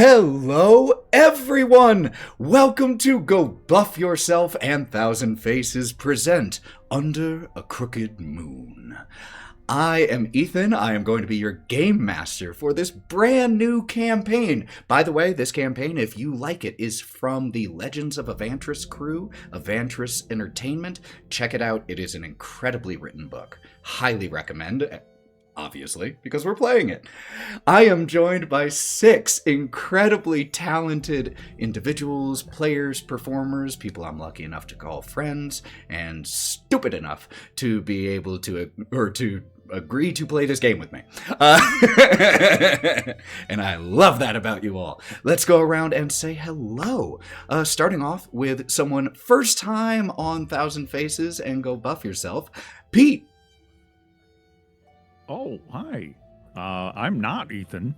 Hello, everyone! Welcome to Go Buff Yourself and Thousand Faces present Under a Crooked Moon. I am Ethan. I am going to be your game master for this brand new campaign. By the way, this campaign, if you like it, is from the Legends of Avantris crew, Avantris Entertainment. Check it out. It is an incredibly written book. Highly recommend. Obviously, because we're playing it. I am joined by 6 incredibly talented individuals, players, performers, people I'm lucky enough to call friends, and stupid enough to be able to, agree to play this game with me. And I love that about you all. Let's go around and say hello. Starting off with someone first time on Thousand Faces and Go Buff Yourself, Pete. Oh, hi. I'm not Ethan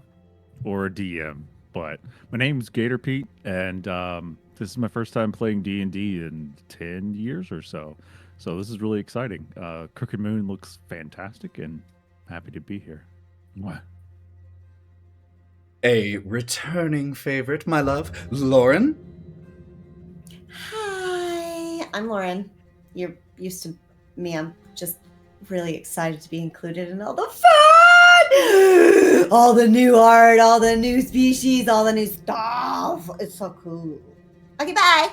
or a DM, but my name's Gator Pete, and this is my first time playing D&D in 10 years or so. So this is really exciting. Crooked Moon looks fantastic, and happy to be here. Mwah. A returning favorite, my love, Lauren. Hi, I'm Lauren. You're used to me. I'm just really excited to be included in all the fun! All the new art, all the new species, all the new stuff. It's so cool. Okay, bye.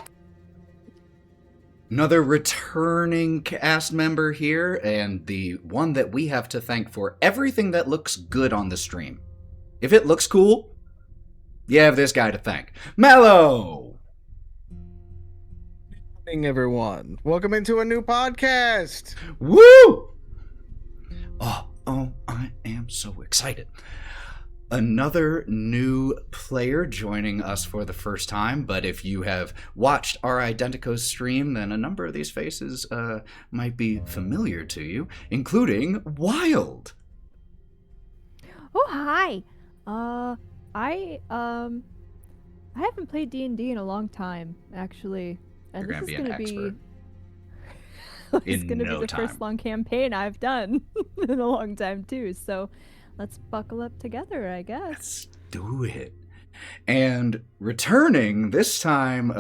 Another returning cast member here, and the one that we have to thank for everything that looks good on the stream. If it looks cool, you have this guy to thank. Mallo! Good evening, everyone. Welcome into a new podcast. Woo! Oh, I am so excited. Another new player joining us for the first time, but if you have watched our Identico stream, then a number of these faces might be familiar to you, including Wild. Oh, hi. I haven't played D&D in a long time, actually. And You're this is gonna going to be an expert. This is In going to no be the time. first long campaign I've done in a long time, too. So let's buckle up together, I guess. Let's do it. And returning, this time,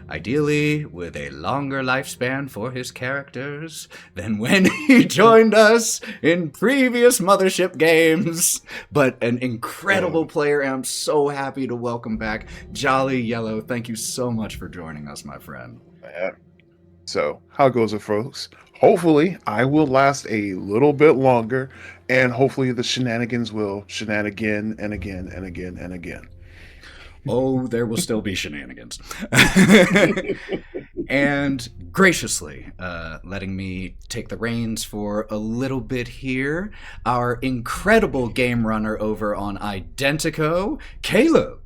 ideally with a longer lifespan for his characters than when he joined us in previous Mothership games, but an incredible player, and I'm so happy to welcome back Jolly Yellow. Thank you so much for joining us, my friend. So, how goes it, folks? Hopefully, I will last a little bit longer, and hopefully the shenanigans will shenanigan and again and again and again. Oh, there will still be shenanigans. And graciously letting me take the reins for a little bit here, our incredible game runner over on Identico, Caleb.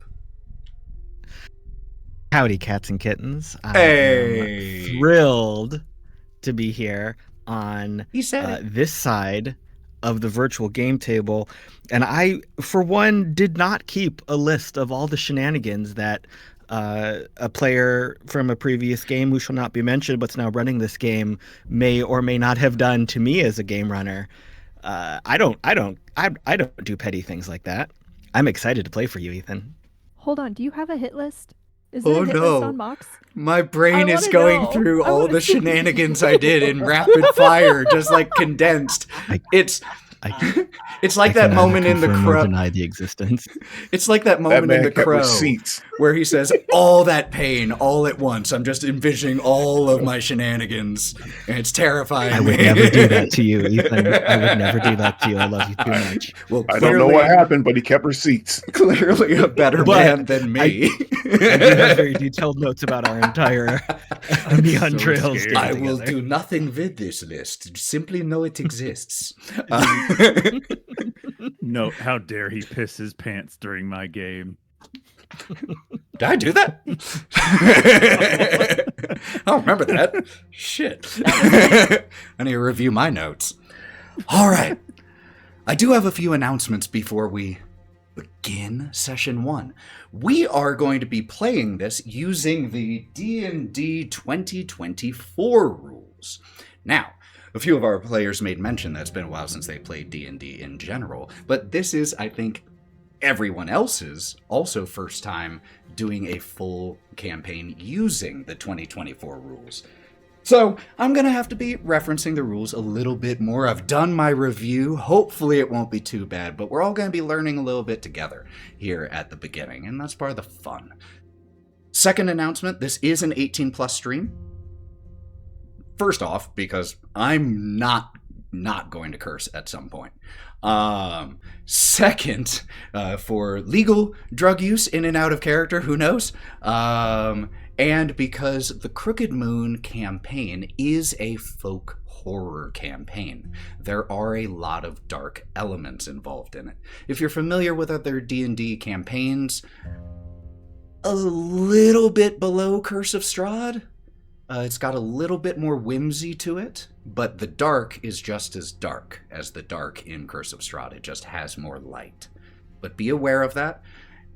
Howdy, cats and kittens. I Hey. am thrilled to be here on He said this side of the virtual game table. And I, for one, did not keep a list of all the shenanigans that a player from a previous game who shall not be mentioned but's now running this game may or may not have done to me as a game runner. I don't do petty things like that. I'm excited to play for you, Ethan. Hold on. Do you have a hit list? Is there Oh, a hit no. list on Mox? my brain I is wanna going know. through I all wanna the see. shenanigans I did in rapid fire, just like condensed. It's like that moment in The Crow. Deny the existence. It's like that That moment in man The kept Crow receipts. where he says all that pain all at once. I'm just envisioning all of my shenanigans, and it's terrifying. I would never do that to you, Ethan. I would never do that to you. I love you too much. Well, I don't know what happened, but he kept receipts. Clearly a better But man than me. I do have very detailed notes about our entire neon So trails. scared. I game will together. do nothing with this list. Simply know it exists. No, how dare he piss his pants during my game? Did I do that? I don't remember that. Shit. I need to review my notes. All right. I do have a few announcements before we begin session 1. We are going to be playing this using the D&D 2024 rules. Now, a few of our players made mention that it's been a while since they played D&D in general, but this is, I think, everyone else's also first time doing a full campaign using the 2024 rules. So I'm going to have to be referencing the rules a little bit more. I've done my review. Hopefully it won't be too bad, but we're all going to be learning a little bit together here at the beginning, and that's part of the fun. Second announcement, this is an 18+ stream. First off, because I'm not going to curse at some point. Second, for legal drug use in and out of character, who knows? And because the Crooked Moon campaign is a folk horror campaign. There are a lot of dark elements involved in it. If you're familiar with other D&D campaigns, a little bit below Curse of Strahd, it's got a little bit more whimsy to it, but the dark is just as dark as the dark in Curse of Strahd. It just has more light. But be aware of that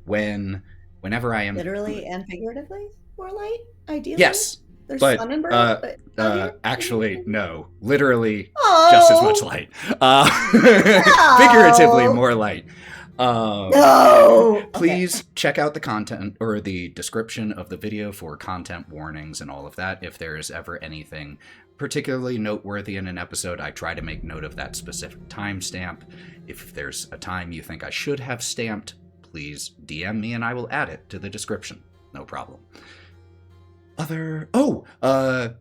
whenever I am... Literally and figuratively? More light, ideally? Yes. There's but, sun and bird, actually, no. Literally, Oh. just as much light. Figuratively, more light. No! Please check out the content or the description of the video for content warnings and all of that. If there is ever anything particularly noteworthy in an episode, I try to make note of that specific timestamp. If there's a time you think I should have stamped, please DM me and I will add it to the description. No problem.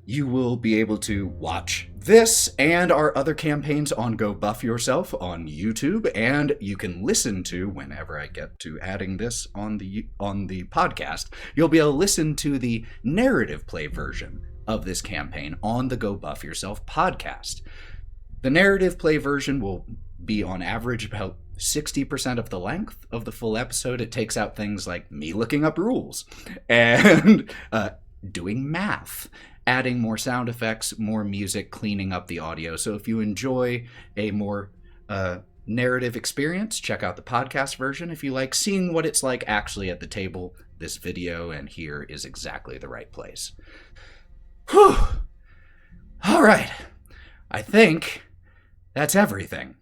You will be able to watch this and our other campaigns on Go Buff Yourself on YouTube, and you can listen to, whenever I get to adding this on the podcast, you'll be able to listen to the narrative play version of this campaign on the Go Buff Yourself podcast. The narrative play version will be on average about 60% of the length of the full episode. It takes out things like me looking up rules and doing math, adding more sound effects, more music, cleaning up the audio. So if you enjoy a more narrative experience, check out the podcast version. If you like seeing what it's like actually at the table, this video and here is exactly the right place. Whew. All right. I think that's everything.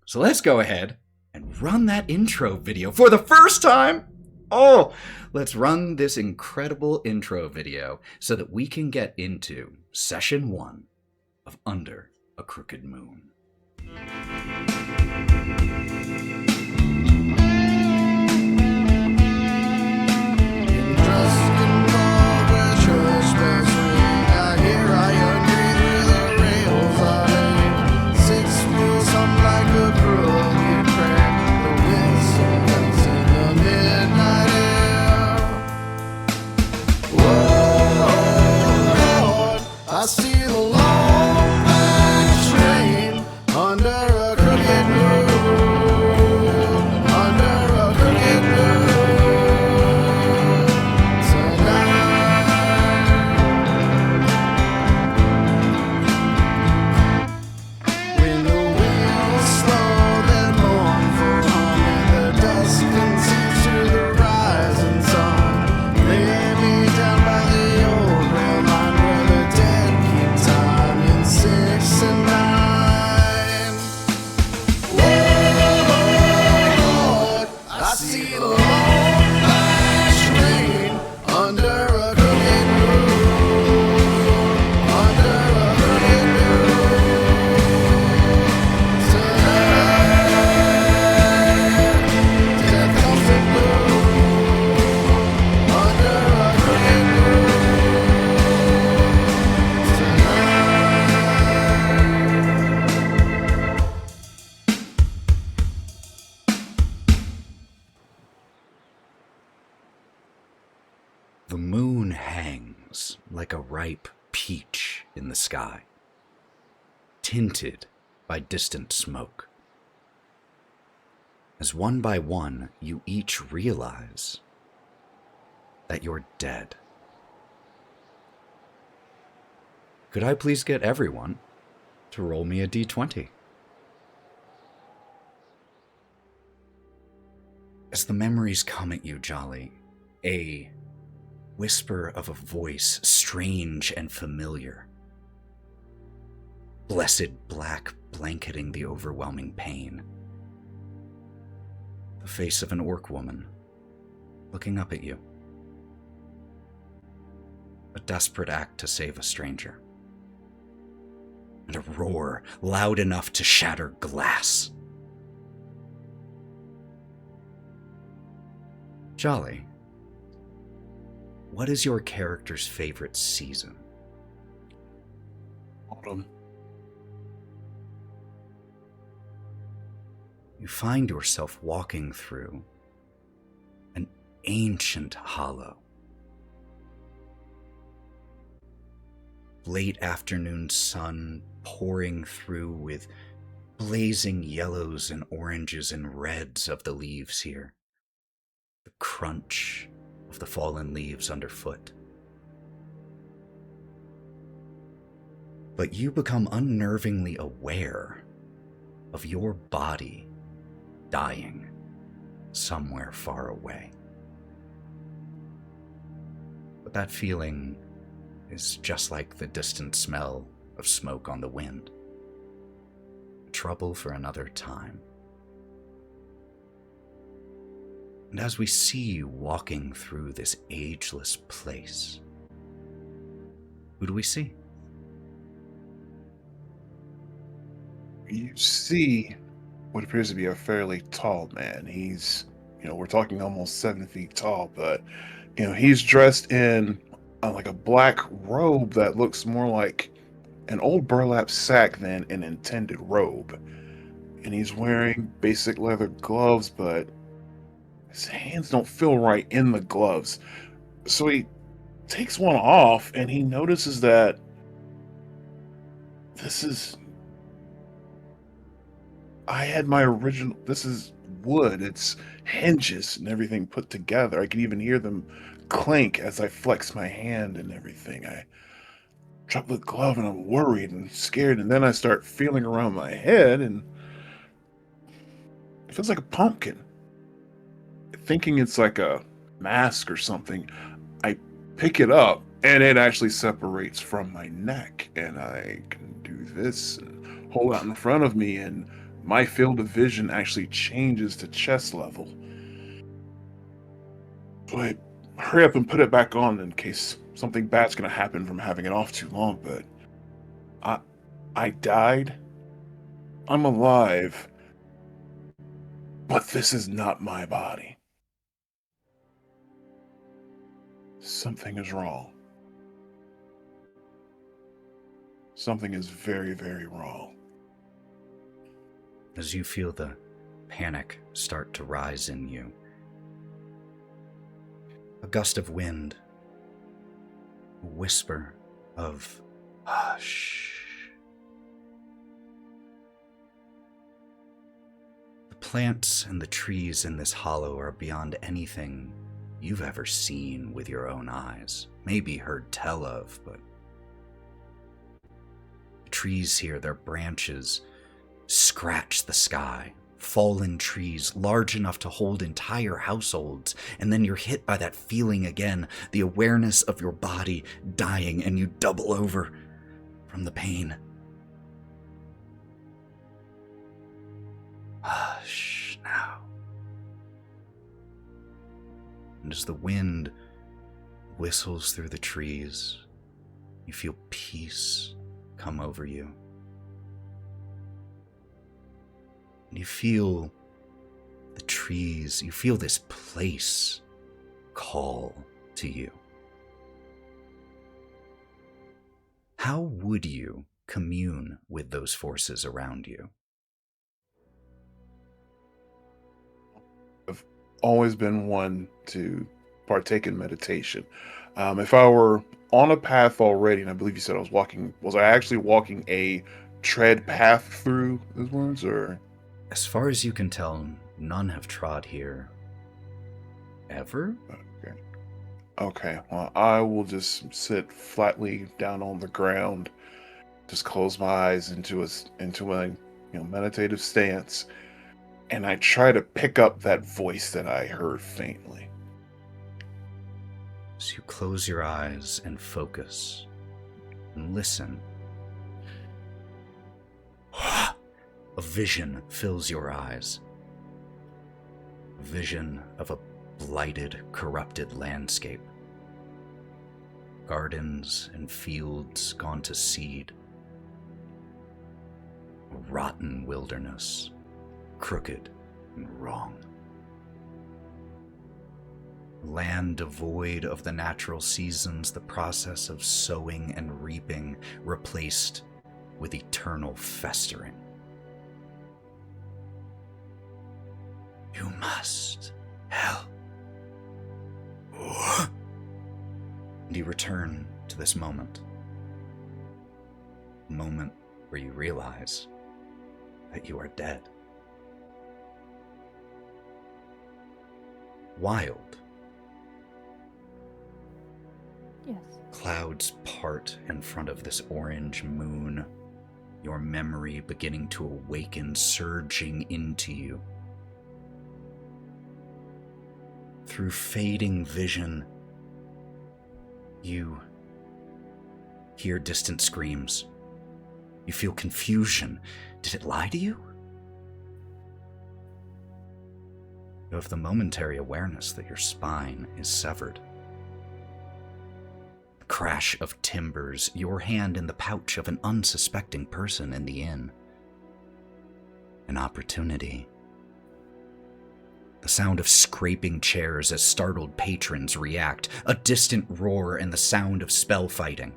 So let's go ahead and run that intro video for the first time. Let's run this incredible intro video so that we can get into session 1 of Under a Crooked Moon. I see the long black train under a crooked moon, under a crooked moon tonight. When the wheels slow, then mournful hum, and the dust conceals through the rising sun. Lay me down by the old rail line where the dead keep time in 6 and 9. Whoa, Lord, I see the long black train under a crooked moon, under a crooked moon tonight. Death comes to blue under a crooked moon tonight. The moon hangs like a ripe peach in the sky, tinted by distant smoke. As one by one you each realize that you're dead. Could I please get everyone to roll me a d20? As the memories come at you, Jolly, a whisper of a voice, strange and familiar. Blessed black blanketing the overwhelming pain. The face of an orc woman, looking up at you. A desperate act to save a stranger. And a roar loud enough to shatter glass. Jolly, what is your character's favorite season? Autumn. You find yourself walking through an ancient hollow. Late afternoon sun pouring through with blazing yellows and oranges and reds of the leaves here. The crunch of the fallen leaves underfoot. But you become unnervingly aware of your body dying somewhere far away. But that feeling is just like the distant smell of smoke on the wind. Trouble for another time. And as we see you walking through this ageless place, who do we see? You see what appears to be a fairly tall man. He's, we're talking almost 7 feet tall, but, he's dressed in like a black robe that looks more like an old burlap sack than an intended robe. And he's wearing basic leather gloves, but his hands don't feel right in the gloves. So he takes one off and he notices that this is wood. It's hinges and everything put together. I can even hear them clank as I flex my hand and everything. I drop the glove and I'm worried and scared, and then I start feeling around my head and it feels like a pumpkin. Thinking it's like a mask or something, I pick it up and it actually separates from my neck, and I can do this and hold out in front of me, and my field of vision actually changes to chest level. So I hurry up and put it back on in case something bad's gonna happen from having it off too long, but I died. I'm alive. But this is not my body. Something is wrong. Something is very, very wrong. As you feel the panic start to rise in you, a gust of wind, a whisper of hush. The plants and the trees in this hollow are beyond anything you've ever seen with your own eyes, maybe heard tell of, but the trees here, their branches scratch the sky. Fallen trees large enough to hold entire households, and then you're hit by that feeling again, the awareness of your body dying, and you double over from the pain. Hush now. And as the wind whistles through the trees, you feel peace come over you. And you feel the trees, you feel this place call to you. How would you commune with those forces around you? I've always been one to partake in meditation. If I were on a path already, and I believe you said was I actually walking a tread path through those words, or? As far as you can tell, none have trod here ever. Okay, well, I will just sit flatly down on the ground, just close my eyes into a meditative stance, and I try to pick up that voice that I heard faintly. So you close your eyes and focus and listen. A vision fills your eyes. A vision of a blighted, corrupted landscape. Gardens and fields gone to seed. A rotten wilderness, crooked and wrong. Land devoid of the natural seasons, the process of sowing and reaping replaced with eternal festering. You must help. And you return to this moment. A moment where you realize that you are dead. Wild. Yes. Clouds part in front of this orange moon, your memory beginning to awaken, surging into you. Through fading vision, you hear distant screams. You feel confusion. Did it lie to you? You have the momentary awareness that your spine is severed. The crash of timbers, your hand in the pouch of an unsuspecting person in the inn. An opportunity. The sound of scraping chairs as startled patrons react, a distant roar and the sound of spell fighting.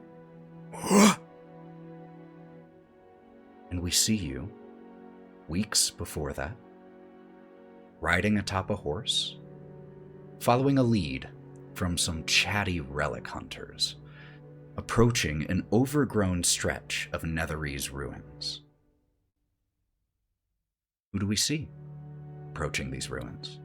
And we see you, weeks before that, riding atop a horse, following a lead from some chatty relic hunters, approaching an overgrown stretch of Netherese ruins. Who do we see approaching these ruins?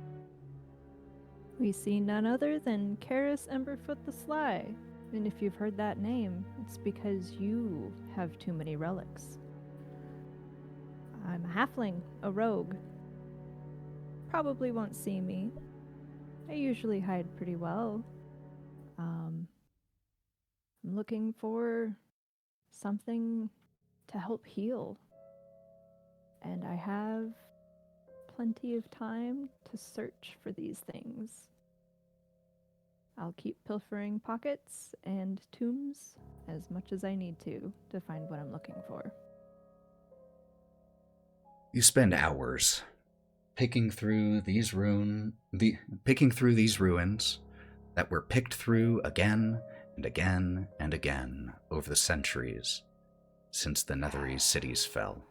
We see none other than Karis Emberfoot the Sly. And if you've heard that name, it's because you have too many relics. I'm a halfling, a rogue. Probably won't see me. I usually hide pretty well. I'm looking for something to help heal. And I have plenty of time to search for these things. I'll keep pilfering pockets and tombs as much as I need to find what I'm looking for. You spend hours picking through these ruins that were picked through again and again and again over the centuries since the Netherese cities fell.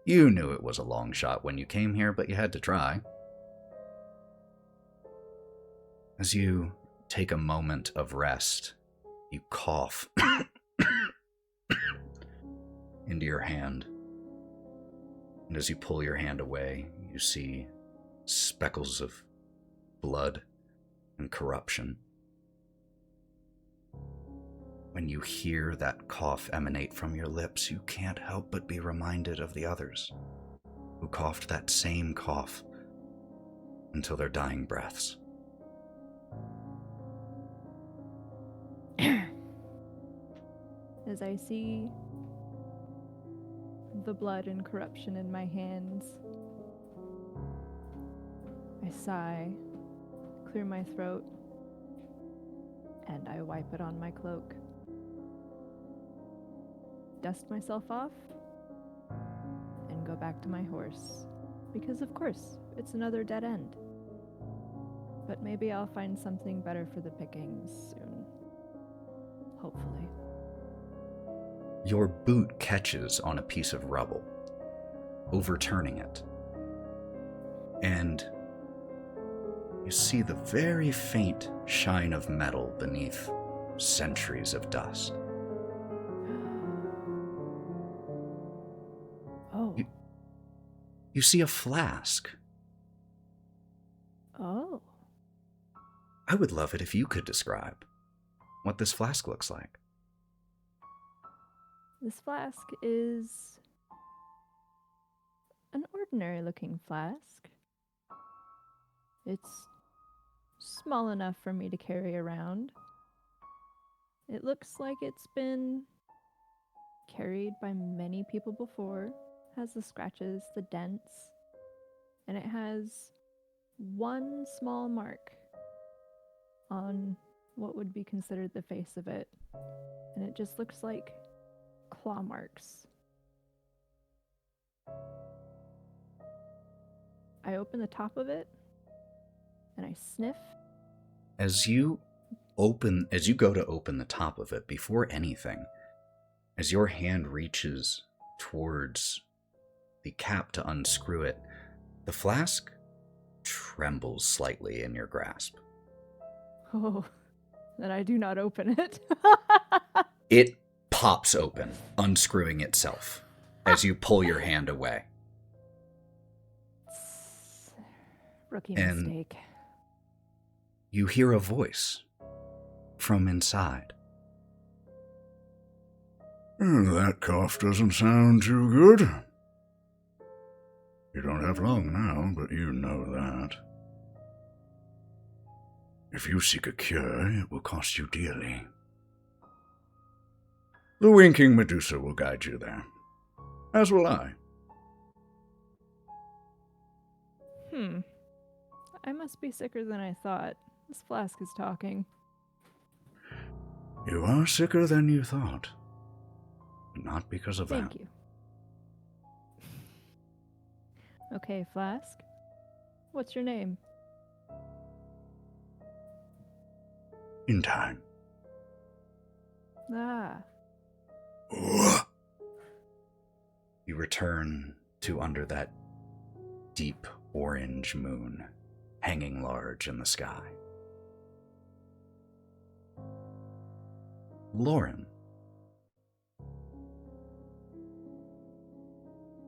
You knew it was a long shot when you came here, but you had to try. As you take a moment of rest, you cough into your hand. And as you pull your hand away, you see speckles of blood and corruption. When you hear that cough emanate from your lips, you can't help but be reminded of the others who coughed that same cough until their dying breaths. As I see the blood and corruption in my hands, I sigh, clear my throat, and I wipe it on my cloak. Dust myself off, and go back to my horse. Because of course, it's another dead end. But maybe I'll find something better for the pickings soon. Hopefully. Your boot catches on a piece of rubble, overturning it. And you see the very faint shine of metal beneath centuries of dust. Oh. You see a flask. Oh. I would love it if you could describe what this flask looks like. This flask is an ordinary looking flask. It's small enough for me to carry around. It looks like it's been carried by many people before. Has the scratches, the dents, and it has one small mark on what would be considered the face of it, and it just looks like claw marks. I open the top of it, and I sniff. As you go to open the top of it, before anything, as your hand reaches towards the cap to unscrew it, the flask trembles slightly in your grasp. Oh, then I do not open it. It pops open, unscrewing itself as you pull your hand away. Rookie And mistake. you hear a voice from inside. That cough doesn't sound too good. You don't have long now, but you know that. If you seek a cure, it will cost you dearly. The winking Medusa will guide you there, as will I. I must be sicker than I thought. This flask is talking. You are sicker than you thought. Not because of Thank that. you. Okay, Flask. What's your name? In time. Ah, You return to under that deep orange moon hanging large in the sky. Lauren.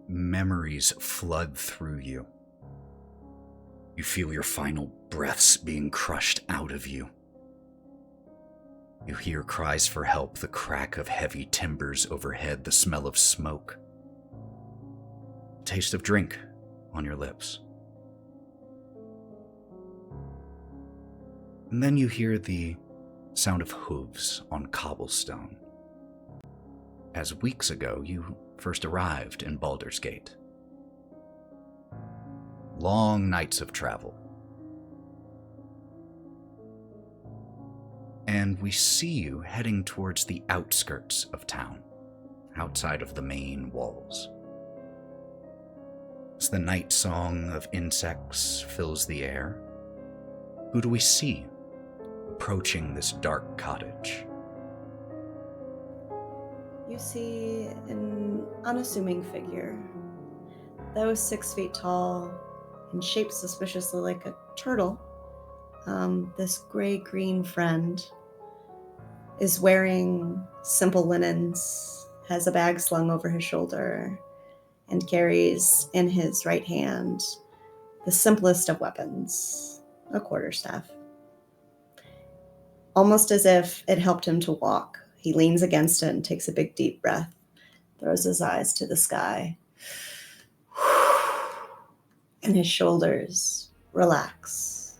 Memories flood through you. You feel your final breaths being crushed out of you. You hear cries for help, the crack of heavy timbers overhead, the smell of smoke. Taste of drink on your lips. And then you hear the sound of hooves on cobblestone. As weeks ago, you first arrived in Baldur's Gate. Long nights of travel. And we see you heading towards the outskirts of town, outside of the main walls. As the night song of insects fills the air, who do we see approaching this dark cottage? You see an unassuming figure, though 6 feet tall and shaped suspiciously like a turtle. This gray-green friend is wearing simple linens, has a bag slung over his shoulder, and carries in his right hand the simplest of weapons, a quarterstaff. Almost as if it helped him to walk, he leans against it and takes a big deep breath, throws his eyes to the sky, and his shoulders relax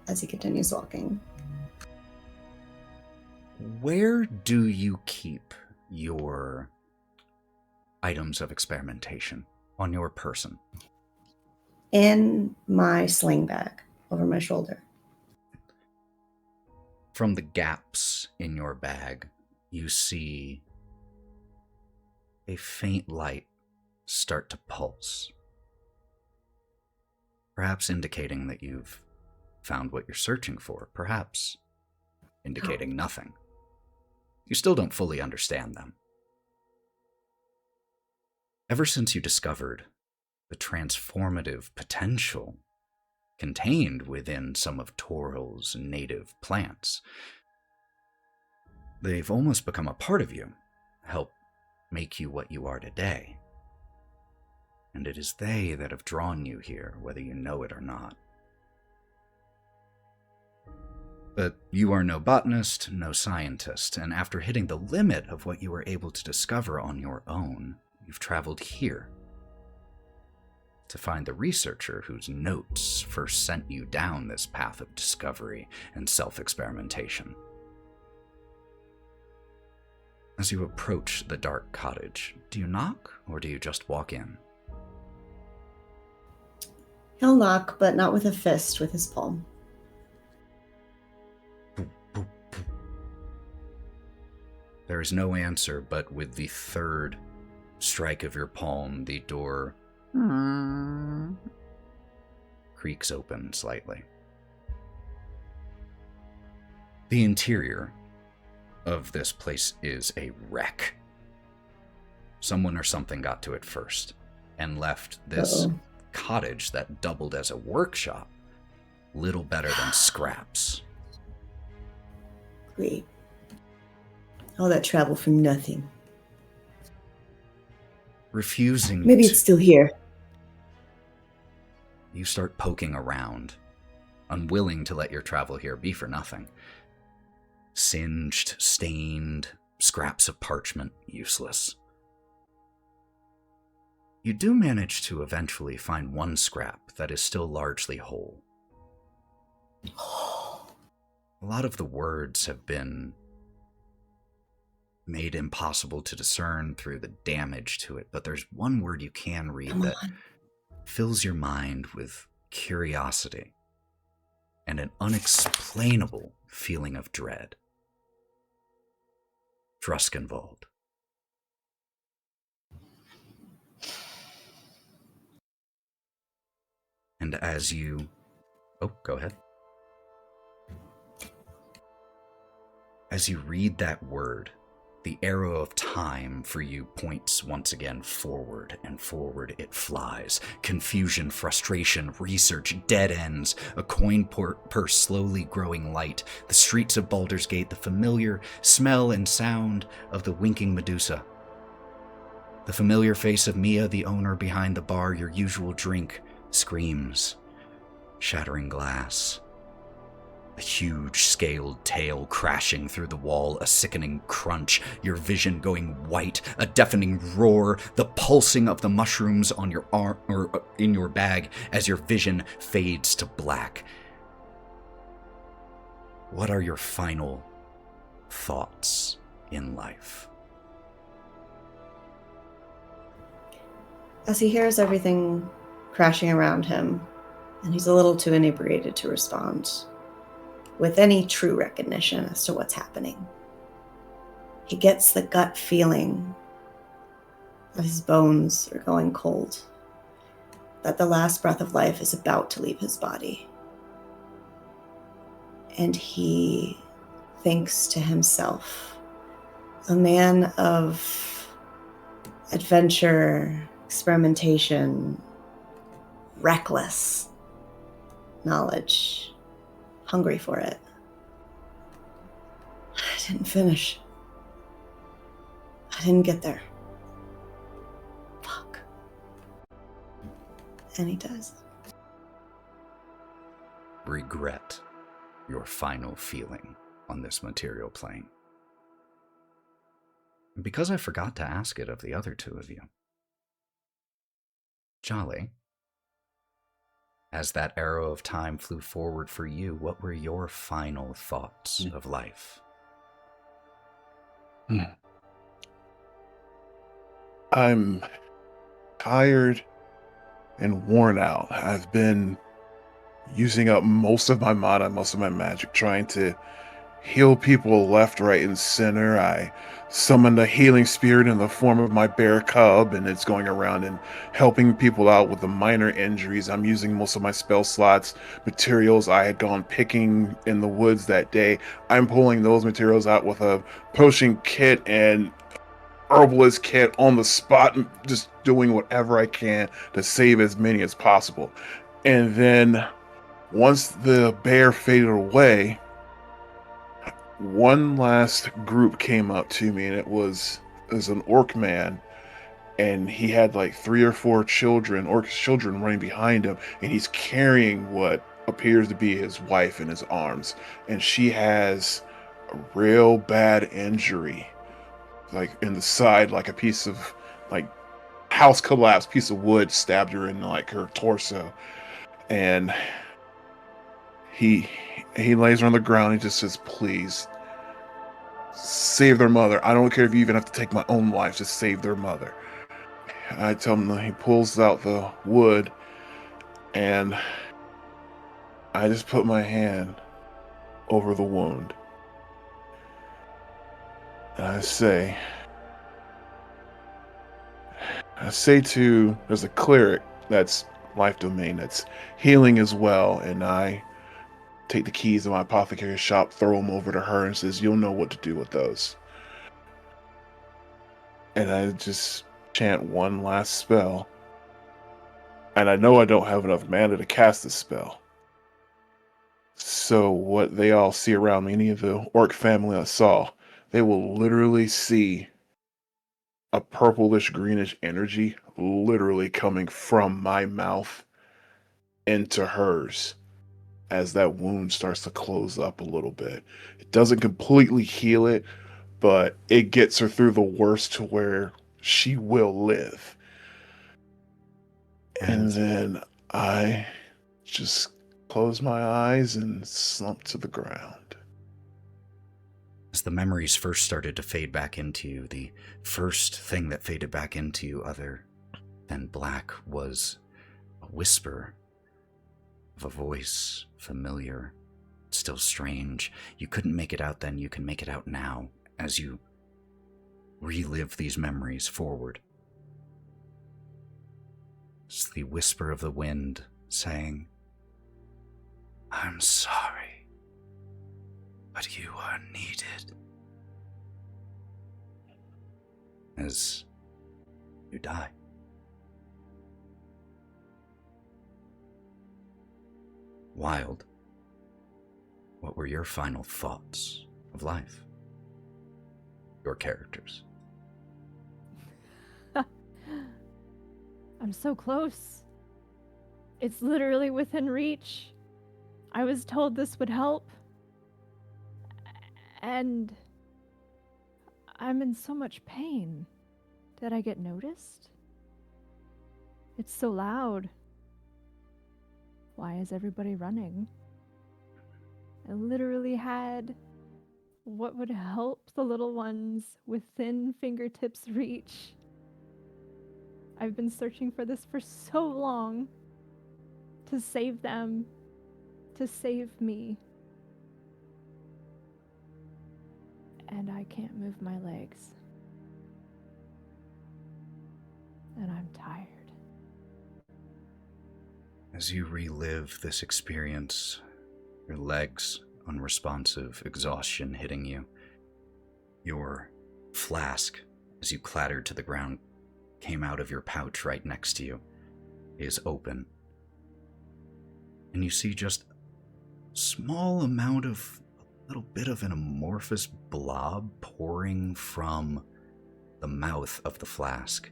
as he continues walking. Where do you keep your items of experimentation on your person? In my sling bag over my shoulder. From the gaps in your bag, you see a faint light start to pulse, perhaps indicating that you've found what you're searching for, perhaps indicating nothing. You still don't fully understand them. Ever since you discovered the transformative potential contained within some of Toral's native plants, they've almost become a part of you, help make you what you are today. And it is they that have drawn you here, whether you know it or not. But you are no botanist, no scientist, and after hitting the limit of what you were able to discover on your own, you've traveled here to find the researcher whose notes first sent you down this path of discovery and self-experimentation. As you approach the dark cottage, do you knock or do you just walk in? He'll knock, but not with a fist, with his palm. There is no answer, but with the third strike of your palm, the door creaks open slightly. The interior of this place is a wreck. Someone or something got to it first and left this cottage that doubled as a workshop little better than scraps. Great. All that travel for nothing. Refusing Maybe to- it's still here. You start poking around, unwilling to let your travel here be for nothing. Singed, stained, scraps of parchment, useless. You do manage to eventually find one scrap that is still largely whole. A lot of the words have been made impossible to discern through the damage to it, but there's one word you can read that fills your mind with curiosity and an unexplainable feeling of dread. Druskenwald. And as you... Oh, go ahead. As you read that word, the arrow of time for you points once again forward, and forward it flies. Confusion, frustration, research, dead ends, a coin purse slowly growing light, the streets of Baldur's Gate, the familiar smell and sound of the winking Medusa. The familiar face of Mia, the owner behind the bar, your usual drink, screams, shattering glass. A huge scaled tail crashing through the wall, a sickening crunch, your vision going white, a deafening roar, the pulsing of the mushrooms on your arm or in your bag as your vision fades to black. What are your final thoughts in life? As he hears everything crashing around him, and he's a little too inebriated to respond with any true recognition as to what's happening. He gets the gut feeling that his bones are going cold, that the last breath of life is about to leave his body. And he thinks to himself, a man of adventure, experimentation, reckless knowledge, hungry for it. I didn't finish. I didn't get there. Fuck. And he does. Regret your final feeling on this material plane. Because I forgot to ask it of the other two of you. Jolly, as that arrow of time flew forward for you, what were your final thoughts of life? I'm tired and worn out. I've been using up most of my mana, most of my magic, trying to heal people left, right, and center. I summoned a healing spirit in the form of my bear cub, and it's going around and helping people out with the minor injuries. I'm using most of my spell slots, materials I had gone picking in the woods that day. I'm pulling those materials out with a potion kit and herbalist kit on the spot, and just doing whatever I can to save as many as possible. And then once the bear faded away, one last group came up to me, and it was an orc man, and he had like 3 or 4 children, orc children, running behind him, and he's carrying what appears to be his wife in his arms, and she has a real bad injury, like in the side, like a piece of like house collapse piece of wood stabbed her in like her torso. And he lays her on the ground. He just says, please save their mother. I don't care if you even have to take my own life, just save their mother. I tell him, he pulls out the wood And I just put my hand over the wound. And I say there's a cleric that's life domain that's healing as well, and I take the keys of my apothecary shop, throw them over to her, and says, "You'll know what to do with those." And I just chant one last spell. And I know I don't have enough mana to cast this spell. So what they all see around me, any of the orc family I saw, they will literally see a purplish greenish energy literally coming from my mouth into hers as that wound starts to close up a little bit. It doesn't completely heal it, but it gets her through the worst to where she will live. And then I just close my eyes and slump to the ground. As the memories first started to fade back into you, the first thing that faded back into you other than black was a whisper of a voice, familiar, still strange. You couldn't make it out then, you can make it out now as you relive these memories forward. It's the whisper of the wind saying, "I'm sorry, but you are needed." As you die. Wild, what were your final thoughts of life? Your characters. I'm so close. It's literally within reach. I was told this would help. And I'm in so much pain. Did I get noticed? It's so loud. Why is everybody running? I literally had what would help the little ones within fingertips reach. I've been searching for this for so long. To save them. To save me. And I can't move my legs. And I'm tired. As you relive this experience, your legs unresponsive, exhaustion hitting you, your flask, as you clattered to the ground, came out of your pouch right next to you, is open. And you see just a small amount of, a little bit of an amorphous blob pouring from the mouth of the flask.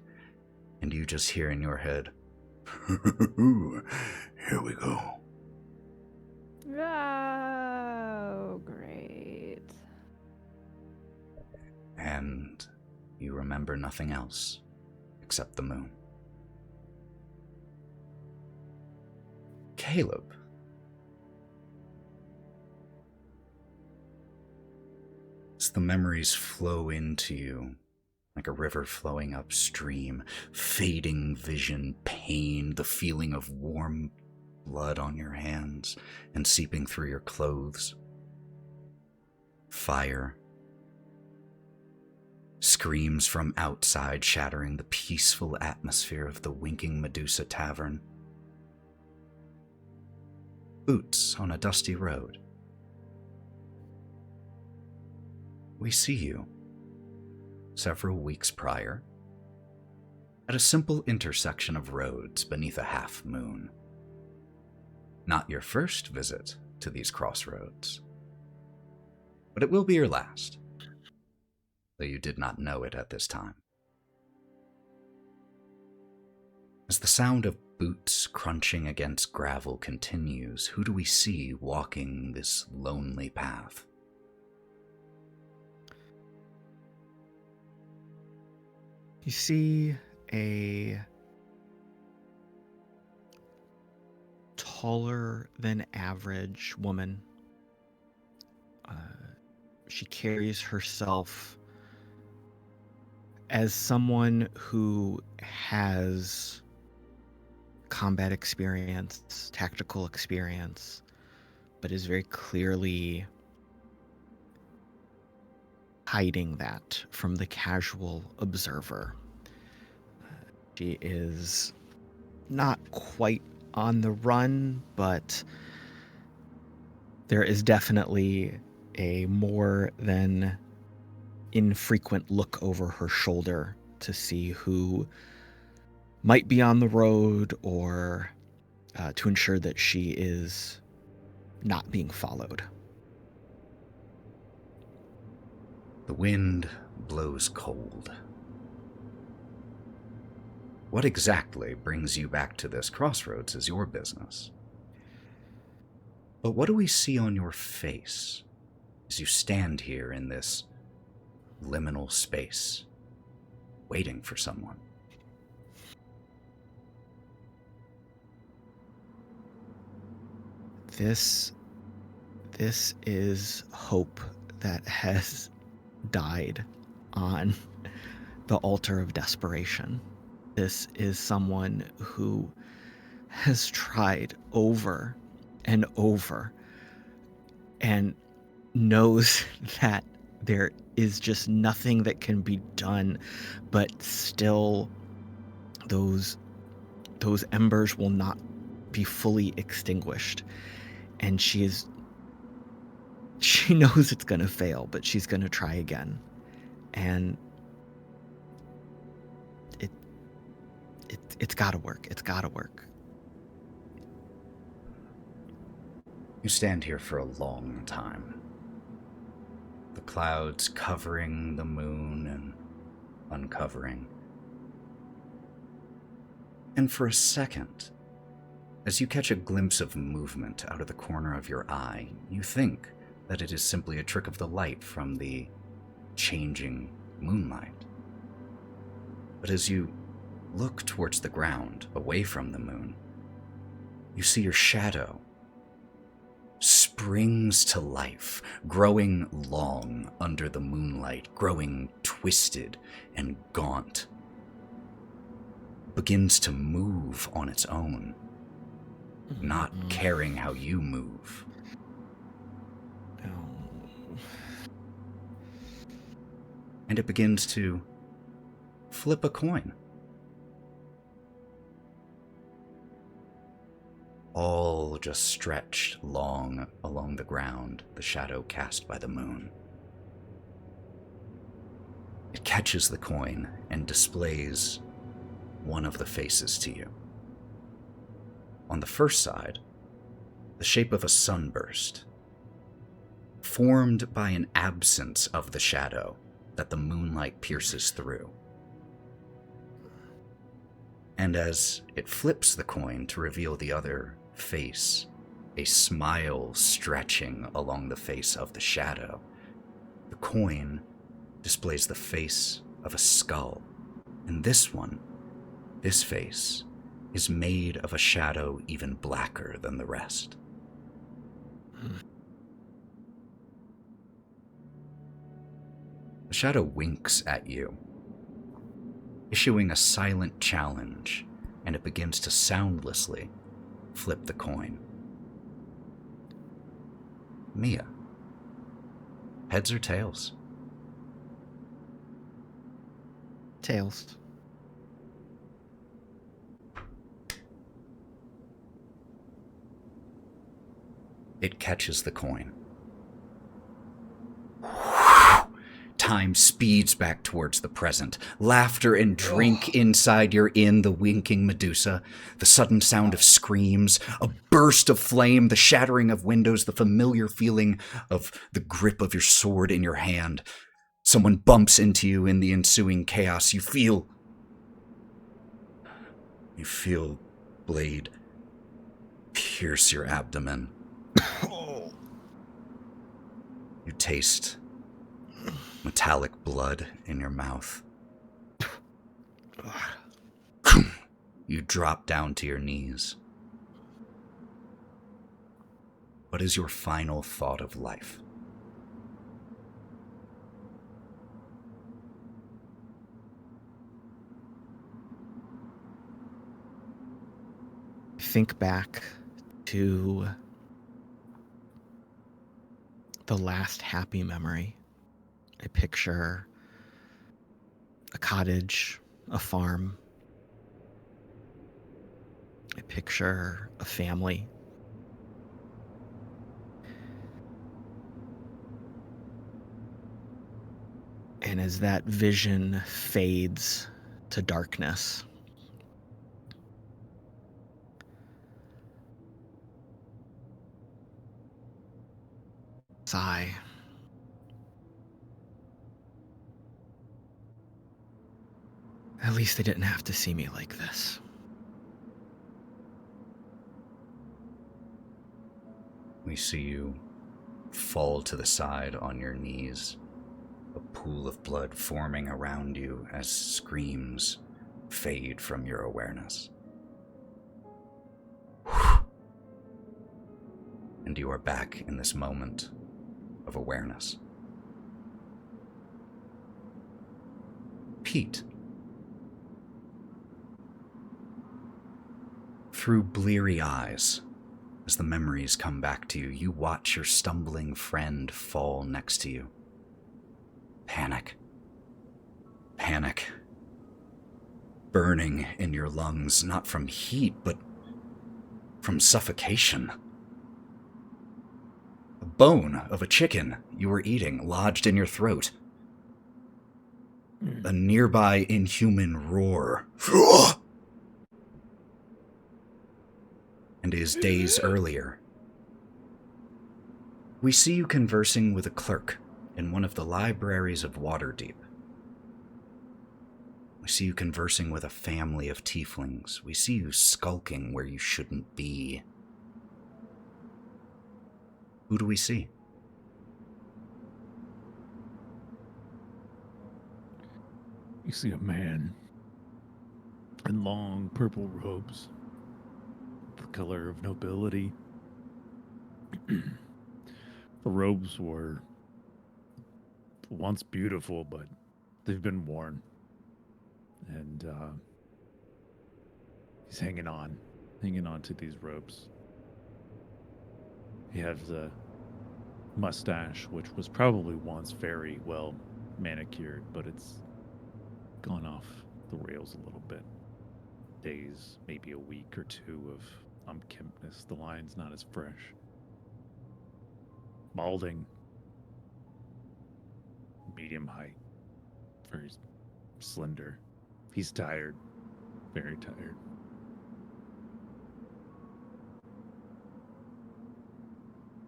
And you just hear in your head, "Here we go." Oh, great. And you remember nothing else except the moon. Caleb. As the memories flow into you, like a river flowing upstream, fading vision, pain, the feeling of warm blood on your hands and seeping through your clothes, fire, screams from outside shattering the peaceful atmosphere of the Winking Medusa Tavern, boots on a dusty road. We see you, several weeks prior, at a simple intersection of roads beneath a half moon. Not your first visit to these crossroads, but it will be your last, though you did not know it at this time. As the sound of boots crunching against gravel continues, who do we see walking this lonely path? You see a taller than average woman. She carries herself as someone who has combat experience, tactical experience, but is very clearly hiding that from the casual observer. She is not quite on the run, but there is definitely a more than infrequent look over her shoulder to see who might be on the road, or to ensure that she is not being followed. The wind blows cold. What exactly brings you back to this crossroads is your business. But what do we see on your face as you stand here in this liminal space, waiting for someone? This is hope that has died on the altar of desperation. This is someone who has tried over and over and knows that there is just nothing that can be done, but still those embers will not be fully extinguished. And she knows it's going to fail, but she's going to try again. And it's got to work. It's got to work. You stand here for a long time. The clouds covering the moon and uncovering. And for a second, as you catch a glimpse of movement out of the corner of your eye, you think that it is simply a trick of the light from the changing moonlight. But as you look towards the ground, away from the moon, you see your shadow springs to life, growing long under the moonlight, growing twisted and gaunt. Begins to move on its own, not caring how you move. And it begins to flip a coin. All just stretched long along the ground, the shadow cast by the moon. It catches the coin and displays one of the faces to you. On the first side, the shape of a sunburst, formed by an absence of the shadow that the moonlight pierces through. And as it flips the coin to reveal the other face, a smile stretching along the face of the shadow, the coin displays the face of a skull. And this one, this face, is made of a shadow even blacker than the rest. The shadow winks at you, issuing a silent challenge, and it begins to soundlessly flip the coin. Mia, heads or tails? Tails. It catches the coin. Time speeds back towards the present. Laughter and drink inside your inn, the winking Medusa, the sudden sound of screams, a burst of flame, the shattering of windows, the familiar feeling of the grip of your sword in your hand. Someone bumps into you in the ensuing chaos. You feel blade pierce your abdomen. You taste metallic blood in your mouth. You drop down to your knees. What is your final thought of life? think back to the last happy memory. I picture a cottage, a farm. I picture a family. And as that vision fades to darkness, sigh. At least they didn't have to see me like this. We see you fall to the side on your knees, a pool of blood forming around you as screams fade from your awareness. And you are back in this moment of awareness. Pete. Through bleary eyes, as the memories come back to you, you watch your stumbling friend fall next to you. Panic. Panic. Burning in your lungs, not from heat, but from suffocation. A bone of a chicken you were eating lodged in your throat. A nearby inhuman roar. And is days earlier. We see you conversing with a clerk in one of the libraries of Waterdeep. We see you conversing with a family of tieflings. We see you skulking where you shouldn't be. Who do we see? You see a man in long purple robes, the color of nobility. The robes were once beautiful, but they've been worn. And he's hanging on to these robes. He has a mustache, which was probably once very well manicured, but it's gone off the rails a little bit. Days, maybe a week or two of unkemptness. The line's not as fresh. Balding. Medium height. Very slender. He's tired. Very tired.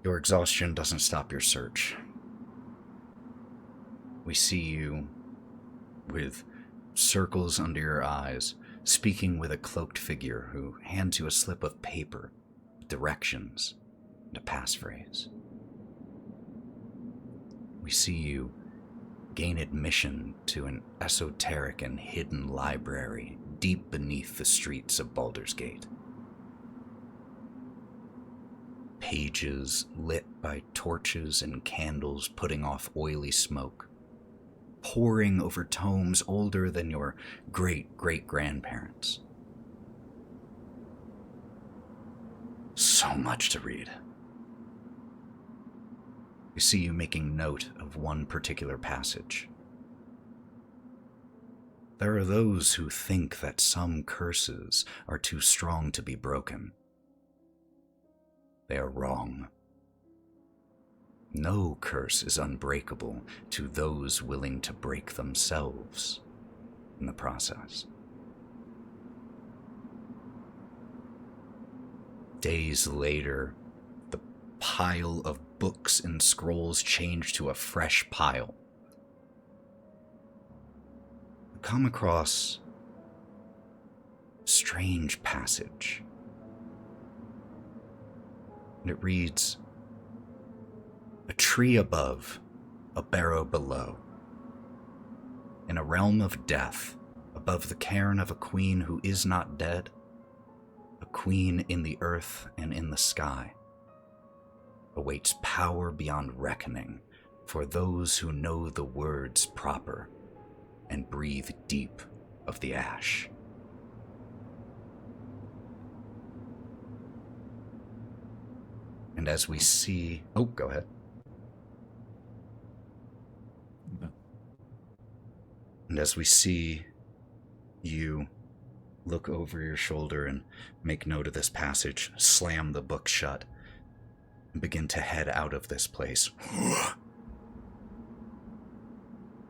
Your exhaustion doesn't stop your search. We see you with circles under your eyes, speaking with a cloaked figure who hands you a slip of paper with directions and a passphrase. We see you gain admission to an esoteric and hidden library deep beneath the streets of Baldur's Gate. Pages lit by torches and candles putting off oily smoke, poring over tomes older than your great-great-grandparents. So much to read. We see you making note of one particular passage. There are those who think that some curses are too strong to be broken. They are wrong. No curse is unbreakable to those willing to break themselves in the process. Days later, the pile of books and scrolls change to a fresh pile. You come across a strange passage. And it reads, "A tree above, a barrow below. In a realm of death, above the cairn of a queen who is not dead, a queen in the earth and in the sky, awaits power beyond reckoning for those who know the words proper and breathe deep of the ash." And as we see... Oh, go ahead. No. And as we see you look over your shoulder and make note of this passage, slam the book shut, and begin to head out of this place.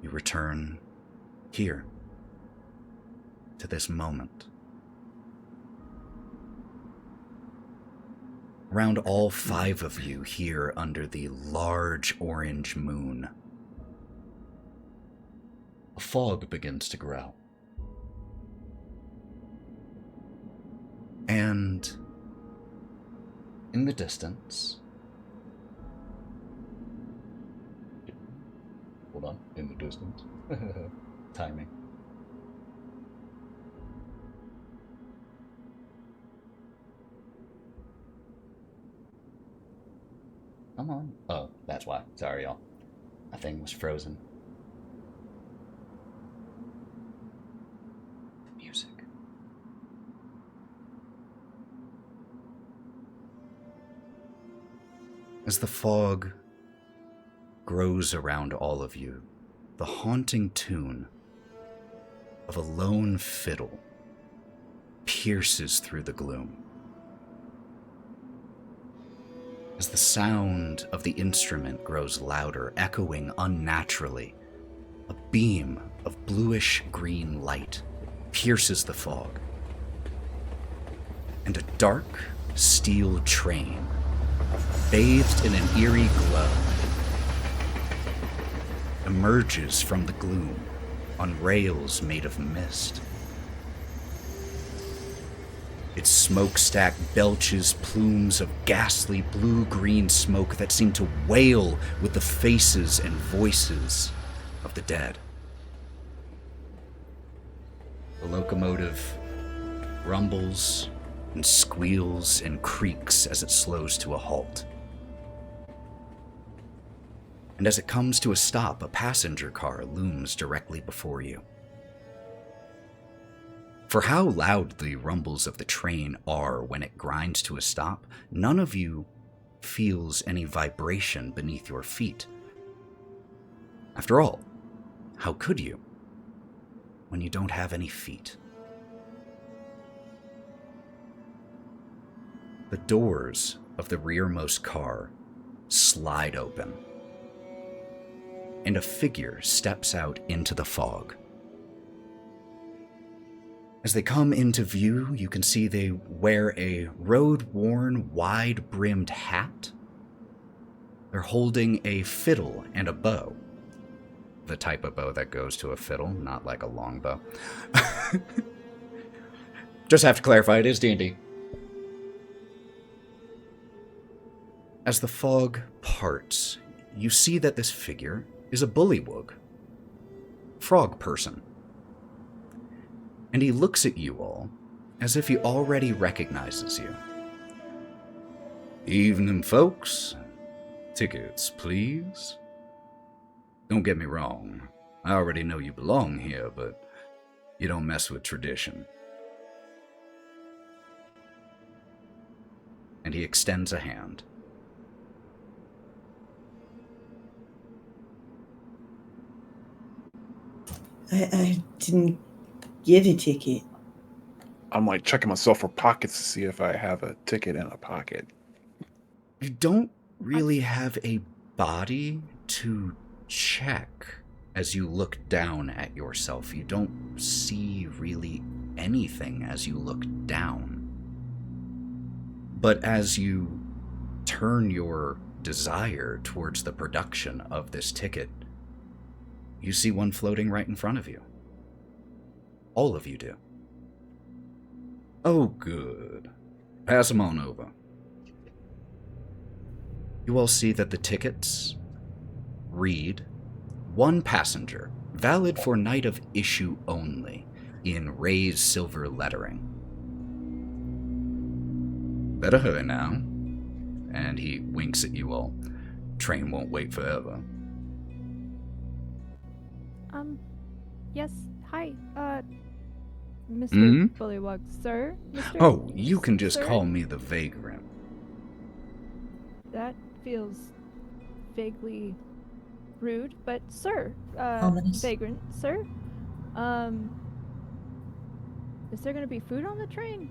You return here, to this moment. Around all 5 of you here under the large orange moon, a fog begins to grow. And in the distance, hold on, in the distance, timing. Come on. Oh, that's why. Sorry, y'all. My thing was frozen. The music. As the fog grows around all of you, the haunting tune of a lone fiddle pierces through the gloom. As the sound of the instrument grows louder, echoing unnaturally, a beam of bluish-green light pierces the fog, and a dark steel train, bathed in an eerie glow, emerges from the gloom on rails made of mist. Its smokestack belches plumes of ghastly blue-green smoke that seem to wail with the faces and voices of the dead. The locomotive rumbles and squeals and creaks as it slows to a halt. And as it comes to a stop, a passenger car looms directly before you. For how loud the rumbles of the train are when it grinds to a stop, none of you feels any vibration beneath your feet. After all, how could you, when you don't have any feet? The doors of the rearmost car slide open, and a figure steps out into the fog. As they come into view, you can see they wear a road-worn, wide-brimmed hat. They're holding a fiddle and a bow. The type of bow that goes to a fiddle, not like a long bow. Just have to clarify, it is D&D. As the fog parts, you see that this figure is a bullywug, frog person. And he looks at you all as if he already recognizes you. Evening, folks. Tickets, please. Don't get me wrong. I already know you belong here, but you don't mess with tradition. And he extends a hand. I didn't get a ticket. I'm like checking myself for pockets to see if I have a ticket in a pocket. You don't really have a body to check as you look down at yourself. You don't see really anything as you look down. But as you turn your desire towards the production of this ticket, you see one floating right in front of you. All of you do. Oh, good. Pass them on over. You all see that the tickets read, one passenger, valid for night of issue only, in raised silver lettering. Better hurry now. And he winks at you all. Train won't wait forever. Yes, hi, Mr. Bullywug, sir? Mr. Oh, you can just Sir? call me the Vagrant. That feels vaguely rude, but sir, Ominous. vagrant, sir, is there gonna be food on the train?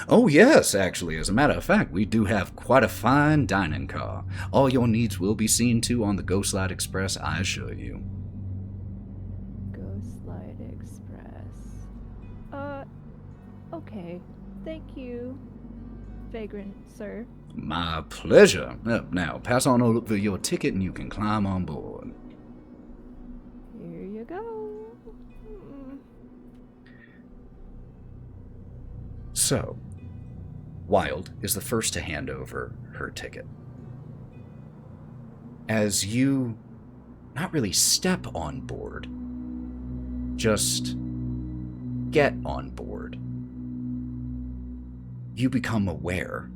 Oh, yes, actually. As a matter of fact, we do have quite a fine dining car. All your needs will be seen to on the Ghostlight Express, I assure you. Ghostlight Express. Okay. Thank you, vagrant, sir. My pleasure. Now, pass on over your ticket and you can climb on board. Here you go. So, Wild is the first to hand over her ticket. As you not really step on board, just get on board, you become aware.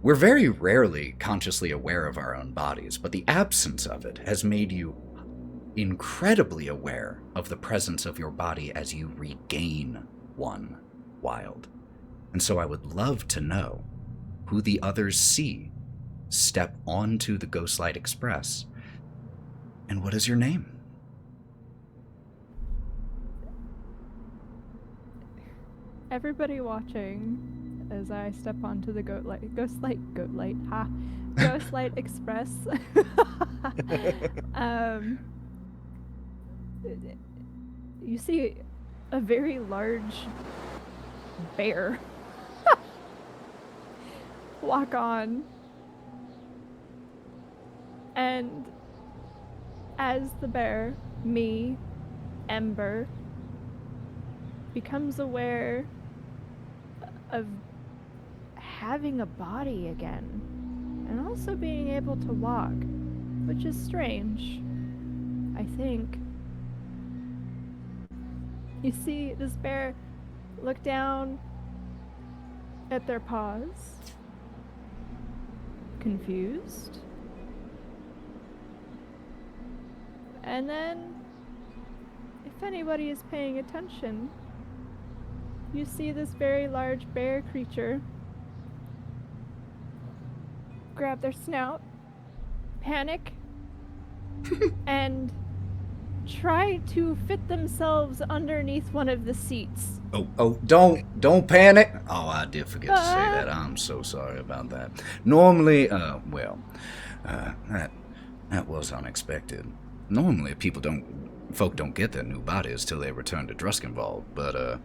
We're very rarely consciously aware of our own bodies, but the absence of it has made you incredibly aware of the presence of your body as you regain one, Wild. And so I would love to know who the others see step onto the Ghostlight Express. And what is your name? Everybody watching as I step onto the Ghostlight Express. You see a very large bear walk on, and as the bear, me, Ember, becomes aware of having a body again, and also being able to walk, which is strange, I think. You see this bear look down at their paws, confused, and then, if anybody is paying attention, you see this very large bear creature grab their snout, panic, and try to fit themselves underneath one of the seats. Oh, don't panic. Oh, I did forget to say that. I'm so sorry about that. Normally, that was unexpected. Normally, folk don't get their new bodies till they return to Druskenwald, but,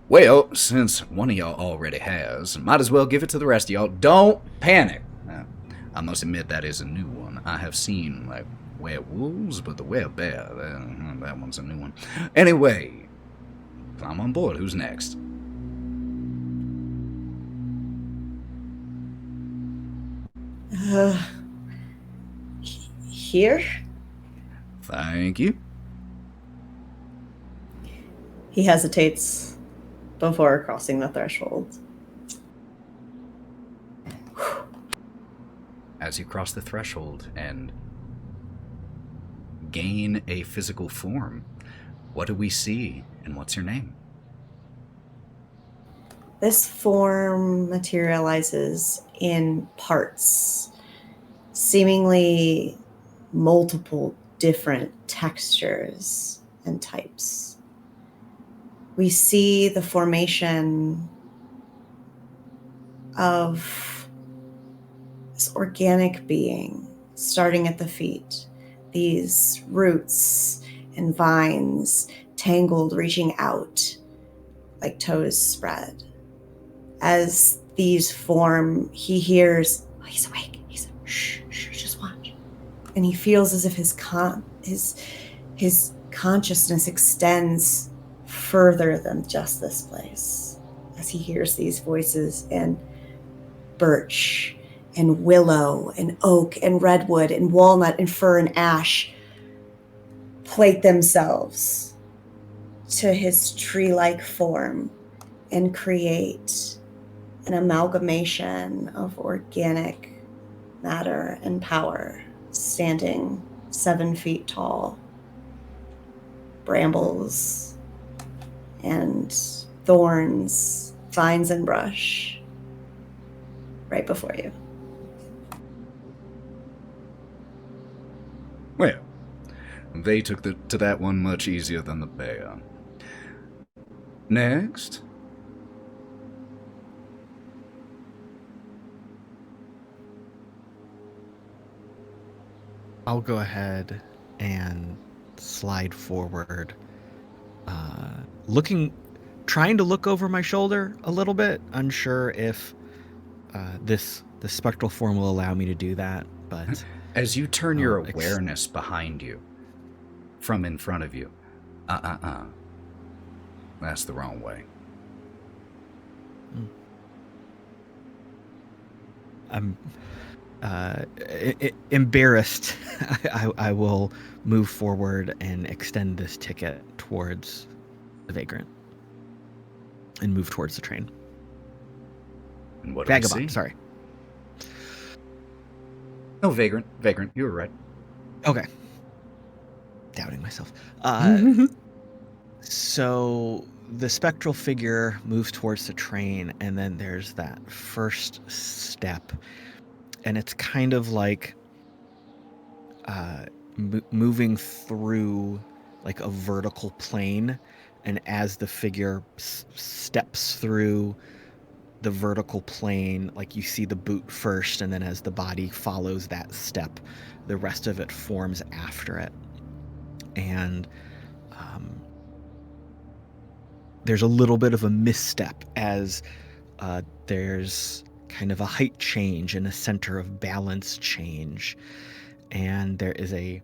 well, since one of y'all already has, might as well give it to the rest of y'all. Don't panic. I must admit that is a new one. I have seen, like, werewolves, but the werebear, that one's a new one. Anyway, climb on board. Who's next? Here? Thank you. He hesitates before crossing the threshold. As you cross the threshold and gain a physical form, what do we see and what's your name? This form materializes in parts, seemingly multiple different textures and types. We see the formation of this organic being starting at the feet, these roots and vines tangled, reaching out like toes spread. As these form, he hears, oh, he's awake. He's shh, just watch. And he feels as if his consciousness extends further than just this place. As he hears these voices, and birch and willow and oak and redwood and walnut and fir and ash plate themselves to his tree-like form and create an amalgamation of organic matter and power, standing 7 feet tall. Brambles and thorns, vines and brush right before you. They took to that one much easier than the bear. Next. I'll go ahead and slide forward, trying to look over my shoulder a little bit, unsure if the spectral form will allow me to do that, but as you turn your awareness behind you, from in front of you, that's the wrong way. I'm embarrassed. I will move forward and extend this ticket towards the vagrant and move towards the train. And what do we see? Vagabond, sorry. No, vagrant. You were right. Okay. Doubting myself. So the spectral figure moves towards the train, and then there's that first step, and it's kind of like moving through like a vertical plane, and as the figure steps through the vertical plane, like you see the boot first, and then as the body follows that step, the rest of it forms after it. And there's a little bit of a misstep as there's kind of a height change and a center of balance change. And there is a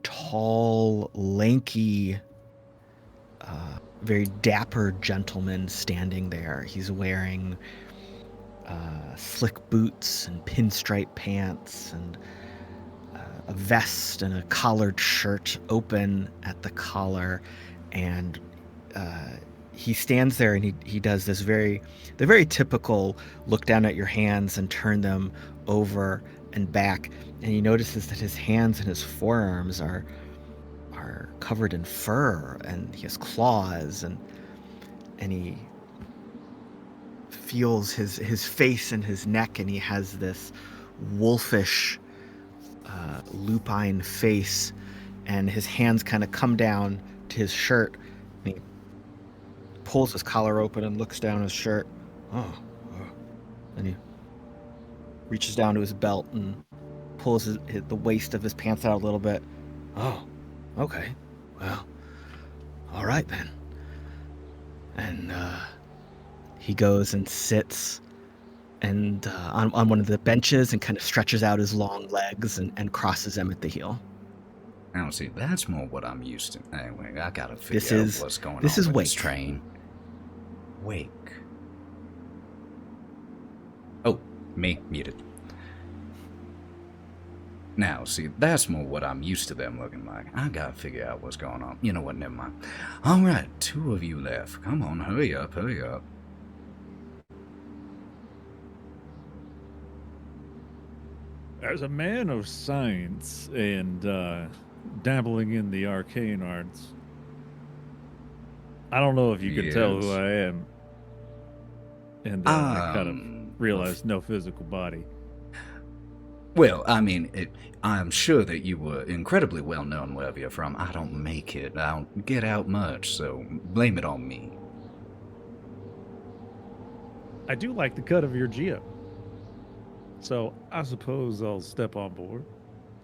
tall, lanky, very dapper gentleman standing there. He's wearing slick boots and pinstripe pants and a vest and a collared shirt open at the collar, and he stands there and he does this the very typical look down at your hands and turn them over and back, and he notices that his hands and his forearms are covered in fur, and he has claws, and he feels his face and his neck, and he has this wolfish lupine face, and his hands kind of come down to his shirt, and he pulls his collar open and looks down his shirt. And he reaches down to his belt and pulls the waist of his pants out a little bit. Oh, okay. Well, all right then. And he goes and sits and on one of the benches and kind of stretches out his long legs and crosses them at the heel. I don't see. That's more what I'm used to. Anyway, I gotta figure out what's going on with this Wake. Train. Wake. Oh, me muted. Now, see, that's more what I'm used to them looking like. I gotta figure out what's going on. You know what, never mind. Alright, 2 of you left. Come on, hurry up. As a man of science and dabbling in the arcane arts, I don't know if you can tell who I am. And then I kind of realized no physical body. Well, I mean, I'm sure that you were incredibly well known wherever you're from. I don't make it. I don't get out much, so blame it on me. I do like the cut of your geo. So I suppose I'll step on board.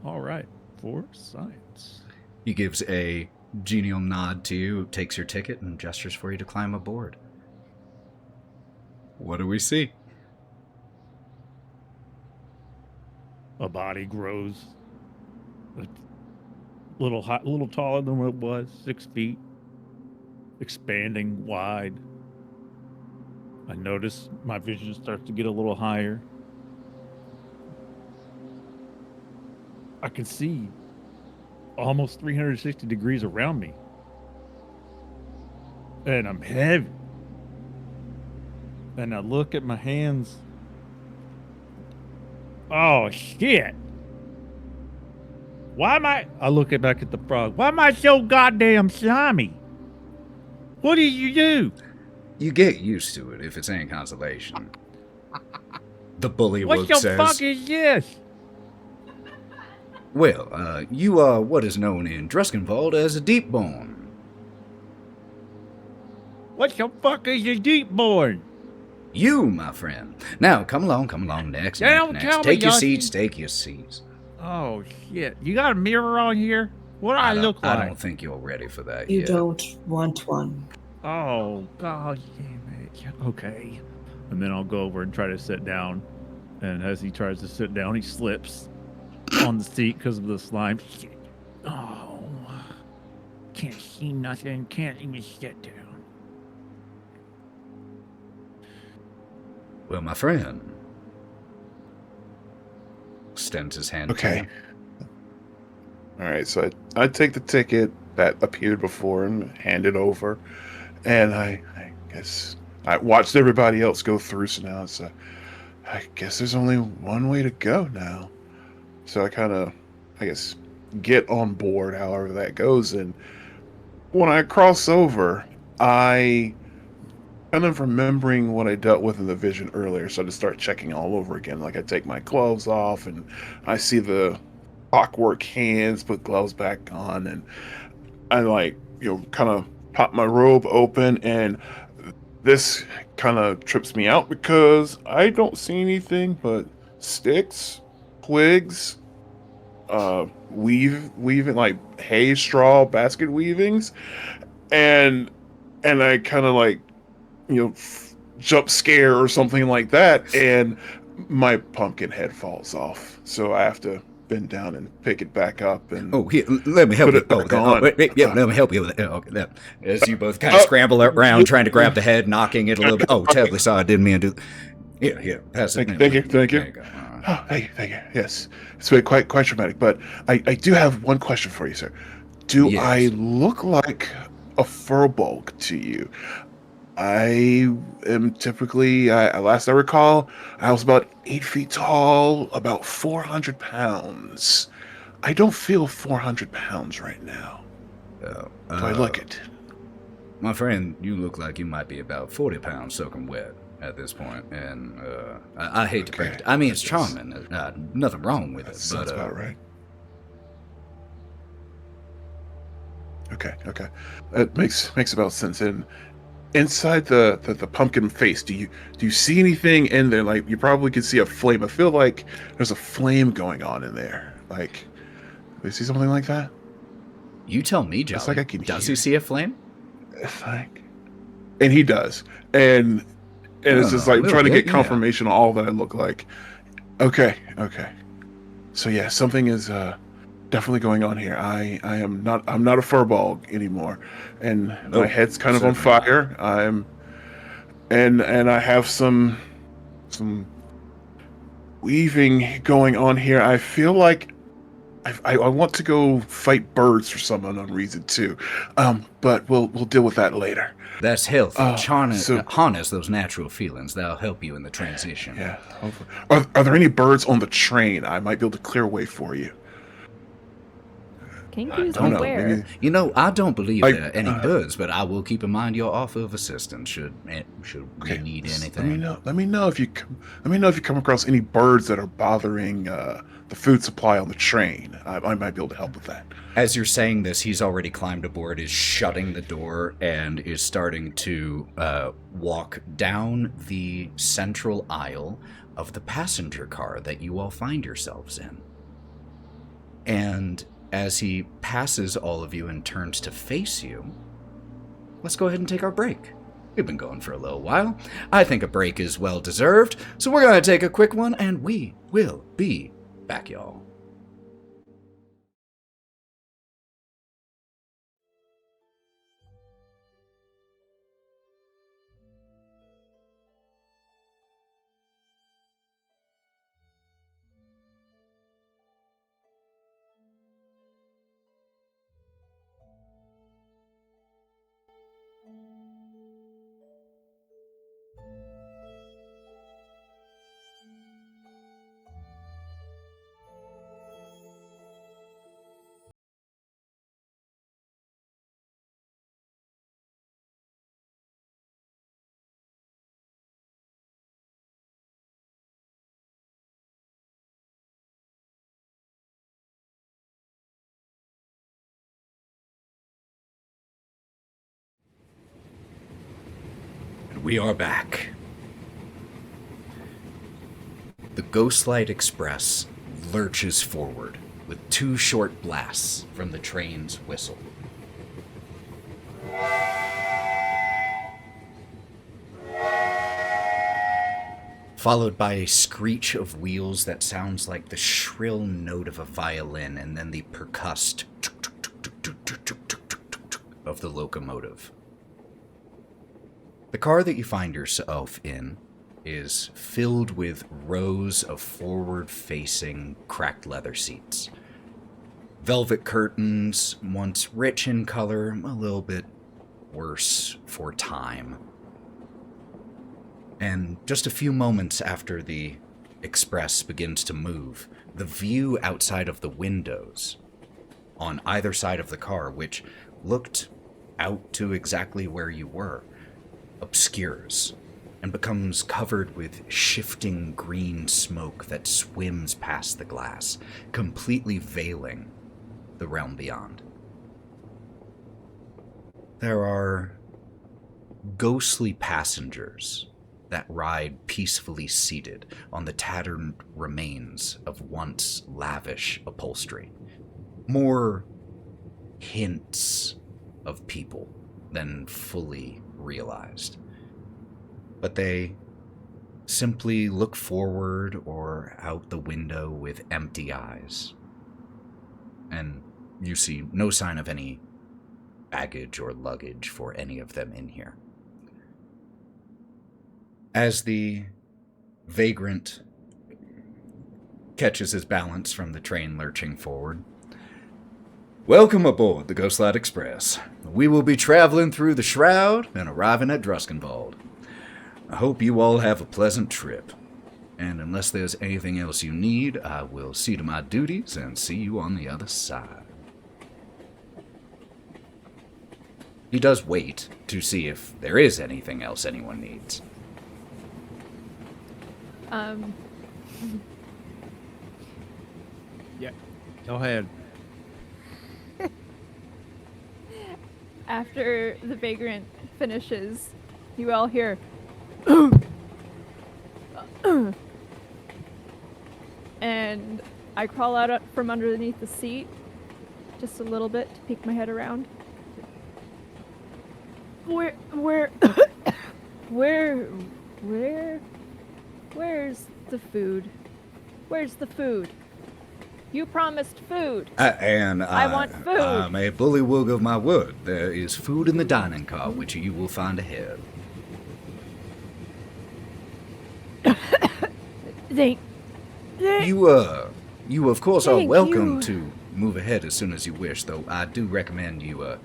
All right, for science. He gives a genial nod to you, takes your ticket, and gestures for you to climb aboard. What do we see? A body grows a little taller than what it was, 6 feet, expanding wide. I notice my vision starts to get a little higher. I can see almost 360 degrees around me. And I'm heavy. And I look at my hands. Oh, shit. Why am I look back at the frog. Why am I so goddamn slimy? What did you do? You get used to it if it's any consolation. The bully What woke the says. fuck is this? Well, you are what is known in Druskenwald as a Deepborn. What the fuck is a Deepborn? You, my friend. Now, come along, next. Don't tell me, Take your Yossi. seats, take your seats. Oh, shit. You got a mirror on here? What do I look like? I don't think you're ready for that You yet. don't want one. Oh, God damn it. Okay. And then I'll go over and try to sit down. And as he tries to sit down, he slips on the seat because of the slime. Shit. Oh. Can't see nothing. Can't even sit down. Well, my friend. Extends his hand. Okay. All right, so I take the ticket that appeared before and hand it over, and I guess I watched everybody else go through, so now it's I guess there's only one way to go now. So I kind of, I guess, get on board however that goes, and when I cross over, I kind of remembering what I dealt with in the vision earlier, so I just start checking all over again. Like I take my gloves off, and I see the clockwork hands, put gloves back on, and I kind of pop my robe open, and this kind of trips me out because I don't see anything but sticks, twigs, weaving like hay, straw, basket weavings, and I kind of jump scare or something like that, and my pumpkin head falls off, so I have to bend down and pick it back up. And here, let me help put you. it back on. Let me help you with it. Okay, that. As you both kind of scramble around, trying to grab the head, knocking it a little bit. Oh, terribly sorry, I didn't mean to do. Here, pass it. Thank you. There you go. Oh, thank you. Yes, it's been quite dramatic. But I do have one question for you, sir. Do Yes. I look like a furbolg to you? I am typically, last I recall, I was about 8 feet tall, about 400 pounds. I don't feel 400 pounds right now. Do I look it? My friend, you look like you might be about 40 pounds soaking wet at this point, and I hate to break it. I mean, it's charming. Nothing wrong with it. Sounds but, about right. Okay. That makes about sense. And inside the pumpkin face, do you see anything in there? Like, you probably could see a flame. I feel like there's a flame going on in there. Like, do you see something like that? You tell me, Jolly. It's like I can Does hear he see a flame? It's like, and he does, and it's just like trying to get confirmation on all that I look like. Okay. So yeah, something is definitely going on here. I'm not a furbolg anymore, and my head's kind of on fire. And I have some weaving going on here. I feel like I want to go fight birds for some unknown reason too, but we'll deal with that later. That's healthy. Harness those natural feelings. That'll help you in the transition. Yeah. Are there any birds on the train? I might be able to clear a way for you. Kinkies don't know. beware. Maybe, You know, I don't believe there are any birds, but I will keep in mind your offer of assistance should we need anything. Let me know if you come across any birds that are bothering the food supply on the train. I might be able to help with that. As you're saying this, he's already climbed aboard, is shutting the door, and is starting to walk down the central aisle of the passenger car that you all find yourselves in. And as he passes all of you and turns to face you, let's go ahead and take our break. We've been going for a little while. I think a break is well deserved, so we're going to take a quick one, and we will be back, y'all. We are back. The Ghostlight Express lurches forward with 2 short blasts from the train's whistle. Followed by a screech of wheels that sounds like the shrill note of a violin and then the percussed of the locomotive. The car that you find yourself in is filled with rows of forward-facing cracked leather seats. Velvet curtains, once rich in color, a little bit worse for time. And just a few moments after the express begins to move, the view outside of the windows on either side of the car, which looked out to exactly where you were, obscures and becomes covered with shifting green smoke that swims past the glass, completely veiling the realm beyond. There are ghostly passengers that ride peacefully seated on the tattered remains of once lavish upholstery. More hints of people than fully realized. But they simply look forward or out the window with empty eyes. And you see no sign of any baggage or luggage for any of them in here. As the vagrant catches his balance from the train lurching forward, welcome aboard the Ghostlight Express. We will be traveling through the Shroud and arriving at Druskenwald. I hope you all have a pleasant trip. And unless there's anything else you need, I will see to my duties and see you on the other side. He does wait to see if there is anything else anyone needs. Yeah, go ahead. After the vagrant finishes, you all hear and I crawl out from underneath the seat just a little bit to peek my head around. Where's the food? Where's the food? You promised food. I want food. I'm a bullywug of my word. There is food in the dining car, which you will find ahead. You of course are Thank welcome you. to move ahead as soon as you wish, though I do recommend you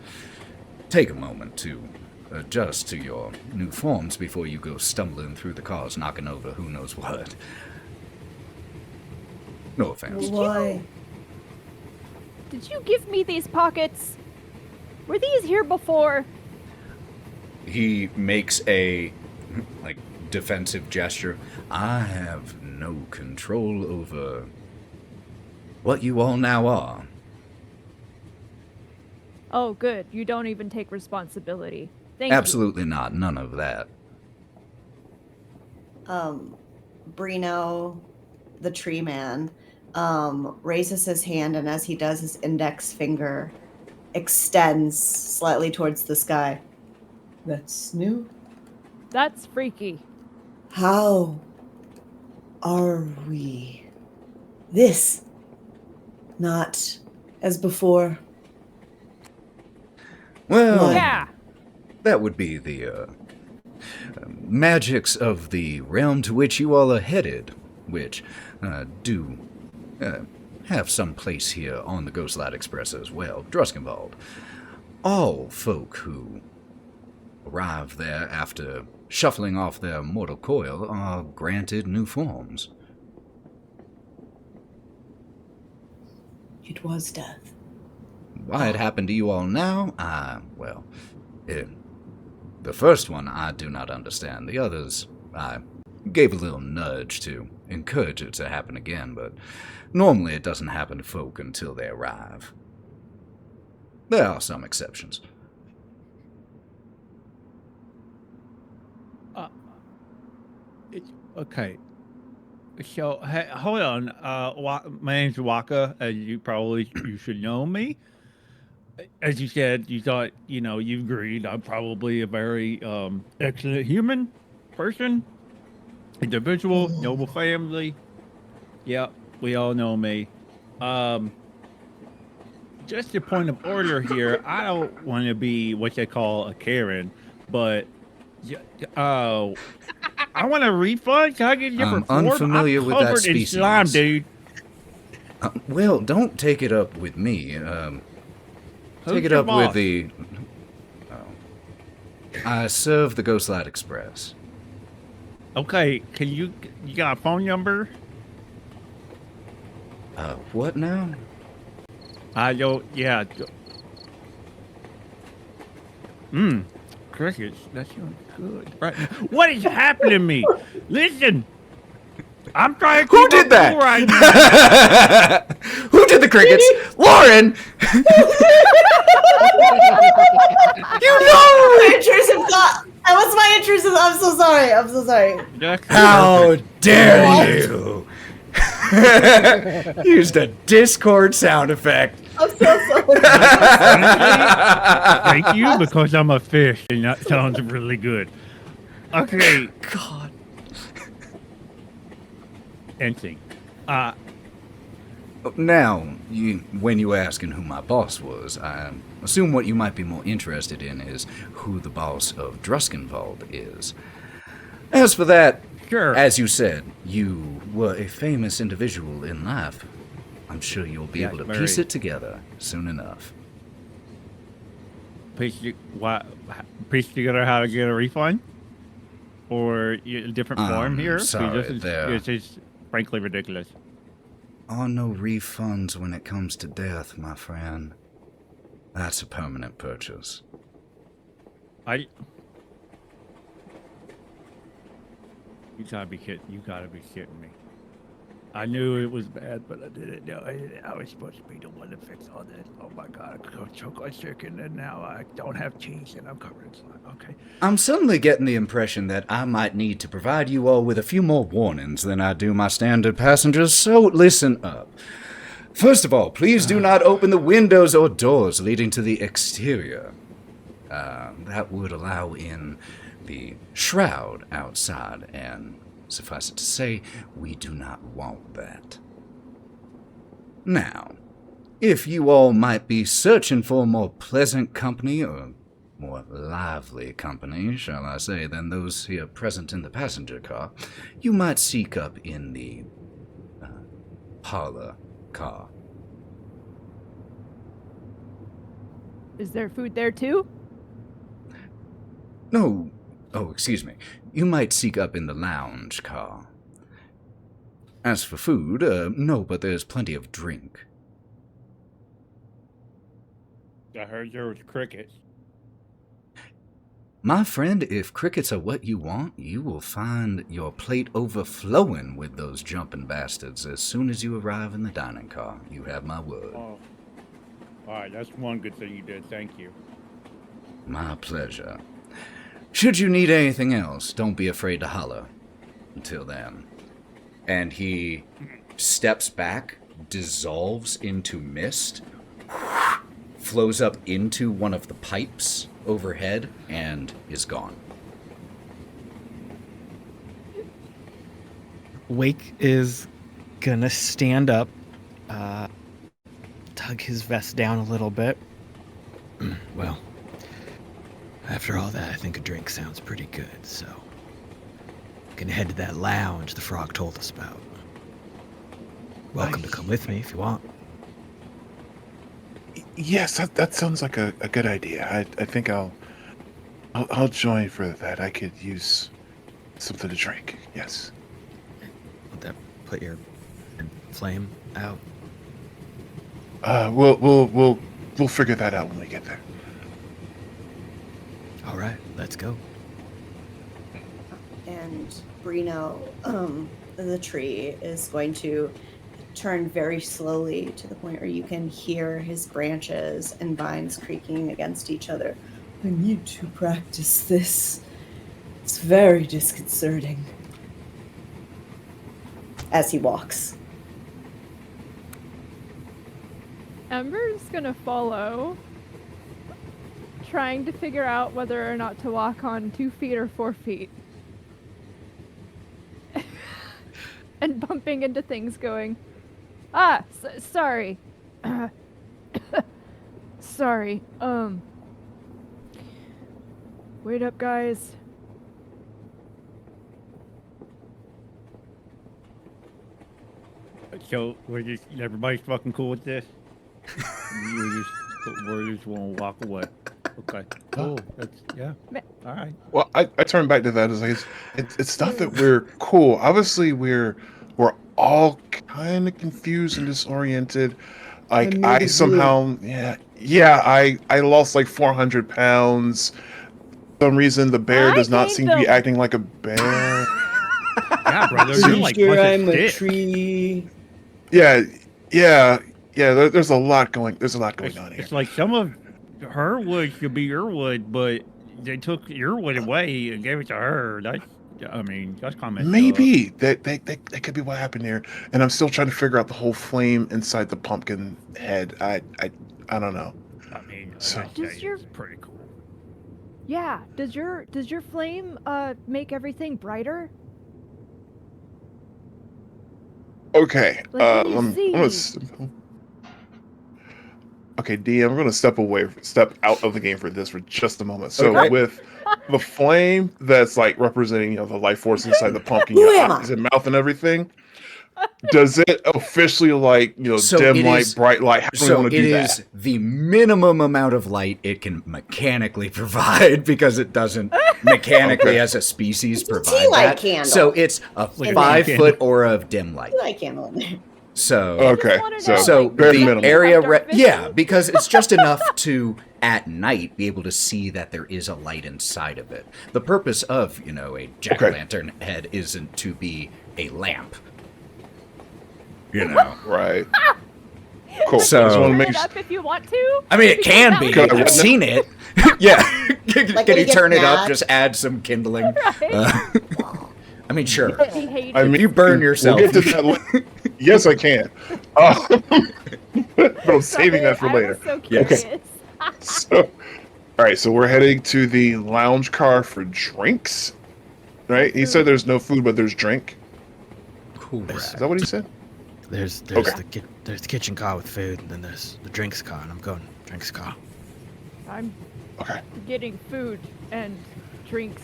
take a moment to adjust to your new forms before you go stumbling through the cars, knocking over who knows what. No offense. Why? Did you give me these pockets? Were these here before? He makes a, defensive gesture. I have no control over what you all now are. Oh, good. You don't even take responsibility. Thank you. Absolutely not. None of that. Breenoh, the tree man, raises his hand, and as he does, his index finger extends slightly towards the sky. That's new. That's freaky. How are we? This, not as before. Well, Yeah. that would be the magics of the realm to which you all are headed, which do have some place here on the Ghostlight Express as well, Druskenwald. All folk who arrive there after shuffling off their mortal coil are granted new forms. It was death. Why it happened to you all now? The first one I do not understand. The others, I gave a little nudge to encourage it to happen again, but normally it doesn't happen to folk until they arrive. There are some exceptions. Okay. So, hey, hold on. My name's Wokka, as you should know me. As you said, you thought, you agreed I'm probably a very excellent human person, individual, noble family. Yeah, we all know me. Just a point of order here. I don't want to be what they call a Karen, but I want a refund. Can I get a different form? Unfamiliar I'm with that covered in species. slime, dude. Well, don't take it up with me. Take it your up boss? with the... I serve the Ghostlight Express. Okay, you got a phone number? What now? Yeah. Crickets, that's good. Right. What is happening to me? Listen, I'm trying to Who keep did up that? cool right now. Who did the crickets? Lauren! You know! Intrusive thought. That was my intrusive. I'm so sorry. I'm so sorry. That's How perfect. dare you! Used a Discord sound effect. I'm so sorry. Thank you, because I'm a fish, and that sounds really good. Okay. God. Anything. Now, when you asking who my boss was, I assume what you might be more interested in is who the boss of Druskenwald is. As for that, Sure. as you said, you were a famous individual in life. I'm sure you'll be able to piece it together soon enough. Piece together how to get a refund? Or a different form here? Sorry, This is frankly ridiculous. Are no refunds when it comes to death, my friend. That's a permanent purchase. You gotta be kidding. You gotta be kidding me. I knew it was bad, but I didn't know I was supposed to be the one to fix all this. Oh my God, I got chocolate chicken, and now I don't have cheese, and I'm covered in slime. Okay. I'm suddenly getting the impression that I might need to provide you all with a few more warnings than I do my standard passengers, so listen up. First of all, please do not open the windows or doors leading to the exterior. That would allow in the shroud outside, and suffice it to say, we do not want that. Now, if you all might be searching for more pleasant company, or more lively company, shall I say, than those here present in the passenger car, you might seek up in the parlor car. Is there food there too? No. Oh, excuse me. You might seek up in the lounge car. As for food, no, but there's plenty of drink. I heard there was crickets. My friend, if crickets are what you want, you will find your plate overflowing with those jumping bastards as soon as you arrive in the dining car. You have my word. Oh. Alright, that's one good thing you did. Thank you. My pleasure. Should you need anything else, don't be afraid to holler. Until then. And he steps back, dissolves into mist, flows up into one of the pipes overhead, and is gone. Wake is gonna stand up, tug his vest down a little bit. Well, after all that, I think a drink sounds pretty good, so gonna head to that lounge the frog told us about. Welcome to come with me if you want. Yes, that sounds like a good idea. I think I'll join for that. I could use something to drink. Yes. Let that put your flame out. We'll figure that out when we get there. All right, let's go. And Breenoh, the tree, is going to turn very slowly to the point where you can hear his branches and vines creaking against each other. I need to practice this. It's very disconcerting. As he walks. Ember's gonna follow, trying to figure out whether or not to walk on 2 feet or 4 feet. And bumping into things going, sorry. Sorry, wait up, guys. So everybody's fucking cool with this? we just want to walk away. Okay. Oh, that's yeah. All right. Well, I turn back to that as like it's not that we're cool. Obviously, we're all kind of confused and disoriented. Like I somehow I lost like 400 pounds. For some reason the bear does not seem to be acting like a bear. Yeah, brother, you're like I'm a tree. Yeah. There's a lot going on here. It's like some of her wood should be your wood, but they took your wood away and gave it to her. That's kind of Maybe that could be what happened here, and I'm still trying to figure out the whole flame inside the pumpkin head. I don't know. I mean, So- it's pretty cool. Yeah, does your flame make everything brighter? Okay. Like, what do you Okay, D, I'm gonna step out of the game for this for just a moment. So Okay. with the flame that's like representing, the life force inside the pumpkin, Who am I? eyes and mouth and everything, does it officially So dim it light, is- bright light? How do we So want to it do is that? the minimum amount of light it can mechanically provide because it doesn't mechanically Okay. as a species It's a provide tea light that. candle. So it's a Like a 5-foot aura of dim light. I candle in there. So Okay, wanna so, know, so like, very the minimal. area, Dark vision? yeah, because it's just enough to at night be able to see that there is a light inside of it. The purpose of a jack-o'-lantern head isn't to be a lamp. Right. Cool. So- I just want to Turn make it up if you want to. I mean, it Because can that be. would Good. great. I've seen it. Yeah. Can when you he turn gets it up? mad. Just add some kindling. Right? I mean, sure. He hates I it. mean, You burn yourself. We'll get to that later. Yes, I can. But I'm saving that for I later. was so Yes. curious. So, all right, so we're heading to the lounge car for drinks, right? He said there's no food, but there's drink. Is that what he said? There's Okay. the kitchen car with food, and then there's the drinks car, and I'm going drinks car. I'm Okay. getting food and drinks,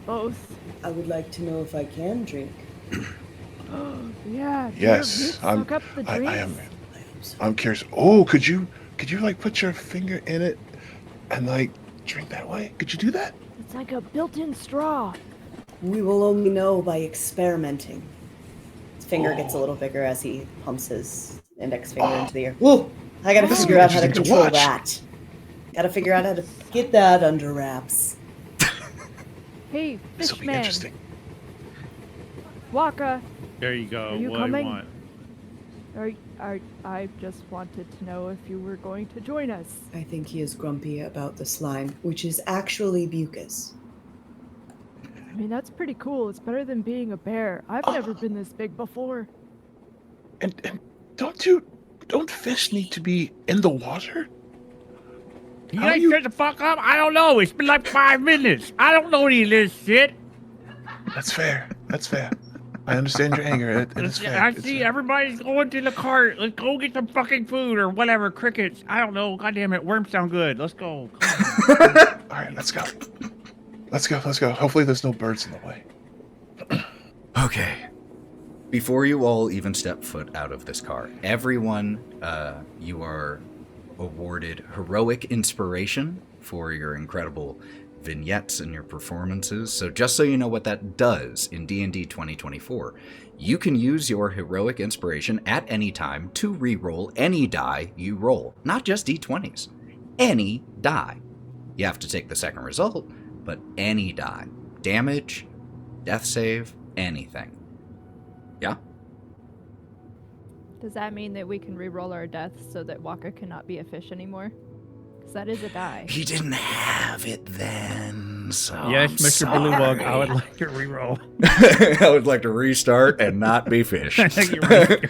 both. I would like to know if I can drink. Yeah. do Yes, your roots I'm. soak up the I am. drinks? I'm curious. Oh, could you like put your finger in it and like drink that way? Could you do that? It's like a built-in straw. We will only know by experimenting. His finger gets a little bigger as he pumps his index finger into the air. Whoa! I gotta This is figure out how to interesting to control watch. that. Gotta figure out how to get that under wraps. Hey, This will be fishman, interesting. Wokka, There you go. Are you what do coming? you want? I just wanted to know if you were going to join us. I think he is grumpy about the slime, which is actually mucus. I mean, that's pretty cool. It's better than being a bear. I've never been this big before. And don't fish need to be in the water? You How guys you- shut the fuck up? I don't know. It's been like 5 minutes. I don't know any of this shit. That's fair. That's fair. I understand your anger. It is fair. I It's see fair. everybody's going to the cart. Let's go get some fucking food or whatever. Crickets. I don't know. God damn it. Worms sound good. Let's go. All right, let's go. Let's go. Hopefully there's no birds in the way. Okay. Before you all even step foot out of this car, everyone, you are awarded heroic inspiration for your incredible vignettes and your performances. So just so you know what that does in D&D 2024, you can use your heroic inspiration at any time to re-roll any die you roll. Not just D20s. Any die. You have to take the second result, but any die. Damage, death save, anything. Yeah? Does that mean that we can re-roll our deaths so that Wokka cannot be a fish anymore? So that is a die. He didn't have it then, so Yes, I'm Mr. Bluewog, I would sorry. like to reroll. I would like to restart and not be fished. You restart.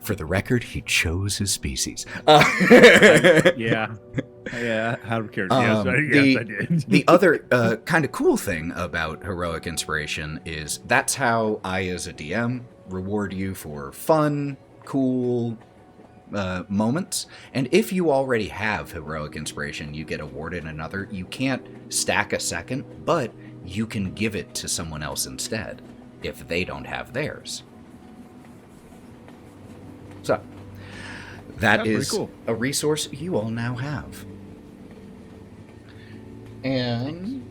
For the record, he chose his species. Yeah. Out of character. Yes, I did. The other kind of cool thing about Heroic Inspiration is that's how I, as a DM, reward you for fun, cool moments. And if you already have Heroic Inspiration, you get awarded another. You can't stack a second, but you can give it to someone else instead if they don't have theirs. So, that That's is pretty cool. a resource you all now have. And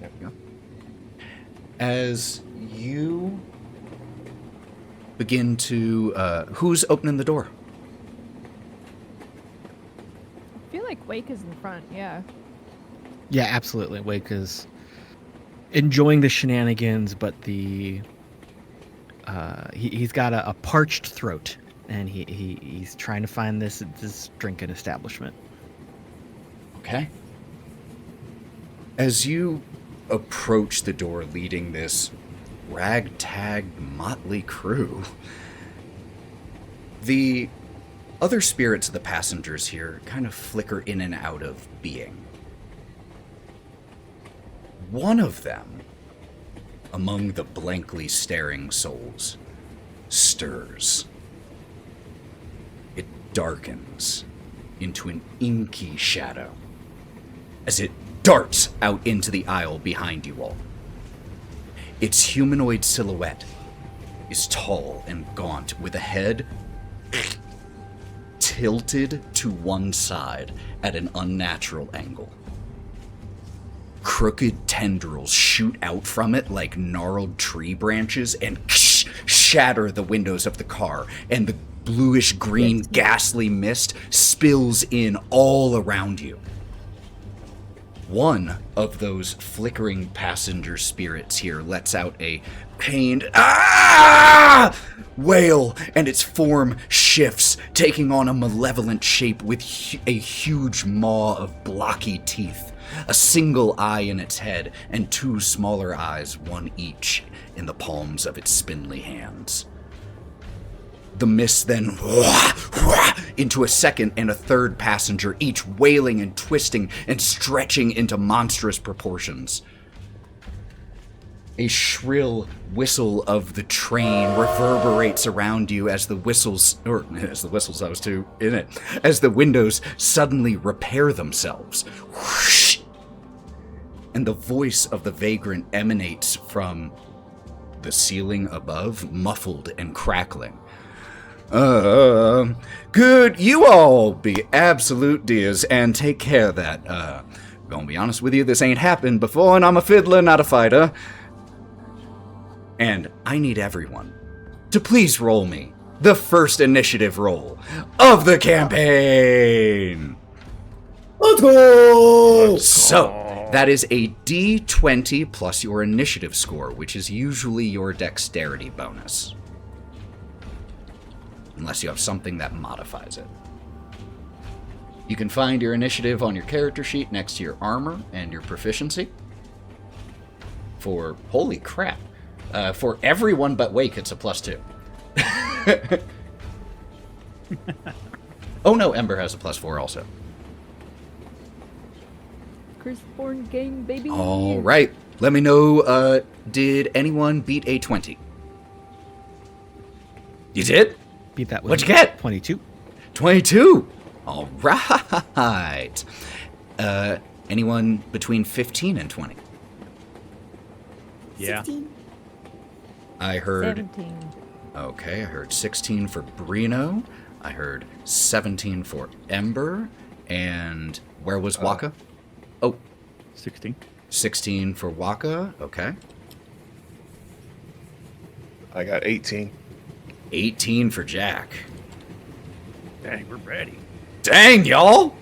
there we go. As you begin to, who's opening the door? I feel like Wake is in front, yeah. Yeah, absolutely. Wake is enjoying the shenanigans, but he's got a parched throat, and he's trying to find this drinking establishment. Okay. As you approach the door leading this ragtag motley crew, the other spirits of the passengers here kind of flicker in and out of being. One of them, among the blankly staring souls, stirs. It darkens into an inky shadow as it darts out into the aisle behind you all. Its humanoid silhouette is tall and gaunt, with a head tilted to one side at an unnatural angle. Crooked tendrils shoot out from it like gnarled tree branches and shatter the windows of the car, and the bluish-green ghastly mist spills in all around you. One of those flickering passenger spirits here lets out a pained wail, and its form shifts, taking on a malevolent shape with a huge maw of blocky teeth, a single eye in its head, and two smaller eyes, one each, in the palms of its spindly hands. The mist then into a second and a third passenger, each wailing and twisting and stretching into monstrous proportions. A shrill whistle of the train reverberates around you as the windows suddenly repair themselves. And the voice of the vagrant emanates from the ceiling above, muffled and crackling. Could you all be absolute dears and take care of that? Gonna be honest with you, this ain't happened before, and I'm a fiddler, not a fighter. And I need everyone to please roll me the first initiative roll of the campaign. Let's go! So, that is a D20 plus your initiative score, which is usually your dexterity bonus. Unless you have something that modifies it. You can find your initiative on your character sheet next to your armor and your proficiency. For, holy crap, for everyone but Wake, it's a +2. Oh no, Ember has a +4 also. Curseborn gang, baby. All right, let me know, did anyone beat a 20? You did? Beat that with What'd you get? 22. 22! All right. Anyone between 15 and 20? Yeah. 16. I heard... 17. Okay, I heard 16 for Breenoh. I heard 17 for Ember. And where was Wokka? 16. 16 for Wokka. Okay. I got 18. 18 for Jack. Dang, we're ready. Dang, y'all!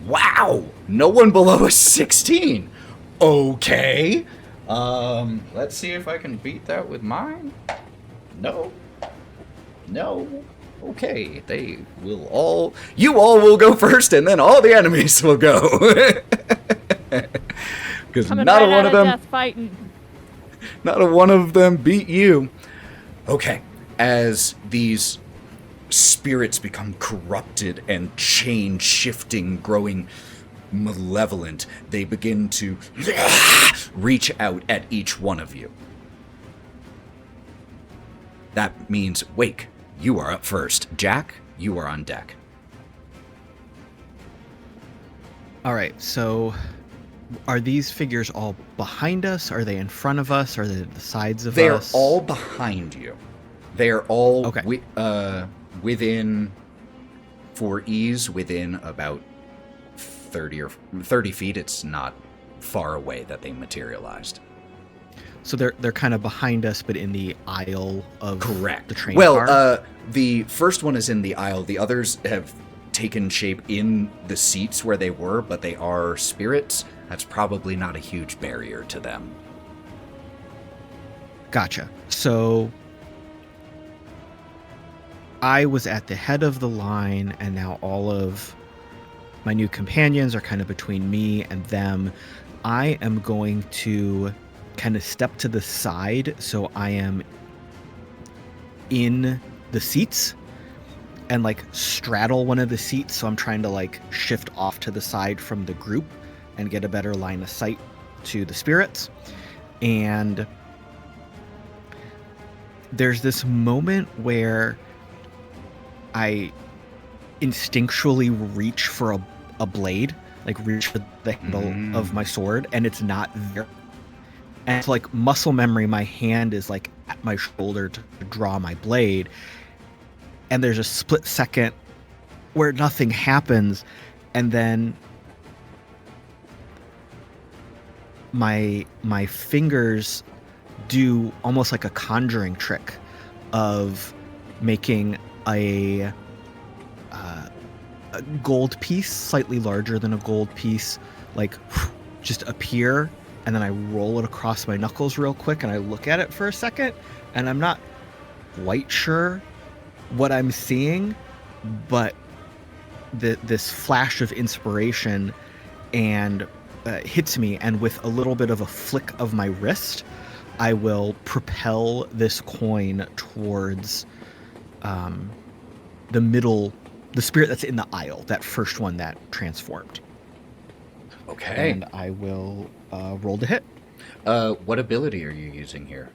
Wow! No one below a 16. Okay. Let's see if I can beat that with mine. No. Okay, they will all... You all will go first, and then all the enemies will go. Because Coming not right a one out of them... death fighting. Not a one of them beat you. Okay, as these spirits become corrupted and change, shifting, growing malevolent, they begin to reach out at each one of you. That means, Wake, you are up first. Jack, you are on deck. All right, so are these figures all behind us? Are they in front of us? Are they the sides of They us? are all behind you. They are all Okay. within, for ease, within about 30 feet. It's not far away that they materialized. So they're kind of behind us, but in the aisle of Correct. the train Well, car? the first one is in the aisle. The others have taken shape in the seats where they were, but they are spirits. That's probably not a huge barrier to them. Gotcha. So I was at the head of the line, and now all of my new companions are kind of between me and them. I am going to kind of step to the side so I am in the seats and like straddle one of the seats. So I'm trying to like shift off to the side from the group and get a better line of sight to the spirits. And there's this moment where I instinctually reach for a blade, like reach for the handle of my sword, and it's not there. And it's like muscle memory, my hand is like at my shoulder to draw my blade. And there's a split second where nothing happens, and then my fingers do almost like a conjuring trick of making a gold piece, slightly larger than a gold piece, like just appear, and then I roll it across my knuckles real quick, and I look at it for a second, and I'm not quite sure what I'm seeing, but this flash of inspiration and hits me, and with a little bit of a flick of my wrist, I will propel this coin towards the middle, the spirit that's in the aisle, that first one that transformed. Okay. And I will roll to hit. What ability are you using here?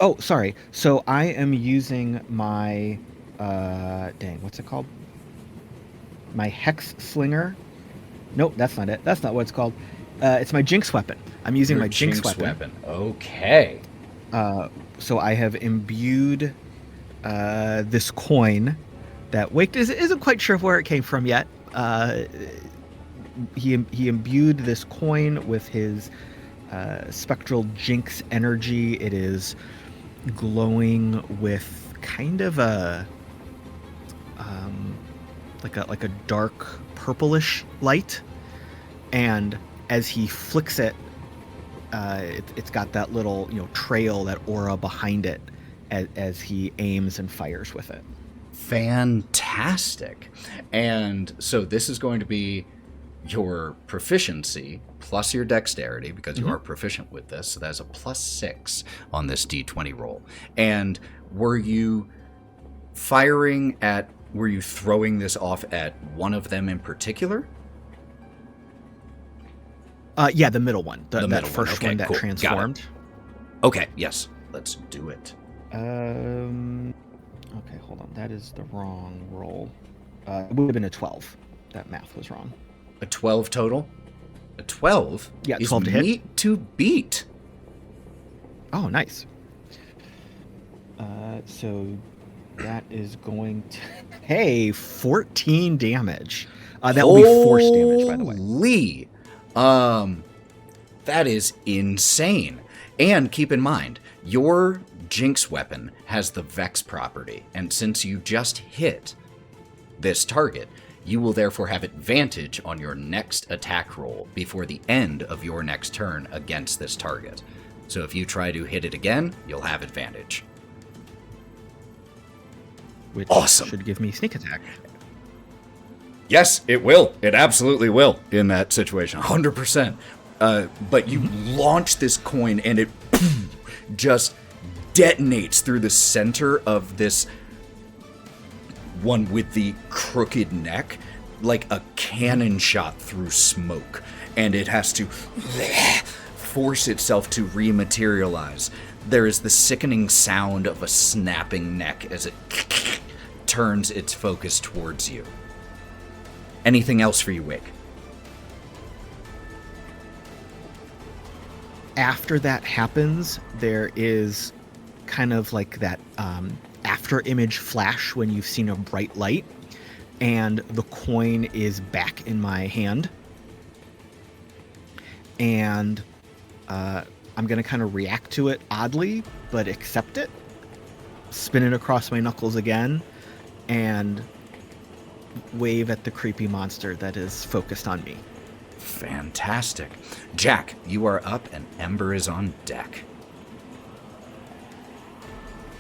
Oh, sorry. So I am using my, what's it called? My Hex Slinger. Nope, that's not it. That's not what it's called. It's my Jinx Weapon. I'm using my Jinx weapon. Okay. So I have imbued this coin that Wake isn't quite sure where it came from yet. He imbued this coin with his spectral Jinx energy. It is glowing with kind of a like a dark purplish light, and as he flicks it, it's got that little trail, that aura behind it as he aims and fires with it. Fantastic. And so this is going to be your proficiency plus your dexterity, because you are proficient with this. So that's a +6 on this D20 roll. And were you throwing this off at one of them in particular? Yeah, the middle one. The that middle first one. Okay, one that cool. transformed. Okay, yes. Let's do it. Okay, hold on. That is the wrong roll. It would have been a 12. That math was wrong. A 12 total? A 12? Yeah, is 12 to hit. meat to beat. Oh, nice. So that is going to... Hey, 14 damage. That will be force damage, by the way. Holy. That is insane. And keep in mind, your Jinx weapon has the Vex property, and since you just hit this target, you will therefore have advantage on your next attack roll before the end of your next turn against this target. So if you try to hit it again, you'll have advantage. which Awesome. should give me sneak attack. Yes, it will. It absolutely will in that situation. 100%. But you launch this coin and it just detonates through the center of this one with the crooked neck like a cannon shot through smoke. And it has to force itself to rematerialize. There is the sickening sound of a snapping neck as it turns its focus towards you. Anything else for you, Wake? After that happens, there is kind of like that after image flash when you've seen a bright light, and the coin is back in my hand. And I'm going to kind of react to it oddly, but accept it. Spin it across my knuckles again, and wave at the creepy monster that is focused on me. Fantastic. Jack, you are up and Ember is on deck.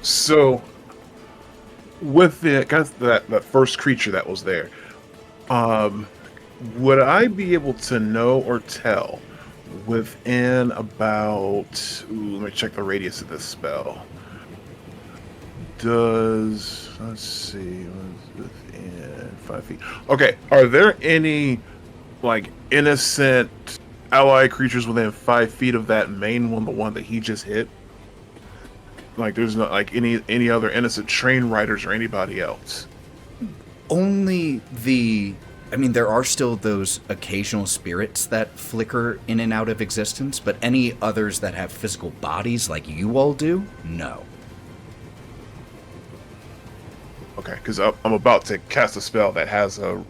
So, with that first creature that was there, would I be able to know or tell within about... let me check the radius of this spell. Let's see, within 5 feet. Okay, are there any, like, innocent ally creatures within 5 feet of that main one, the one that he just hit? Like, there's not, like, any other innocent train riders or anybody else? Only there are still those occasional spirits that flicker in and out of existence, but any others that have physical bodies like you all do, no. Okay, because I'm about to cast a spell that has a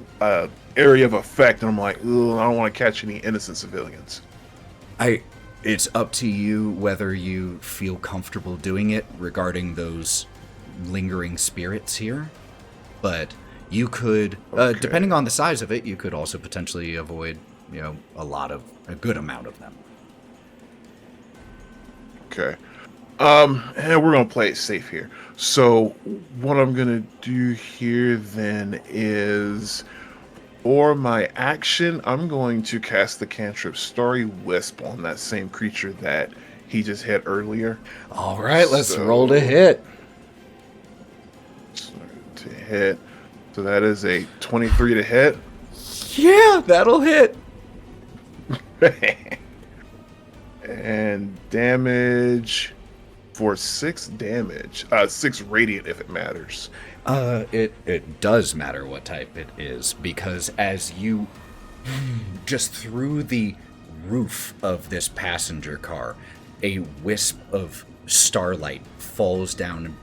area of effect, and I'm like, ugh, I don't want to catch any innocent civilians. It's up to you whether you feel comfortable doing it regarding those lingering spirits here, but you could, Okay. depending on the size of it, you could also potentially avoid, a good amount of them. Okay. And we're gonna play it safe here. So what I'm gonna do here then is, for my action, I'm going to cast the cantrip Starry Wisp on that same creature that he just hit earlier. All right, let's roll to hit. To hit. So that is a 23 to hit. Yeah, that'll hit. And damage for 6 damage. 6 radiant if it matters. It does matter what type it is, because as you just through the roof of this passenger car, a wisp of starlight falls down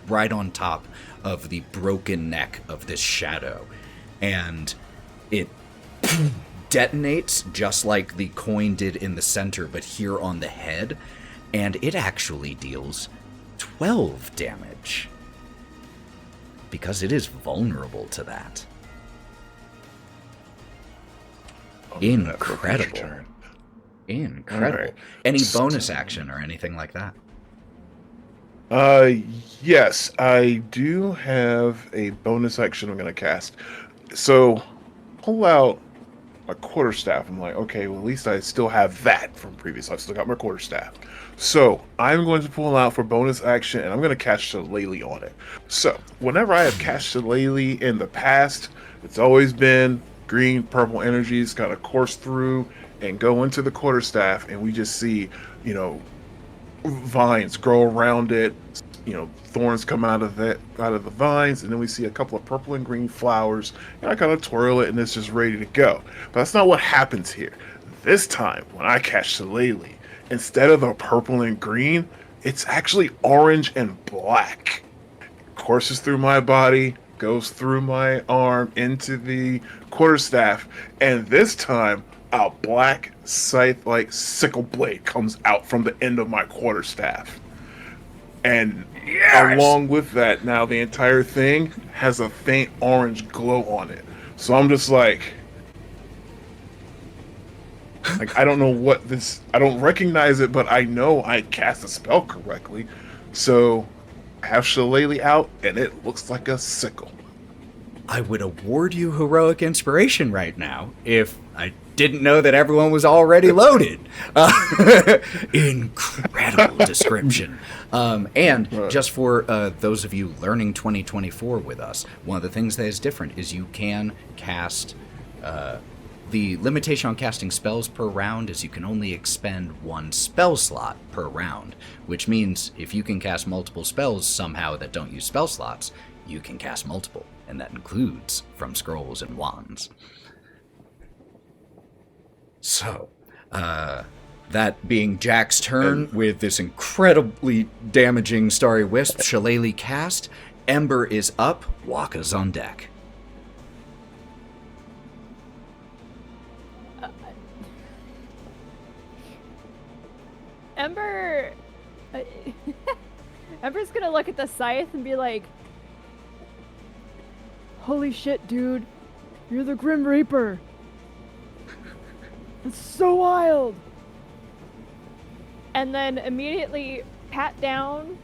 right on top of the broken neck of this shadow, and it detonates just like the coin did in the center, but here on the head, and it actually deals 12 damage. Because it is vulnerable to that. Incredible. Incredible. Right. Any bonus action or anything like that? Yes, I do have a bonus action I'm going to cast. So, pull out my quarterstaff. I'm like, okay, well, at least I still have that from previous. I've still got my quarterstaff. So, I'm going to pull out for bonus action, and I'm going to cast Shillelagh on it. So, whenever I have cast Shillelagh in the past, it's always been green, purple energies kind of course through and go into the quarterstaff, and we just see, vines grow around it, thorns come out of the vines, and then we see a couple of purple and green flowers, and I kind of twirl it, and it's just ready to go. But that's not what happens here. This time, when I cast Shillelagh, instead of the purple and green, it's actually orange and black. Courses through my body, goes through my arm into the quarterstaff, and this time a black scythe-like sickle blade comes out from the end of my quarterstaff. And along with that, now the entire thing has a faint orange glow on it. So I'm just like I don't know what this, I don't recognize it, but I know I cast the spell correctly. So have Shillelagh out, and it looks like a sickle. I would award you heroic inspiration right now if I didn't know that everyone was already loaded. Incredible description. And just for those of you learning 2024 with us, one of the things that is different is you can cast... the limitation on casting spells per round is you can only expend one spell slot per round, which means if you can cast multiple spells somehow that don't use spell slots, you can cast multiple, and that includes from scrolls and wands. So, that being Jack's turn with this incredibly damaging Starry Wisp, Shillelagh cast, Ember is up, Wokka's on deck. Ember... Ember's gonna look at the scythe and be like, "Holy shit, dude. You're the Grim Reaper. It's so wild." And then immediately pat down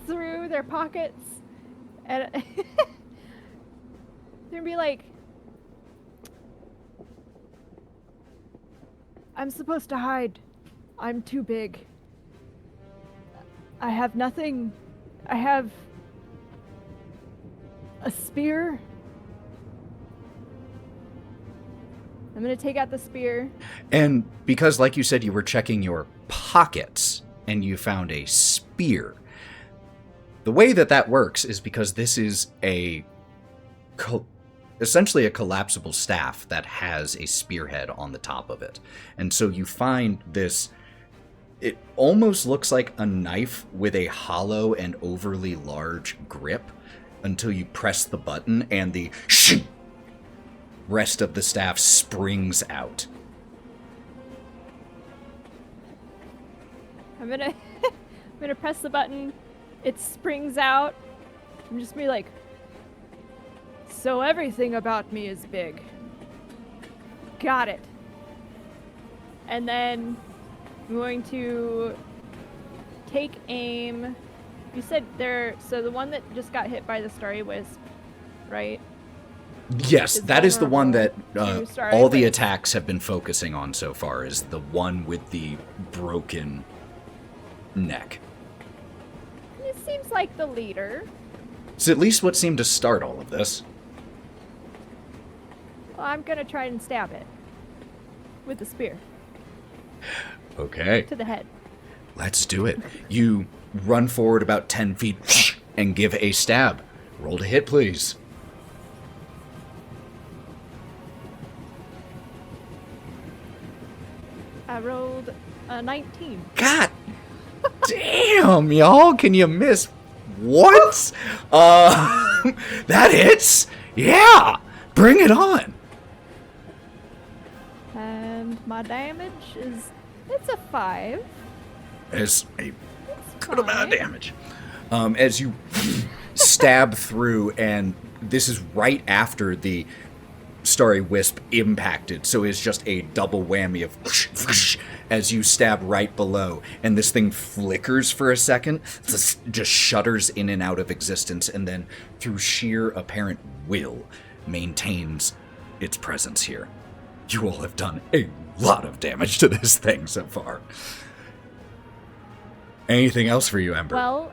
through their pockets and they'll be like, "I'm supposed to hide. I'm too big. I have nothing. I have a spear." I'm gonna take out the spear. And because, like you said, you were checking your pockets and you found a spear, the way that works is because this is essentially a collapsible staff that has a spearhead on the top of it. And so you find this, it almost looks like a knife with a hollow and overly large grip until you press the button and the rest of the staff springs out. I'm gonna press the button. It springs out. I'm just be like, "So everything about me is big. Got it." And then I'm going to take aim. You said so the one that just got hit by the Starry Wisp, right? Yes, that is the one that all the Wisp. attacks have been focusing on so far, is the one with the broken neck. It seems like the leader. It's at least what seemed to start all of this. Well, I'm gonna try and stab it with the spear Okay. to the head. Let's do it. You run forward about 10 feet and give a stab. Roll to hit, please. I rolled a 19. God damn, y'all. Can you miss once? That hits? Yeah. Bring it on. And my damage it's a 5. It's a It's good amount of fine. damage. As you stab through, and this is right after the Starry Wisp impacted, so it's just a double whammy of as you stab right below, and this thing flickers for a second, just shudders in and out of existence, and then through sheer apparent will maintains its presence here. You all have done a lot of damage to this thing so far. Anything else for you, Ember? Well,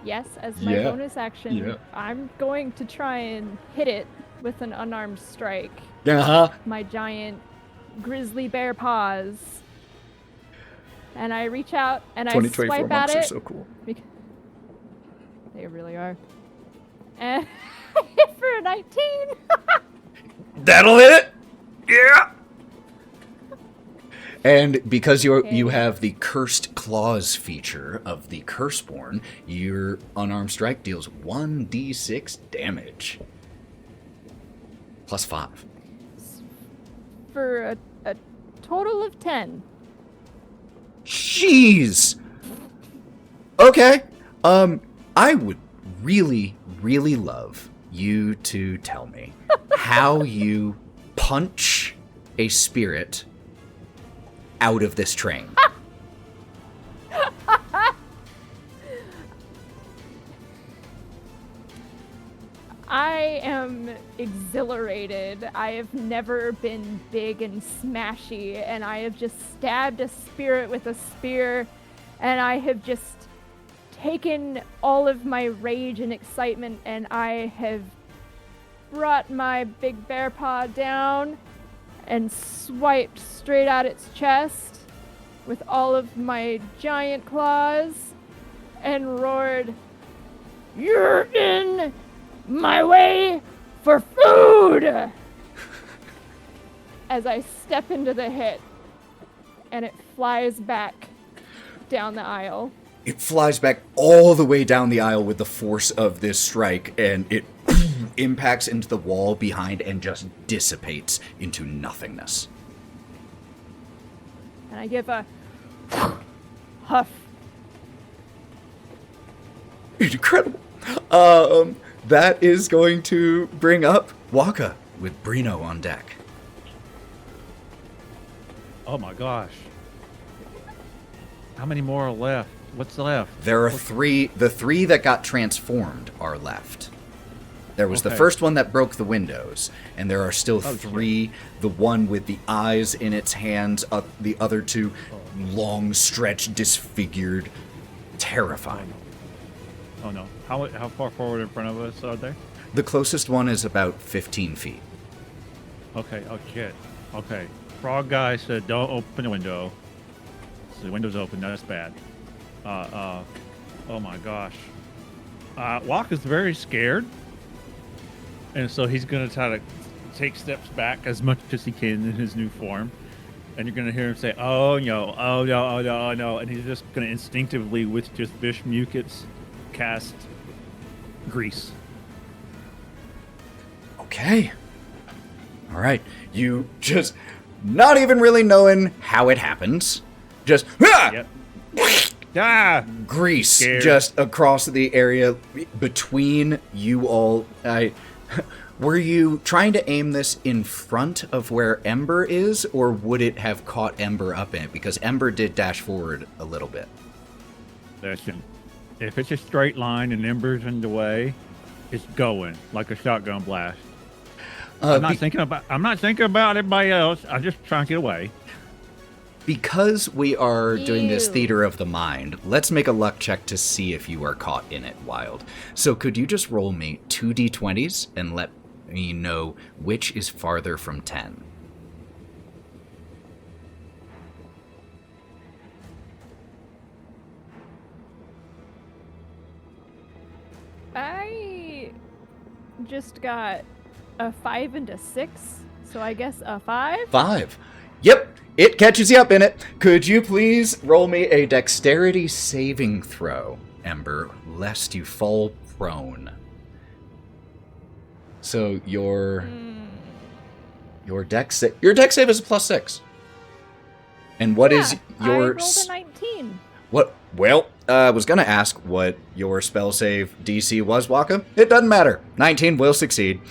yes, as my Yeah. bonus action, Yeah. I'm going to try and hit it with an unarmed strike. Uh-huh. My giant grizzly bear paws. And I reach out and I 2024 swipe at monks it. are so cool. They really are. And I hit for a 19. That'll hit it. Yeah. And because you have the Cursed Claws feature of the Curseborn, your unarmed strike deals 1d6 damage. Plus 5. For a total of 10. Jeez. Okay. I would really, really love you to tell me how you punch a spirit out of this train. I am exhilarated. I have never been big and smashy, and I have just stabbed a spirit with a spear, and I have just taken all of my rage and excitement, and I have brought my big bear paw down and swiped straight at its chest with all of my giant claws and roared, "You're in my way for food!" as I step into the hit, and it flies back down the aisle. It flies back all the way down the aisle with the force of this strike, and it impacts into the wall behind and just dissipates into nothingness. And I give a huff. Incredible. That is going to bring up Wokka with Breenoh on deck. Oh my gosh. How many more are left? What's left? There are three. The three that got transformed are left. There was the Okay. first one that broke the windows, and there are still Oh, three. The one with the eyes in its hands, the other two long stretched, disfigured, terrifying. Oh no. How far forward in front of us are they? The closest one is about 15 feet. Okay, oh shit. Okay. Frog guy said don't open the window. So the window's open, that's bad. Oh my gosh. Wokka's very scared. And so he's gonna try to take steps back as much as he can in his new form. And you're gonna hear him say, "Oh no, oh no, oh no, oh no," and he's just gonna instinctively, with just fish mucus, cast grease. Okay. All right. You just, not even really knowing how it happens, just Yep. grease Scared. just across the area between you all. Were you trying to aim this in front of where Ember is, or would it have caught Ember up in it? Because Ember did dash forward a little bit. Listen, if it's a straight line and Ember's in the way, it's going like a shotgun blast. I'm not thinking about anybody else. I'm just trying to get away. Because we are doing this Ew. theater of the mind, let's make a luck check to see if you are caught in it, Wild. So could you just roll me 2 d20s and let me know which is farther from 10? I just got a 5 and a 6, so I guess a 5? 5. Yep, it catches you up in it. Could you please roll me a dexterity saving throw, Ember, lest you fall prone? So your dex save is a +6. And what is I your rolled a 19. what? Well, I was gonna ask what your spell save DC was, Wokka. It doesn't matter. 19 will succeed.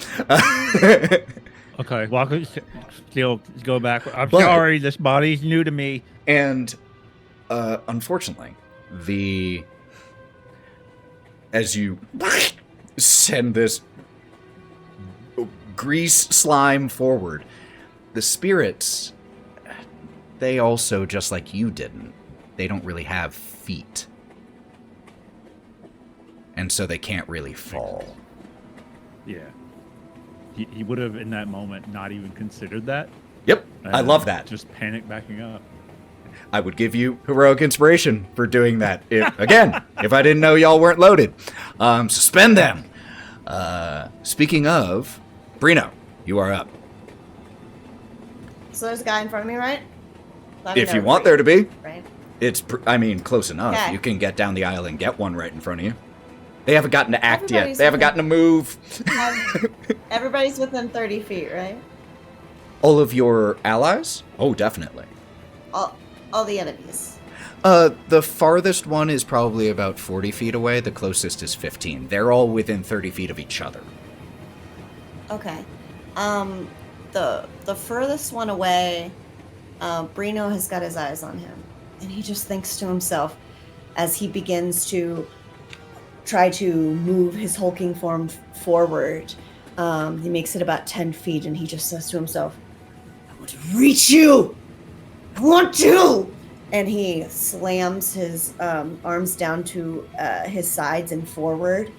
Okay, Wokka, still go back. I'm But- sorry, this body's new to me. And unfortunately, as you send this grease slime forward, the spirits, they also, just like you didn't, they don't really have feet. And so they can't really fall. Yeah. He would have, in that moment, not even considered that. Yep, I and love that. Just panic backing up. I would give you heroic inspiration for doing that. If I didn't know y'all weren't loaded. Suspend them. Speaking of, Breenoh, you are up. So there's a guy in front of me, right? Let me If know you want where there to be, Right. it's, close enough. Okay. You can get down the aisle and get one right in front of you. They haven't gotten to act yet. Everybody's They haven't gotten to move. Everybody's within 30 feet, right? All of your allies? Oh, definitely. All the enemies. The farthest one is probably about 40 feet away. The closest is 15. They're all within 30 feet of each other. Okay. The furthest one away, Breenoh has got his eyes on him, and he just thinks to himself as he begins to try to move his hulking form forward. He makes it about 10 feet, and he just says to himself, "I want to reach you! I want to!" And he slams his arms down to his sides and forward,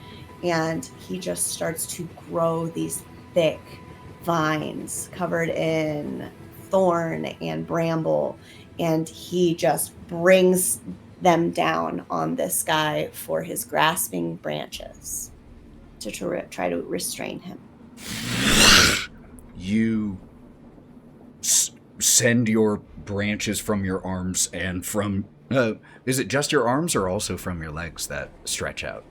and he just starts to grow these thick vines covered in thorn and bramble, and he just brings them down on this guy for his grasping branches to try to restrain him. You send your branches from your arms and from... is it just your arms or also from your legs that stretch out?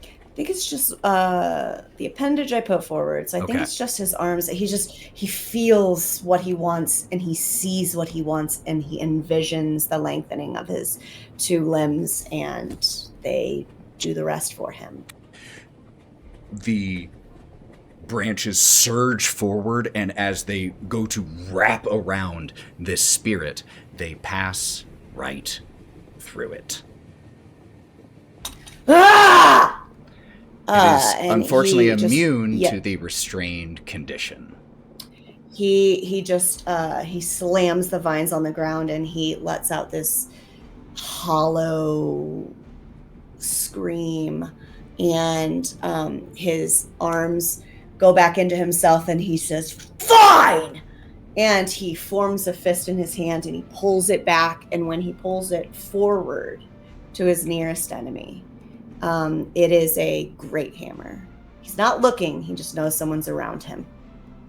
I think it's just the appendage I put forward. So I think Okay. it's just his arms. He feels what he wants, and he sees what he wants, and he envisions the lengthening of his two limbs, and they do the rest for him. The branches surge forward, and as they go to wrap around this spirit, they pass right through it. Ah! It is And unfortunately he just- immune yeah. to the restrained condition. He just he slams the vines on the ground, and he lets out this hollow scream, and his arms go back into himself, and he says, "Fine!" And he forms a fist in his hand, and he pulls it back, and when he pulls it forward to his nearest enemy, it is a great hammer. He's not looking, he just knows someone's around him.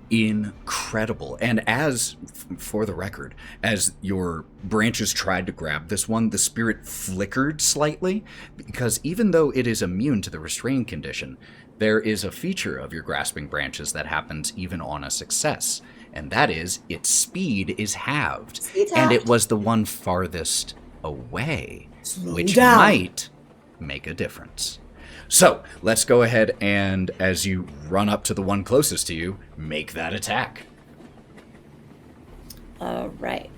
Incredible. And as, for the record, as your branches tried to grab this one, the spirit flickered slightly, because even though it is immune to the restrained condition, there is a feature of your grasping branches that happens even on a success, and that is its speed is halved. And it was the one farthest away, which down. might make a difference. So let's go ahead and, as you run up to the one closest to you, make that attack. All right.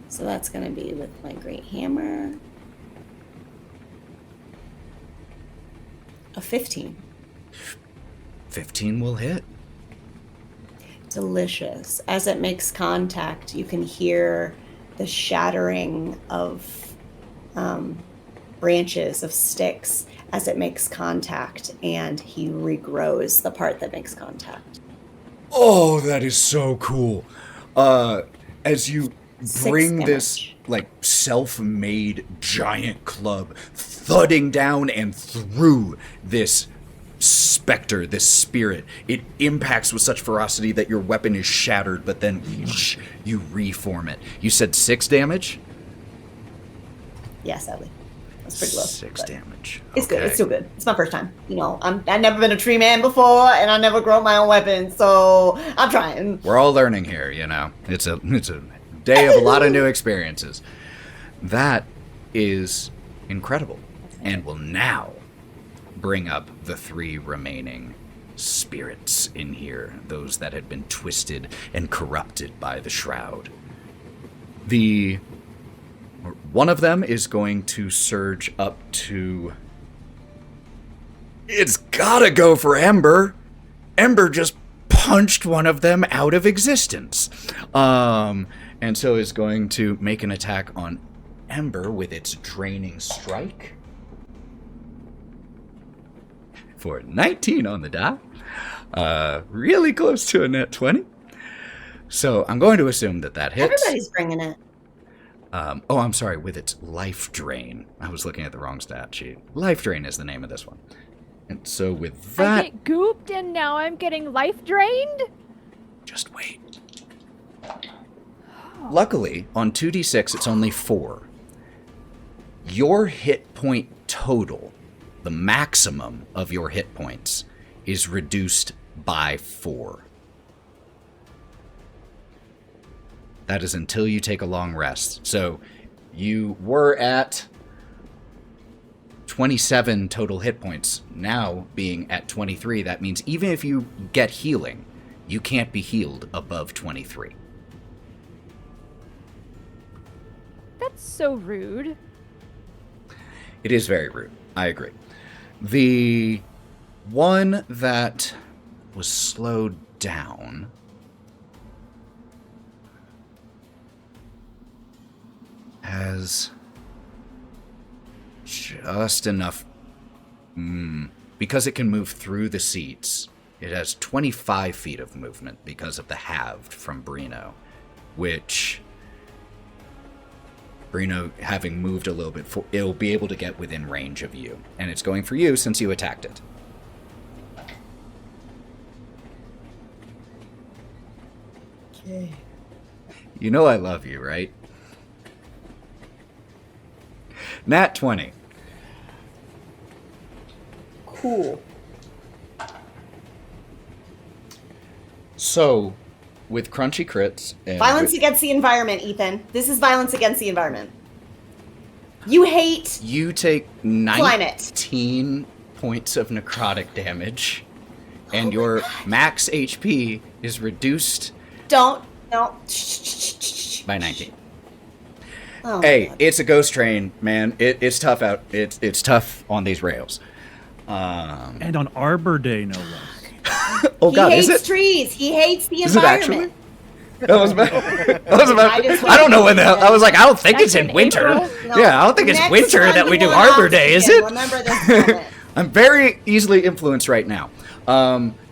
So that's going to be with my great hammer. A 15. 15 will hit. Delicious. As it makes contact, you can hear the shattering of branches, of sticks, as it makes contact, and he regrows the part that makes contact. Oh, that is so cool. As you 6 bring damage. this, like, self-made giant club thudding down and through this specter, this spirit, it impacts with such ferocity that your weapon is shattered, but then you reform it. You said 6 damage? Yeah, sadly. That's pretty low. 6 but damage. It's good. Okay. It's still good. It's my first time. You know, I've never been a tree man before, and I never grown my own weapon, so I'm trying. We're all learning here, you know. It's a day of a lot of new experiences. That is incredible, and will now bring up the 3 remaining spirits in here, those that had been twisted and corrupted by the shroud. One of them is going to surge up to... It's gotta go for Ember. Ember just punched one of them out of existence. And so is going to make an attack on Ember with its draining strike. For 19 on the die. Really close to a net 20. So I'm going to assume that hits. Everybody's bringing it. I'm sorry, with its life drain. I was looking at the wrong stat sheet. Life drain is the name of this one. And so with that... I get gooped and now I'm getting life drained? Just wait. Luckily, on 2d6, it's only 4. Your hit point total, the maximum of your hit points, is reduced by 4. That is until you take a long rest. So you were at 27 total hit points. Now being at 23, that means even if you get healing, you can't be healed above 23. That's so rude. It is very rude. I agree. The one that was slowed down has just enough... because it can move through the seats, it has 25 feet of movement because of the halved from Breenoh, which... Breenoh, having moved a little bit, it'll be able to get within range of you. And it's going for you since you attacked it. Okay. You know I love you, right? Nat 20. Cool. So, with crunchy crits... And Violence against the environment, Ethan. This is violence against the environment. You hate... You take climate. 19 points of necrotic damage, and your max HP is reduced... No. By 19. Oh, Hey, God. it's a ghost train, man. It's tough out. It's tough on these rails. And on Arbor Day, no less. Oh God, he is hates it? trees. He hates the Is it environment. actually? That was about. I just I don't know when the hell. I was like, I don't think Back it's in in winter. April? No. Yeah, I don't think it's Next winter time that you we do want Arbor Day, is oxygen, it? Remember this moment. I'm very easily influenced right now.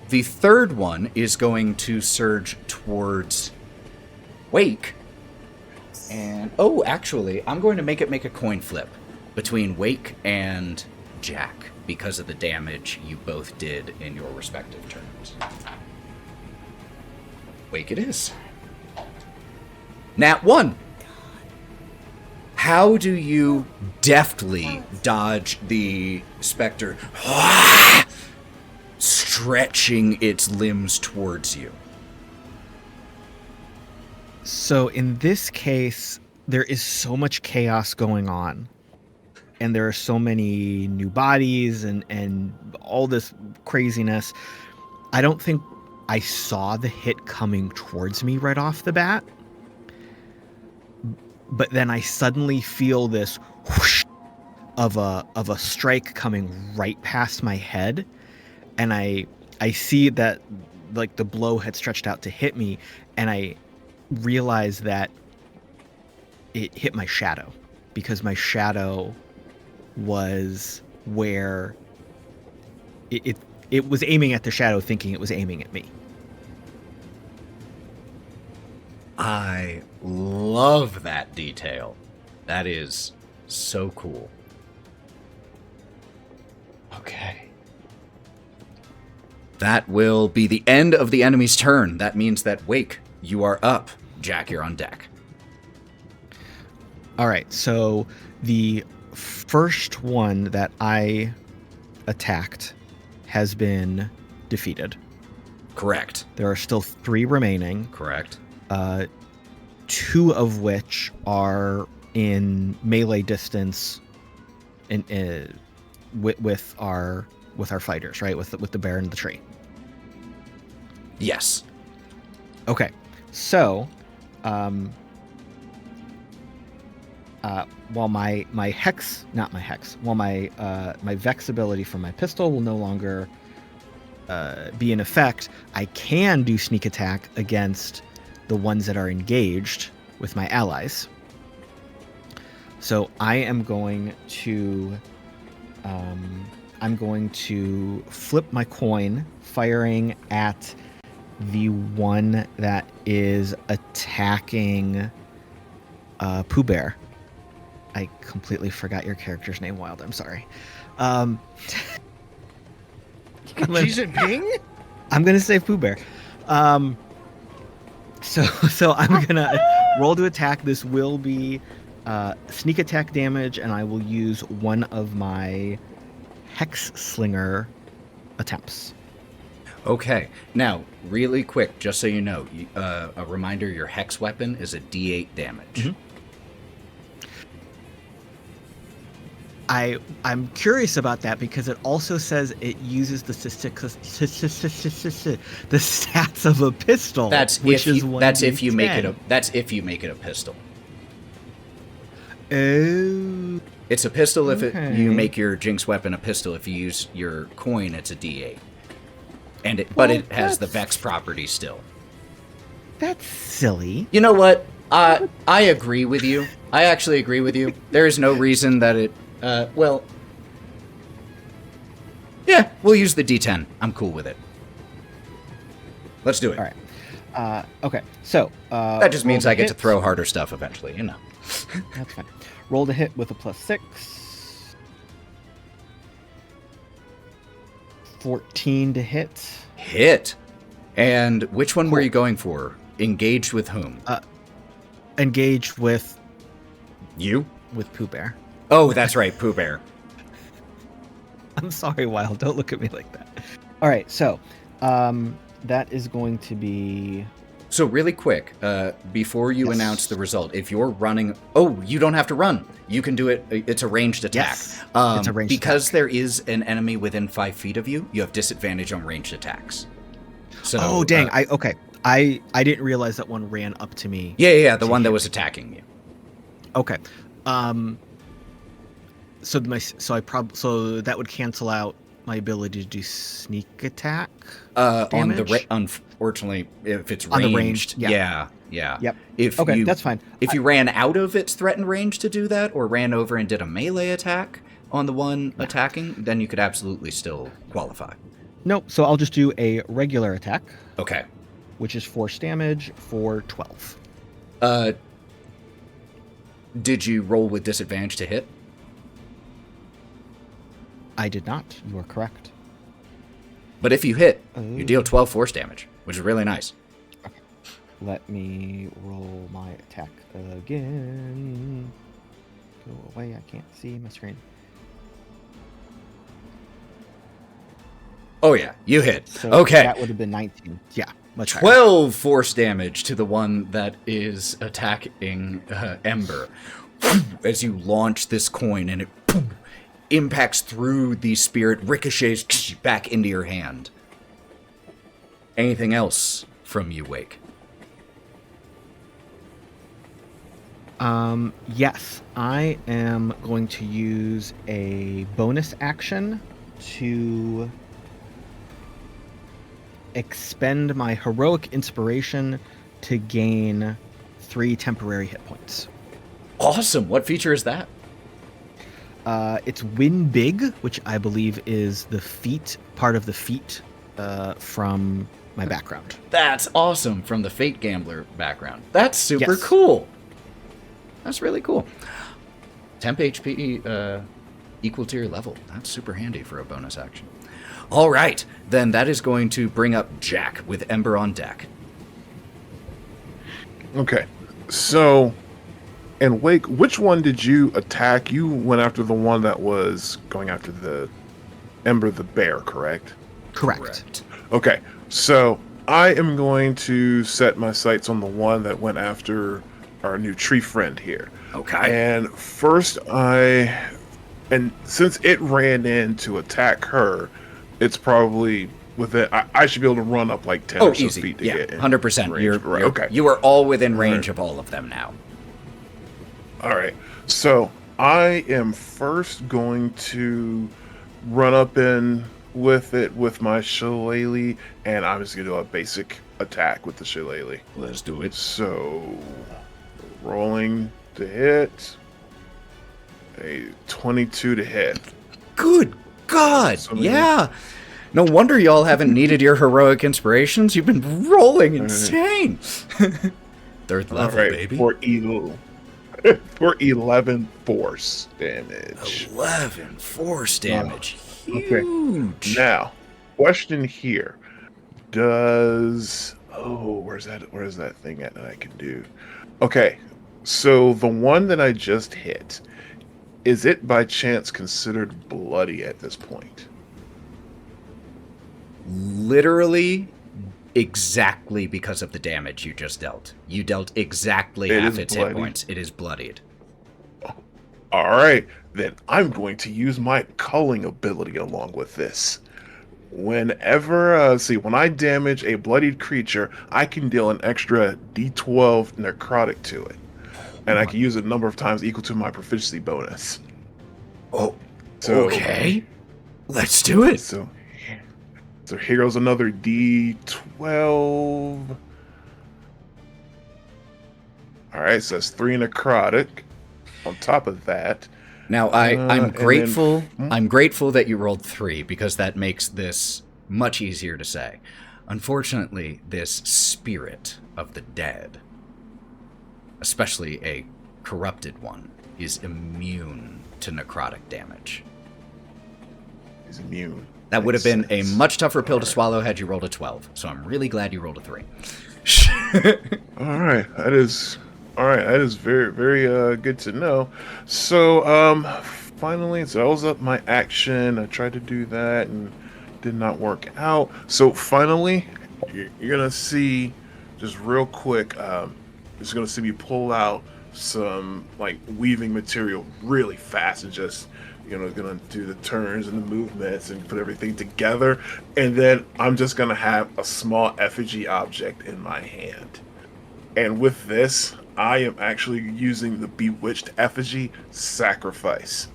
The third one is going to surge towards Wake. And, oh, actually, I'm going to make a coin flip between Wake and Jack because of the damage you both did in your respective turns. Wake it is. Nat 1. How do you deftly dodge the specter stretching its limbs towards you? So in this case, there is so much chaos going on. And there are so many new bodies and all this craziness. I don't think I saw the hit coming towards me right off the bat. But then I suddenly feel this whoosh of a strike coming right past my head. And I see that like the blow had stretched out to hit me, and I realize that it hit my shadow, because my shadow was where it was aiming at the shadow, thinking it was aiming at me. I love that detail. That is so cool. Okay. That will be the end of the enemy's turn. That means that Wake, you are up. Jack, you're on deck. All right, so the first one that I attacked has been defeated. Correct. There are still 3 remaining. Correct. 2 of which are in melee distance with our fighters, right? With the bear and the tree. Yes. Okay. So, while my Vex ability from my pistol will no longer be in effect, I can do sneak attack against the ones that are engaged with my allies. So I am going to flip my coin, firing at the one that is attacking Pooh Bear. I completely forgot your character's name, Wild. I'm sorry. Xi Jinping? I'm gonna say Pooh Bear. So I'm gonna roll to attack. This will be sneak attack damage, and I will use one of my Hex Slinger attempts. Okay. Now, really quick, just so you know, a reminder, your Hex weapon is a D8 damage. Mm-hmm. I'm curious about that because it also says it uses the stats of a pistol. That's which if is you, that's if you make it 1d10. a that's if you make it a pistol. Oh. It's a pistol if Okay. you make your Jinx weapon a pistol. If you use your coin, it's a D8. But it has the Vex property still. That's silly. You know what? I agree with you. I actually agree with you. There is no reason that it... yeah, we'll use the D10. I'm cool with it. Let's do it. All right. Okay, so... that just means roll I to get to hit. throw harder stuff eventually, you know. That's fine. Roll to hit with a +6. 14 to hit. Hit. And which one were you going for? Engaged with whom? Engaged with You? Pooh Bear. Oh, that's right, Pooh Bear. I'm sorry, Wild. Don't look at me like that. All right, so that is going to be... So really quick, before you announce the result, if you're running... Oh, you don't have to run. You can do it. It's a ranged attack. Yes, it's a ranged because attack. there is an enemy within 5 feet of you, you have disadvantage on ranged attacks. So, oh, dang. I didn't realize that one ran up to me. Yeah, the one that was attacking you. Okay. So that would cancel out my ability to do sneak attack. Damage? Unfortunately, if it's On the ranged, range, yeah. Yep. If that's fine. If you ran out of its threatened range to do that, or ran over and did a melee attack on the one attacking, then you could absolutely still qualify. Nope. So I'll just do a regular attack. Okay. Which is force damage for 12. Did you roll with disadvantage to hit? I did not. You are correct. But if you hit, you deal 12 force damage, which is really nice. Okay. Let me roll my attack again. Go away. I can't see my screen. Oh, yeah. You hit. So okay. That would have been 19. Yeah. Much higher. 12 force damage to the one that is attacking Ember. As you launch this coin and it impacts through the spirit, ricochets back into your hand. Anything else from you, Wake? Yes. I am going to use a bonus action to expend my heroic inspiration to gain 3 temporary hit points. Awesome. What feature is that? It's Win Big, which I believe is the feat, part of the feat from my background. That's awesome, from the Fate Gambler background. That's super Yes. cool. That's really cool. Temp HP equal to your level. That's super handy for a bonus action. All right, then that is going to bring up Jack with Ember on deck. Okay, so, and Wake, which one did you attack? You went after the one that was going after the Ember the bear, correct? Correct. Okay, so I am going to set my sights on the one that went after our new tree friend here. Okay. And first and since it ran in to attack her, it's probably within, I should be able to run up like 10 or so easy. feet to Yeah, get in 100%. range. Right, okay. You are all within range of all of them now. All right. So I am first going to run up in with it with my shillelagh, and I'm just going to do a basic attack with the shillelagh. Let's do it. So rolling to hit. A 22 to hit. Good God. So yeah. No wonder y'all haven't needed your heroic inspirations. You've been rolling insane. Third level, All right, baby. for 11 force damage. 11 force damage. Okay. Huge. Now, question here. Where's that thing at that I can do? Okay. So the one that I just hit, is it by chance considered bloody at this point? Literally exactly because of the damage you just dealt. You dealt exactly It half is its hit bloody. points. It is bloodied. All right, then I'm going to use my culling ability along with this. Whenever, when I damage a bloodied creature, I can deal an extra D12 necrotic to it. And I can use it a number of times equal to my proficiency bonus. Oh, So, okay. Let's do it. So here goes another D12. All right, so that's 3 necrotic. On top of that, Now, I'm and then- grateful. I'm grateful that you rolled 3 because that makes this much easier to say. Unfortunately, this spirit of the dead, especially a corrupted one, is immune to necrotic damage. he's immune. That would have Makes been a sense. much tougher pill to swallow had you rolled a 12. So I'm really glad you rolled a 3. All right, that is very, very good to know. So, finally, so that was up my action. I tried to do that and did not work out. So finally, you're gonna see, just real quick, just gonna see me pull out some like weaving material really fast and just gonna do the turns and the movements and put everything together, and then I'm just gonna have a small effigy object in my hand. And with this, I am actually using the Bewitched Effigy Sacrifice.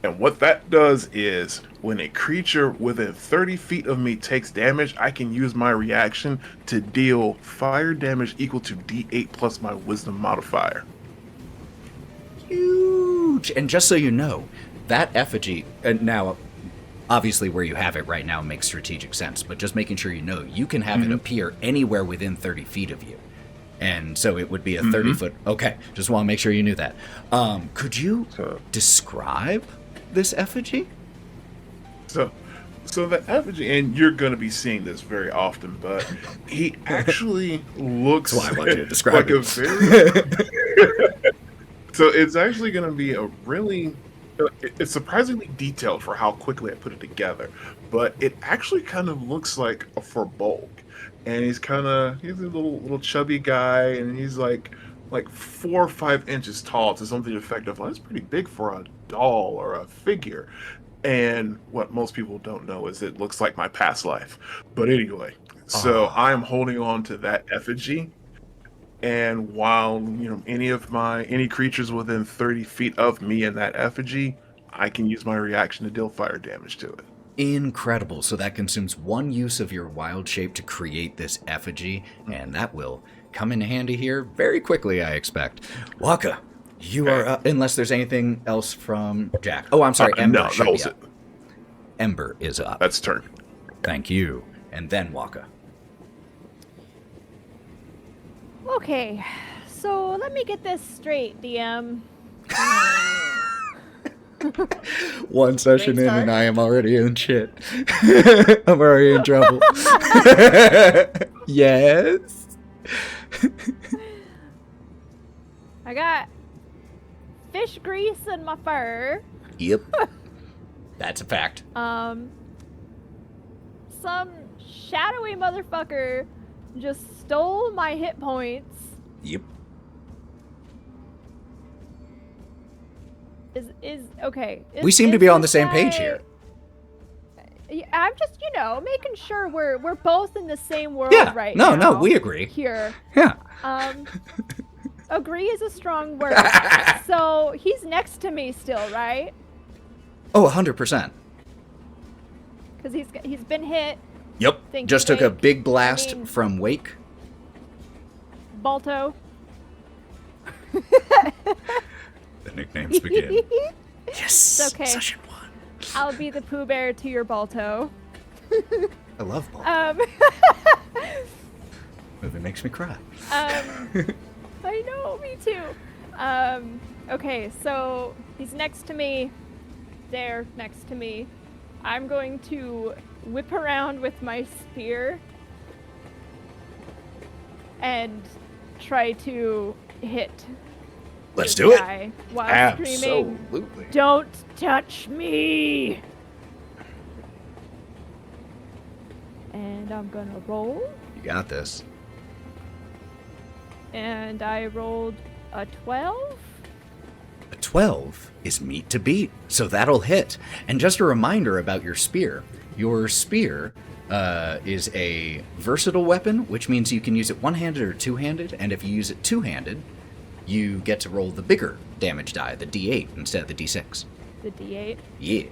And what that does is, when a creature within 30 feet of me takes damage, I can use my reaction to deal fire damage equal to D8 plus my Wisdom modifier. Huge! And just so you know, that effigy, and now, obviously where you have it right now makes strategic sense, but just making sure you know, you can have it appear anywhere within 30 feet of you. And so it would be a 30-foot... Okay, just want to make sure you knew that. Could you describe this effigy? So the effigy, and you're going to be seeing this very often, but he actually looks That's why I want you to describe like it. a very... So it's actually going to be a really... It's surprisingly detailed for how quickly I put it together, but it actually kind of looks like a Firbolg. And he's a little chubby guy, and he's like 4 or 5 inches tall to something effective. Well, that's pretty big for a doll or a figure. And what most people don't know is it looks like my past life. But anyway, so I'm holding on to that effigy. And while any creatures within 30 feet of me and that effigy, I can use my reaction to deal fire damage to it. Incredible. So that consumes 1 use of your wild shape to create this effigy, and that will come in handy here very quickly, I expect. Wokka, you are up, unless there's anything else from Jack. Oh, I'm sorry, Ember. No, should that be was up. it. Ember is up. That's turn. Thank you. And then Wokka. Okay, so let me get this straight, DM. One session Great in start. and I am already in shit. I'm already in trouble. Yes. I got fish grease in my fur. Yep. That's a fact. Some shadowy motherfucker just stole my hit points. Yep. Is okay. We seem to be on the same page here. Yeah, I'm just, making sure we're both in the same world Yeah. right No, now. no, we agree. Here. Yeah. Agree is a strong word. So he's next to me still, right? Oh, 100%. Because he's been hit. Yep. Thank Just you, took a Wake. big blast I mean- from Wake. Balto. The nicknames begin. Yes. It's okay. Session 1. I'll be the Pooh Bear to your Balto. I love ball. Movie makes me cry. I know, me too. Okay, so he's next to me. There, next to me. I'm going to whip around with my spear and try to hit. Let's this do it. guy while screaming, Absolutely. "Don't touch me!" And I'm gonna roll. You got this. And I rolled a 12. A 12 is meat to beat, so that'll hit. And just a reminder about your spear. Your spear is a versatile weapon, which means you can use it one-handed or two-handed, and if you use it two-handed, you get to roll the bigger damage die, the D8, instead of the D6. The D8. Yeah.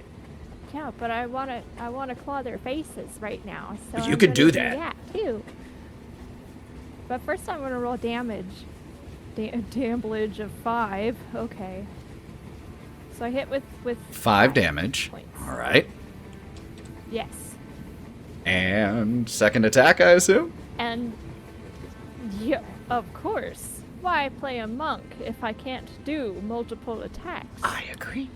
Yeah, but I wanna claw their faces right now. So You I'm can do gonna that. too. But first I'm gonna roll damage. Damage of 5. Okay. So I hit with 5 damage. points. All right. Yes. And second attack, I assume? And yeah, of course. Why play a monk if I can't do multiple attacks? I agree.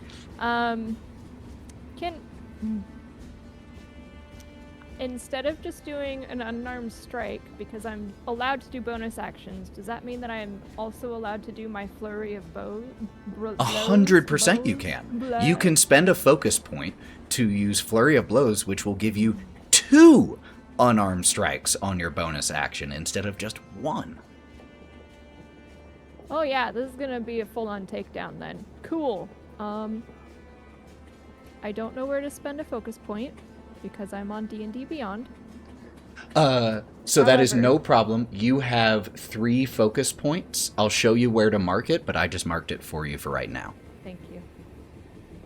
Instead of just doing an unarmed strike, because I'm allowed to do bonus actions, does that mean that I'm also allowed to do my flurry of blows? 100% you can. You can spend a focus point to use Flurry of Blows, which will give you 2 unarmed strikes on your bonus action instead of just 1. Oh yeah, this is gonna be a full-on takedown then. Cool. I don't know where to spend a focus point because I'm on D&D Beyond. So that is However- no problem. You have 3 focus points. I'll show you where to mark it, but I just marked it for you for right now. Thank you.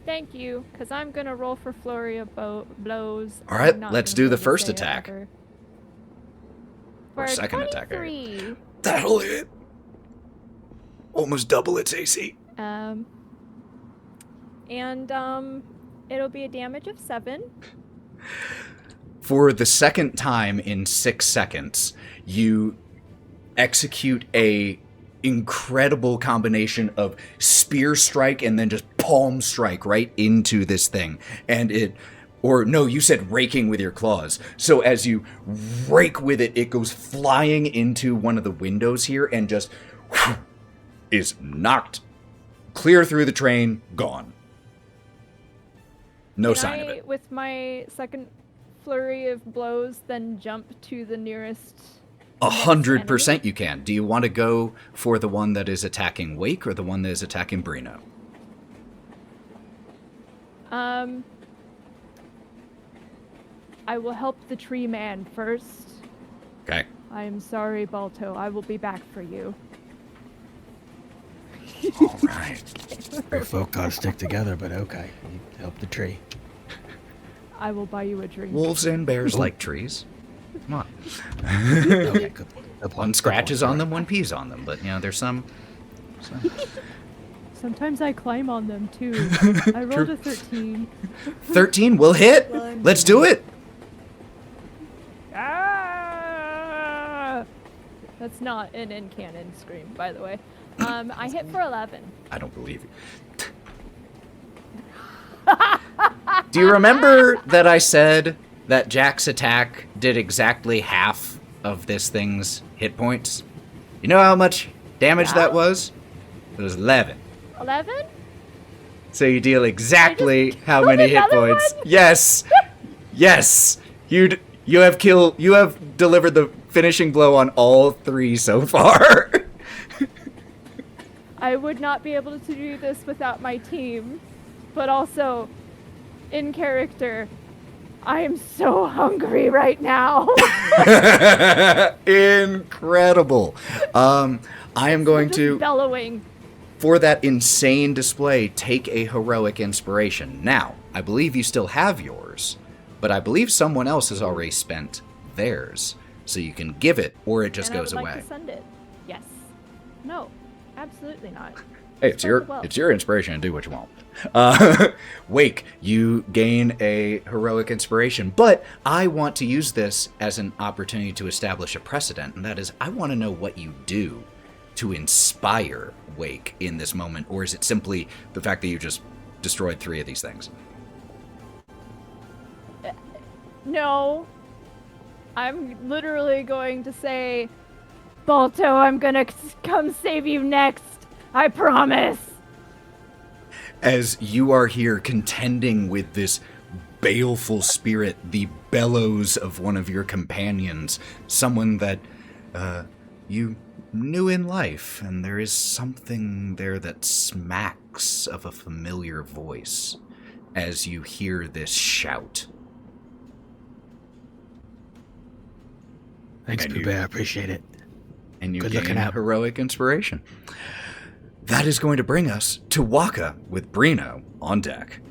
Thank you, because I'm gonna roll for flurry of blows. All right, I'm not let's gonna do the play first Say attack. ever. Or For second attack, I 23. That'll hit. Almost double its AC. It'll be a damage of 7. For the second time in 6 seconds, you execute a incredible combination of spear strike and then just palm strike right into this thing. And you said raking with your claws. So as you rake with it, it goes flying into one of the windows here and just is knocked clear through the train, gone. No sign of it. With my second flurry of blows, then jump to the nearest 100% you can. Do you want to go for the one that is attacking Wake or the one that is attacking Breenoh? I will help the tree man first. Okay. I am sorry, Balto. I will be back for you. All right. Your folk gotta stick together, but okay. You help the tree. I will buy you a drink. Wolves and bears like trees. Come on. Okay, good. One scratches on them, one pees on them. But, there's some... Sometimes I climb on them, too. I rolled a 13. 13 will hit. Let's do it. Ah! That's not an in-canon scream, by the way. I hit for 11. I don't believe you. Do you remember that I said that Jack's attack did exactly half of this thing's hit points? You know how much damage that was? It was 11. 11? So you deal exactly how many hit another points. one? Yes. Yes. You have delivered the finishing blow on all 3 so far. I would not be able to do this without my team, but also, in character, I am so hungry right now. Incredible. I am going to, bellowing. for that insane display, take a heroic inspiration. Now, I believe you still have yours, but I believe someone else has already spent theirs. So you can give it, or it just goes I would away. like to send it. Yes. No, absolutely not. Hey, it's your inspiration, and do what you want. Wake, you gain a heroic inspiration, but I want to use this as an opportunity to establish a precedent, and that is, I want to know what you do to inspire Wake in this moment, or is it simply the fact that you just destroyed 3 of these things? No. I'm literally going to say, Balto, I'm gonna come save you next. I promise. As you are here contending with this baleful spirit, the bellows of one of your companions, someone that you knew in life, and there is something there that smacks of a familiar voice as you hear this shout. Thanks, Poopy. I appreciate it. And you Good gain looking out. heroic inspiration. that is going to bring us to Wokka with Breenoh on deck.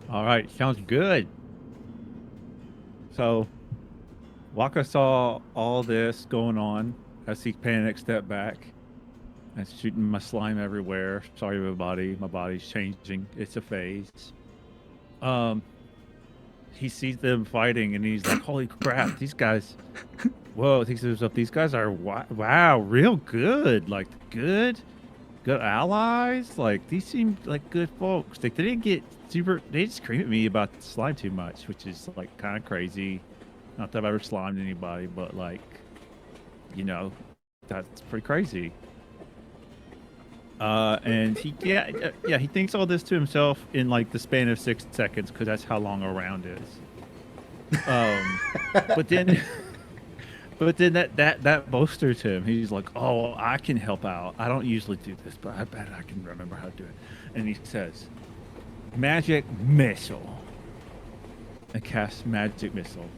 All right, sounds good. So, Wokka saw all this going on as he panicked, stepped back, and shooting my slime everywhere. Sorry, everybody. My body's changing. It's a phase. He sees them fighting, and he's like, "Holy crap, these guys!" Whoa, he thinks to himself, "These guys are wow, real good. Like good allies. Like these seem like good folks. Like they didn't get super. They just scream at me about slime too much, which is like kind of crazy. Not that I've ever slimed anybody, but like, you know, that's pretty crazy." And he thinks all this to himself in like the span of 6 seconds, because that's how long a round is. But then that bolsters him. He's like, "Oh, I can help out. I don't usually do this, but I bet I can remember how to do it." And he says, "Magic missile," and casts magic missile.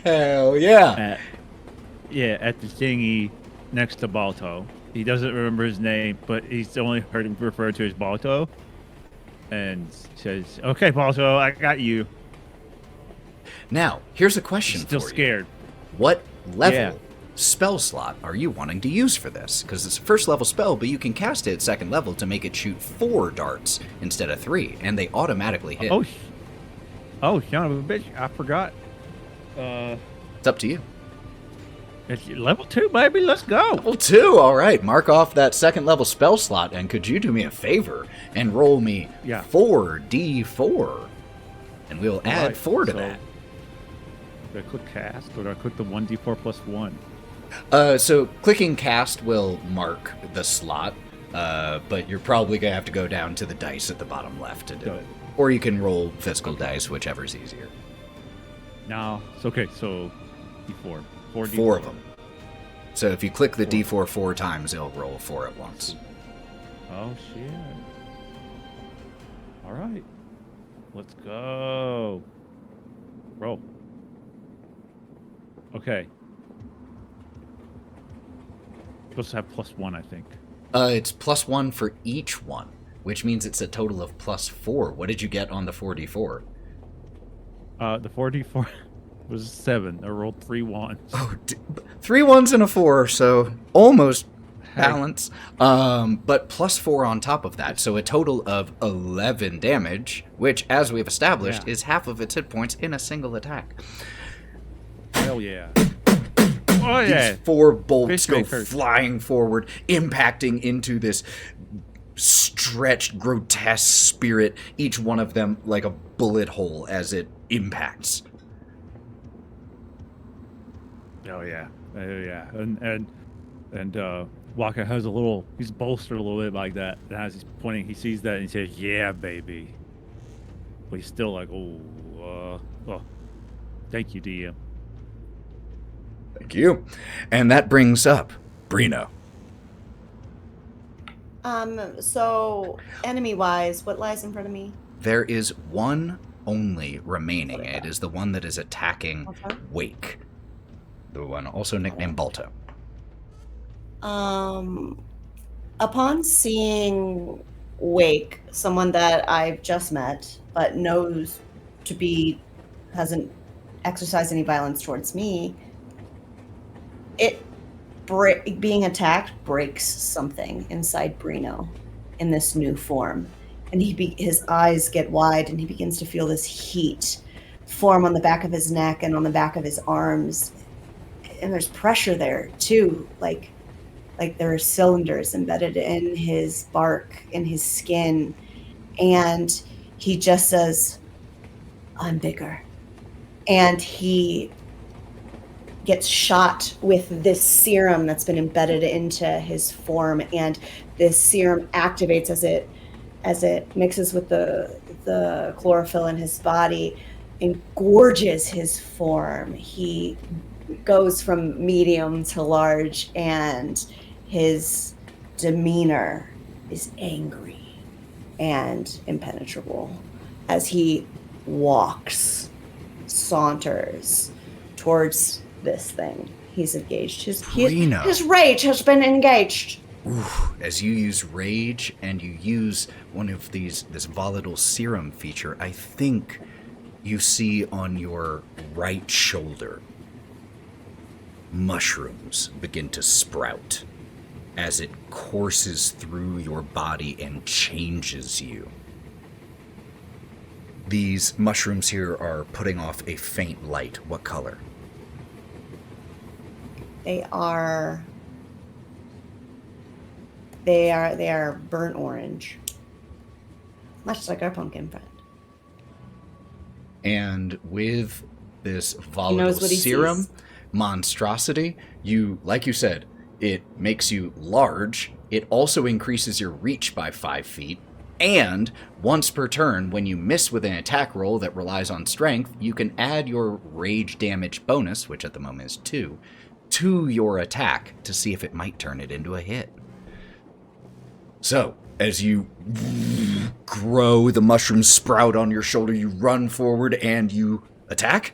Hell yeah! At the thingy next to Balto. He doesn't remember his name, but he's only heard him referred to as Balto. And says, "Okay, Balto, I got you." Now, here's a question Still for you. scared. What level spell slot are you wanting to use for this? Because it's a first level spell, but you can cast it at second level to make it shoot 4 darts instead of 3, and they automatically hit. Oh, son of a bitch! I forgot. It's up to you. It's level 2, baby. Let's go. Level 2. All right. Mark off that second level spell slot, and could you do me a favor and roll me 4d4, and we'll add 4 to that. Do I click cast, or do I click the 1d4 plus 1? So clicking cast will mark the slot, but you're probably going to have to go down to the dice at the bottom left to do it. Or you can roll physical dice, whichever's easier. No, it's okay. So d4. 4d4. 4 of them. So if you click the d4 4 times, it'll roll 4 at once. Oh, shit. All right. Let's go. Roll. Okay. Supposed to have +1, I think. It's +1 for each one, which means it's a total of +4. What did you get on the 4d4? The 4d4 was 7. I rolled 3 1s. Oh, 3 1s and a 4, so almost balance. But +4 on top of that, so a total of 11 damage, which, as we've established, is half of its hit points in a single attack. Hell yeah. Oh yeah. These 4 bolts go flying forward, impacting into this stretched, grotesque spirit, each one of them like a bullet hole as it impacts. Oh yeah. And Wokka has a little, he's bolstered a little bit like that. And as he's pointing, he sees that and he says, "Yeah, baby." But he's still like, oh, thank you, DM. Thank you. And that brings up Breenoh. So enemy-wise, what lies in front of me? There is one only remaining. It is the one that is attacking Wake. The one also nicknamed Balto. Upon seeing Wake, someone that I've just met, but knows hasn't exercised any violence towards me, being attacked breaks something inside Breenoh in this new form. And his eyes get wide and he begins to feel this heat form on the back of his neck and on the back of his arms. And there's pressure there too, like there are cylinders embedded in his bark, in his skin. And he just says, "I'm bigger." And he gets shot with this serum that's been embedded into his form, and this serum activates as it mixes with the chlorophyll in his body and gorges his form. He goes from medium to large, and his demeanor is angry and impenetrable as he saunters towards this thing. He's engaged. Breenoh. His rage has been engaged. Oof. As you use rage and you use one of this volatile serum feature, I think you see on your right shoulder mushrooms begin to sprout as it courses through your body and changes you. These mushrooms here are putting off a faint light. What color? They are burnt orange. Much like our pumpkin friend. And with this knows volatile what he serum sees. monstrosity, like you said, it makes you large. It also increases your reach by 5 feet. And once per turn, when you miss with an attack roll that relies on strength, you can add your rage damage bonus, which at the moment is 2, to your attack to see if it might turn it into a hit. So, as you grow, the mushrooms sprout on your shoulder, you run forward and you attack?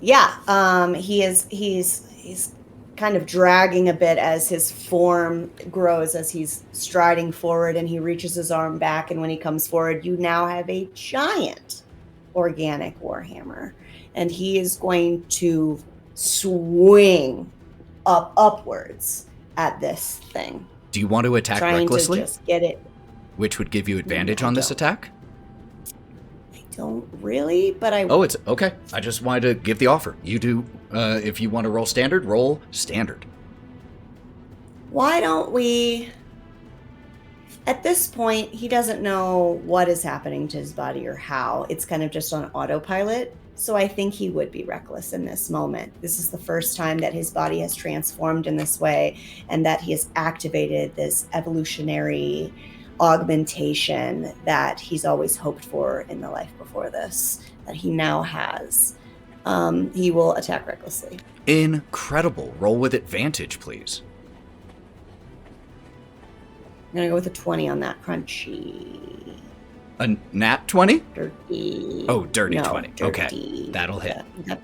Yeah, he's kind of dragging a bit as his form grows, as he's striding forward, and he reaches his arm back, and when he comes forward, you now have a giant organic warhammer, and he is going to swing upwards at this thing. Do you want to attack trying recklessly? to just get it. Which would give you advantage on this attack? I don't really, but I... Oh, it's okay. I just wanted to give the offer. You do, if you want to roll standard. Why don't we... At this point, he doesn't know what is happening to his body or how. It's kind of just on autopilot. So I think he would be reckless in this moment. This is the first time that his body has transformed in this way, and that he has activated this evolutionary augmentation that he's always hoped for in the life before this, that he now has. He will attack recklessly. Incredible. Roll with advantage, please. I'm going to go with a 20 on that. Crunchy. A nat 20? Dirty. Oh, dirty No, 20. dirty. Okay, that'll hit. Yep.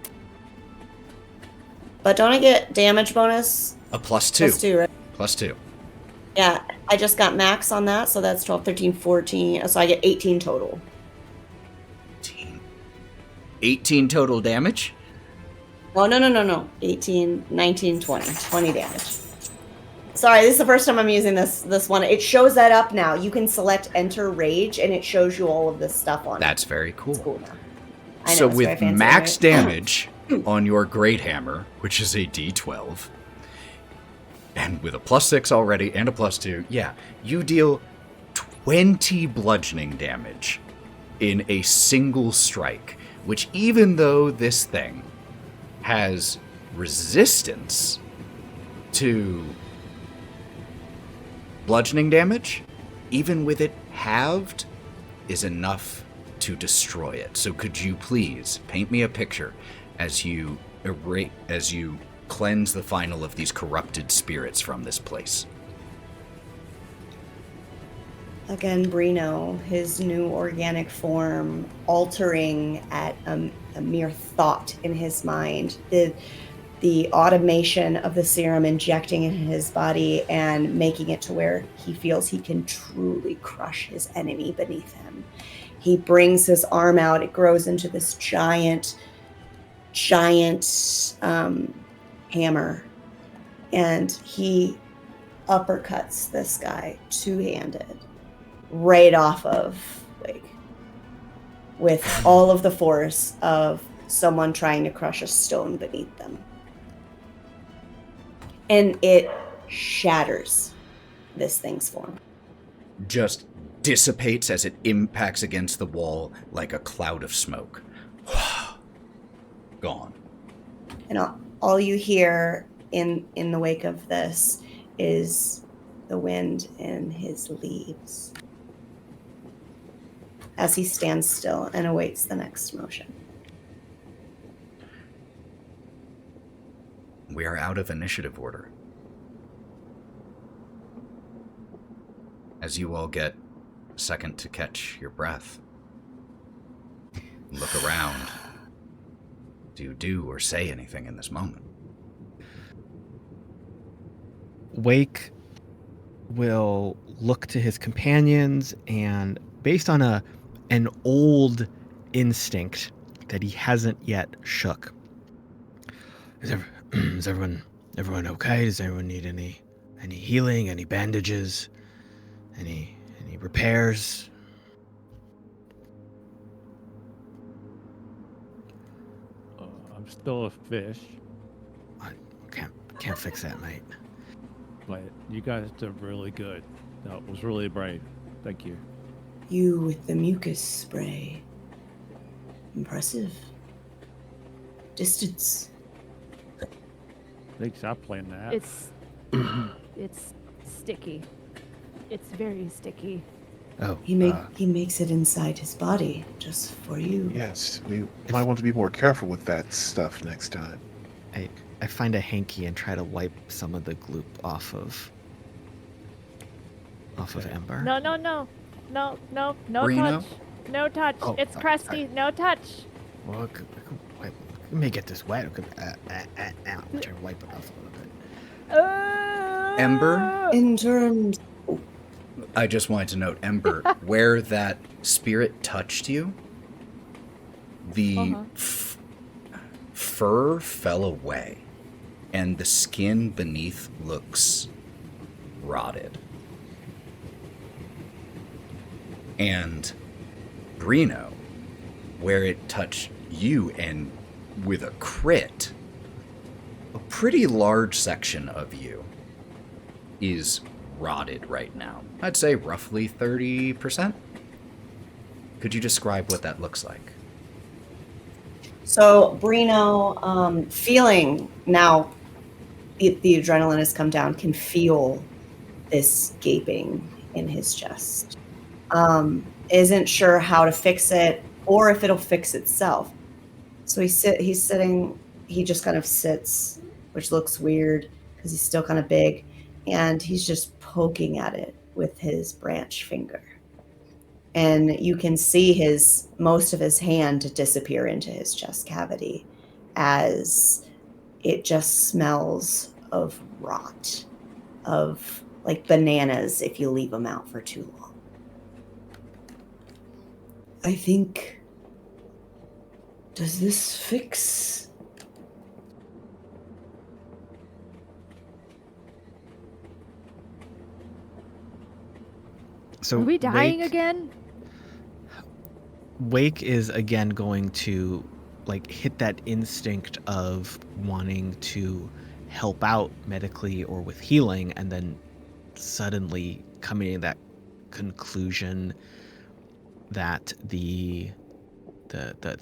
But don't I get damage bonus? A plus 2. Plus 2, right? Plus 2. Yeah, I just got max on that, so that's 12, 13, 14. So I get 18 total. 18 total damage? Oh, no. 18, 19, 20. 20 damage. Sorry, this is the first time I'm using this one. It shows that up now. You can select Enter Rage, and it shows you all of this stuff on it. That's very cool. It's cool now. I know, So it's very with fancy, max right? damage on your Great Hammer, which is a D12, and with a plus 6 already and a plus 2, yeah, you deal 20 bludgeoning damage in a single strike, which even though this thing has resistance to bludgeoning damage, even with it halved, is enough to destroy it. So could you please paint me a picture as you cleanse the final of these corrupted spirits from this place? Again, Breenoh, his new organic form, altering at a mere thought in his mind. The automation of the serum injecting into his body and making it to where he feels he can truly crush his enemy beneath him. He brings his arm out. It grows into this giant hammer. And he uppercuts this guy two-handed right off of with all of the force of someone trying to crush a stone beneath them. And it shatters this thing's form. Just dissipates as it impacts against the wall like a cloud of smoke. Gone. And all you hear in the wake of this is the wind in his leaves as he stands still and awaits the next motion. We are out of initiative order. As you all get a second to catch your breath, look around. to do or say anything in this moment. Wake will look to his companions, and based on an old instinct that he hasn't yet shook, is everyone okay? Does everyone need any healing, any bandages, any repairs? I'm still a fish, I can't fix that, mate. but you guys did really good. That was really brave. Thank you. You with the mucus spray. Impressive. Distance. Thanks, I planned that. It's sticky. It's very sticky. Oh, He makes it inside his body just for you. Yes, we might want to be more careful with that stuff next time. I find a hanky and try to wipe some of the gloop off of Ember. No, Breenoh? touch. No touch. Oh, It's crusty. No touch. Well, let me get this wet. I'm trying to wipe it off a little bit. Ember? In terms, I just wanted to note, Ember, where that spirit touched you, the fur fell away, and the skin beneath looks rotted. And Breenoh, where it touched you, and with a crit, a pretty large section of you is rotted right now. I'd say roughly 30%. Could you describe what that looks like? so Breenoh, feeling now the adrenaline has come down, can feel this gaping in his chest. Isn't sure how to fix it or if it'll fix itself. So he's sitting, he just kind of sits, which looks weird because he's still kind of big, and he's just poking at it with his branch finger. And you can see most of his hand disappear into his chest cavity as it just smells of rot, of like bananas if you leave them out for too long. I think, does this fix? So Are we dying again? Wake is again going to hit that instinct of wanting to help out medically or with healing, and then suddenly coming to that conclusion that the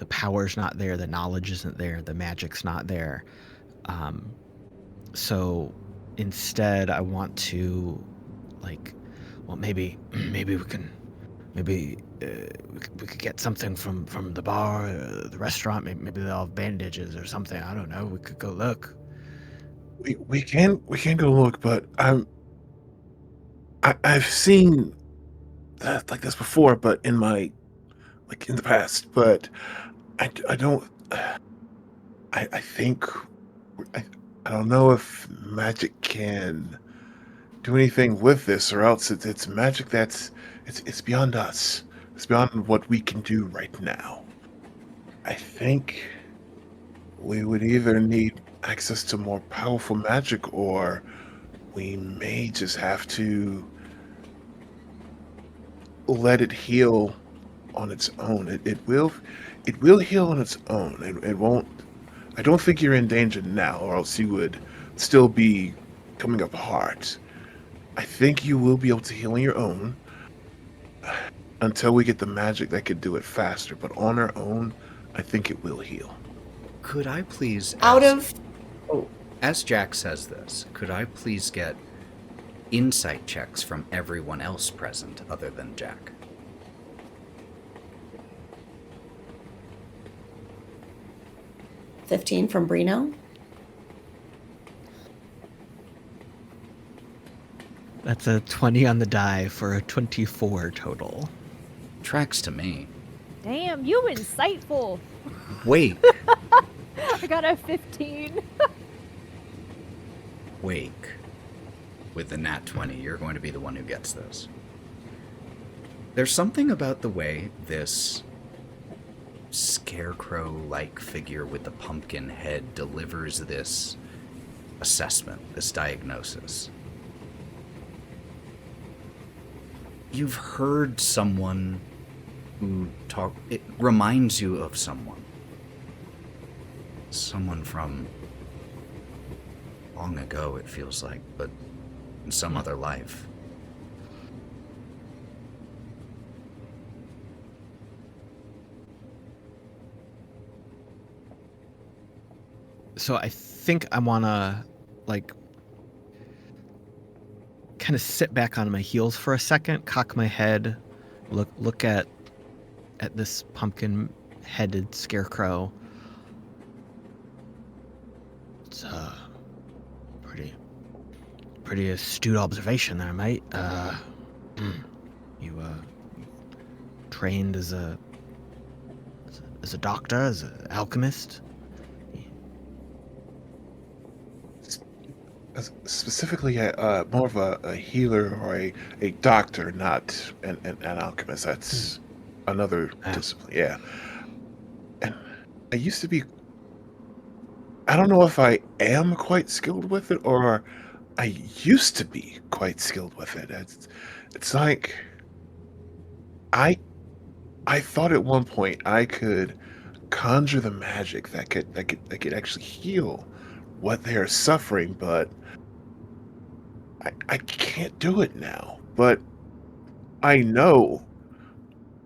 power's not there, the knowledge isn't there, the magic's not there. So instead, I want to maybe we could get something from the bar, the restaurant. Maybe they'll have bandages or something. I don't know. We could go look. We can go look, but I've seen that like this before, but in the past. But I don't. I think I don't know if magic can do anything with this, or else it's magic that's it's beyond us. It's beyond what we can do right now. I think we would either need access to more powerful magic, or we may just have to let it heal on its own. It will heal on its own. It won't. I don't think you're in danger now, or else you would still be coming up hard. I think you will be able to heal on your own until we get the magic that could do it faster. But on our own, I think it will heal. Could I please, as Jack says this, could I please get insight checks from everyone else present other than Jack? $15 from Breenoh. That's a 20 on the die for a 24 total. Tracks to me. Damn, you insightful. Wait. I got a 15. Wake. With the nat 20, you're going to be the one who gets this. There's something about the way this scarecrow-like figure with the pumpkin head delivers this assessment, this diagnosis. You've heard someone who talk. It reminds you of someone. Someone from long ago, it feels like, but in some other life. So I think I want to, like, kind of sit back on my heels for a second, cock my head, look at this pumpkin-headed scarecrow. It's a pretty astute observation there, mate. You trained as a doctor, as an alchemist? Specifically, more of a healer or a doctor, not an alchemist. That's another discipline. Yeah. And I used to be. I don't know if I am quite skilled with it, or I used to be quite skilled with it. It's like I thought at one point I could conjure the magic that could actually heal what they are suffering, but I can't do it now. But I know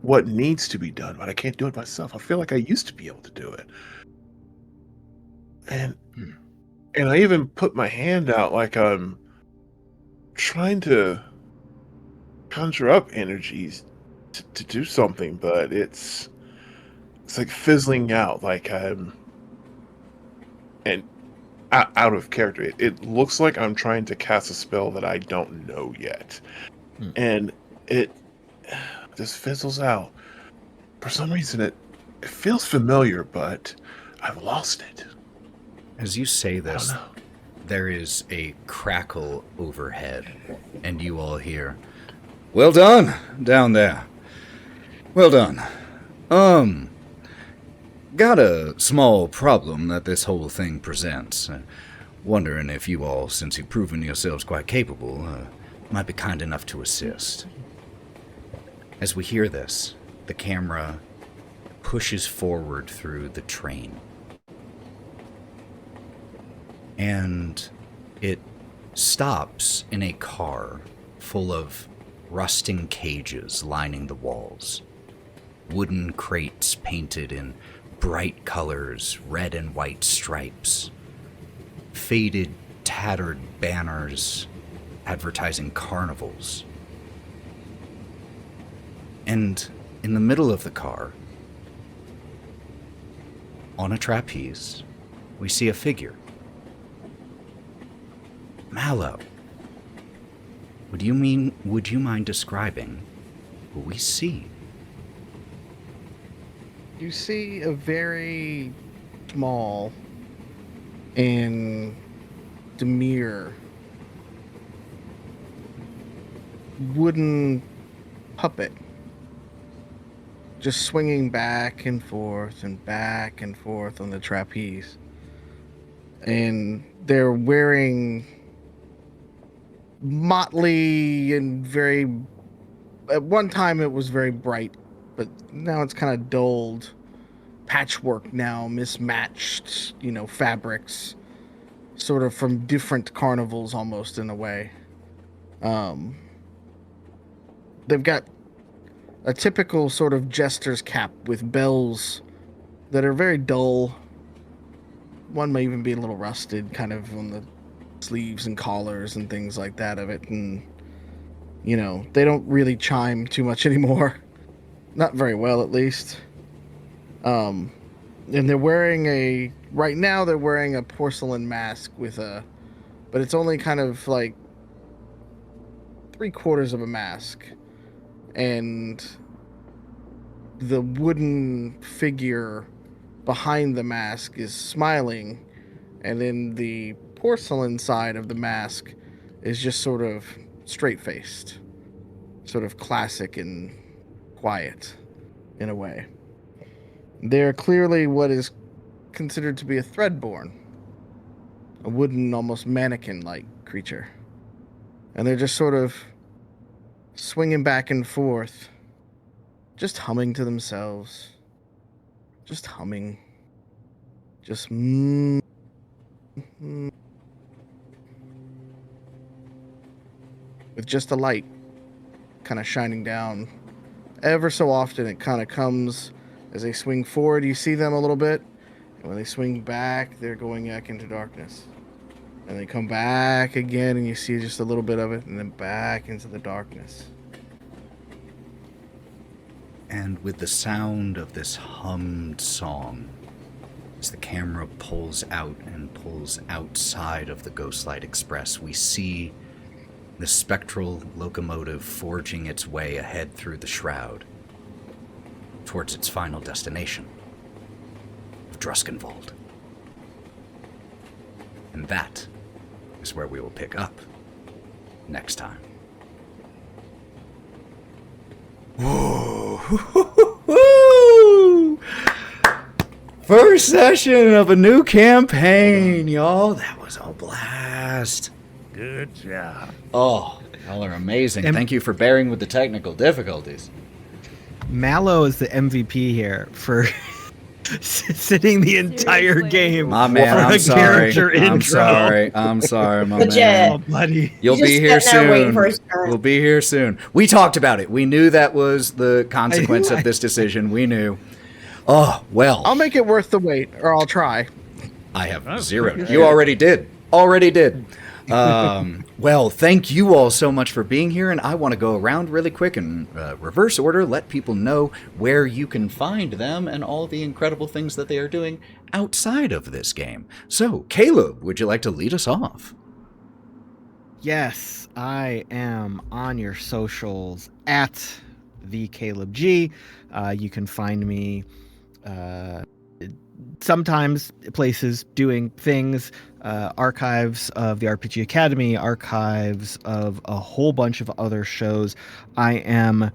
what needs to be done, but I can't do it myself. I feel like I used to be able to do it. And I even put my hand out like I'm trying to conjure up energies to do something, but it's like fizzling out, like I'm out of character. It looks like I'm trying to cast a spell that I don't know yet. And it just fizzles out. For some reason, it feels familiar, but I've lost it. As you say this, there is a crackle overhead, and you all hear, "Well done, down there. Well done. Got a small problem that this whole thing presents. Wondering if you all, since you've proven yourselves quite capable, might be kind enough to assist." As we hear this, the camera pushes forward through the train. And it stops in a car full of rusting cages lining the walls. Wooden crates painted in bright colors, red and white stripes. Faded, tattered banners advertising carnivals. And in the middle of the car, on a trapeze, we see a figure. Mallo, would you mind describing who we see? You see a very small and demure wooden puppet just swinging back and forth on the trapeze. And they're wearing motley and very, at one time it was very bright, but now it's kind of dulled, patchwork now, mismatched, fabrics, sort of from different carnivals almost in a way. They've got a typical sort of jester's cap with bells that are very dull. One may even be a little rusted, kind of on the sleeves and collars and things like that of it. And, they don't really chime too much anymore. Not very well, at least. And they're wearing right now they're wearing a porcelain mask but it's only kind of like 3/4 of a mask. And the wooden figure behind the mask is smiling, and then the porcelain side of the mask is just sort of straight-faced, sort of classic and quiet in a way. They're clearly what is considered to be a threadborn, a wooden, almost mannequin-like creature. And they're just sort of swinging back and forth, just humming to themselves, just humming, just with just a light kind of shining down. Ever so often it kind of comes as they swing forward, you see them a little bit, and when they swing back, they're going back into darkness. And they come back again, and you see just a little bit of it, and then back into the darkness. And with the sound of this hummed song, as the camera pulls out and pulls outside of the Ghostlight Express, we see the spectral locomotive forging its way ahead through the shroud towards its final destination of Druskenwald. And that is where we will pick up next time. Whoa! First session of a new campaign, y'all. That was a blast. Good job. Oh, y'all are amazing. Thank you for bearing with the technical difficulties. Mallo is the MVP here for sitting the entire Seriously. game. My man, for I'm a sorry. character I'm sorry, my Legit. man. Oh, buddy. You'll He's be just here sitting there waiting soon. for his turn. We'll be here soon. We talked about it. We knew that was the consequence of this decision. We knew. Oh, well. I'll make it worth the wait, or I'll try. I have That's zero. pretty You good. already did. Well, thank you all so much for being here, and I want to go around really quick in reverse order, let people know where you can find them and all the incredible things that they are doing outside of this game. So, Caleb, would you like to lead us off? Yes, I am on your socials at the Caleb G. You can find me sometimes places doing things, archives of the RPG Academy, archives of a whole bunch of other shows. I am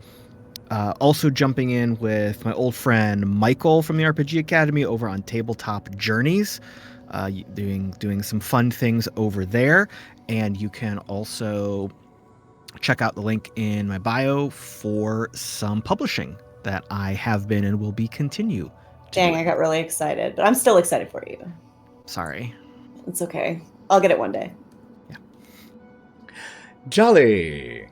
also jumping in with my old friend Michael from the RPG Academy over on Tabletop Journeys, doing some fun things over there. And you can also check out the link in my bio for some publishing that I have been and will be continue. Dang, I got really excited, but I'm still excited for you. Sorry. It's okay. I'll get it one day. Jolly.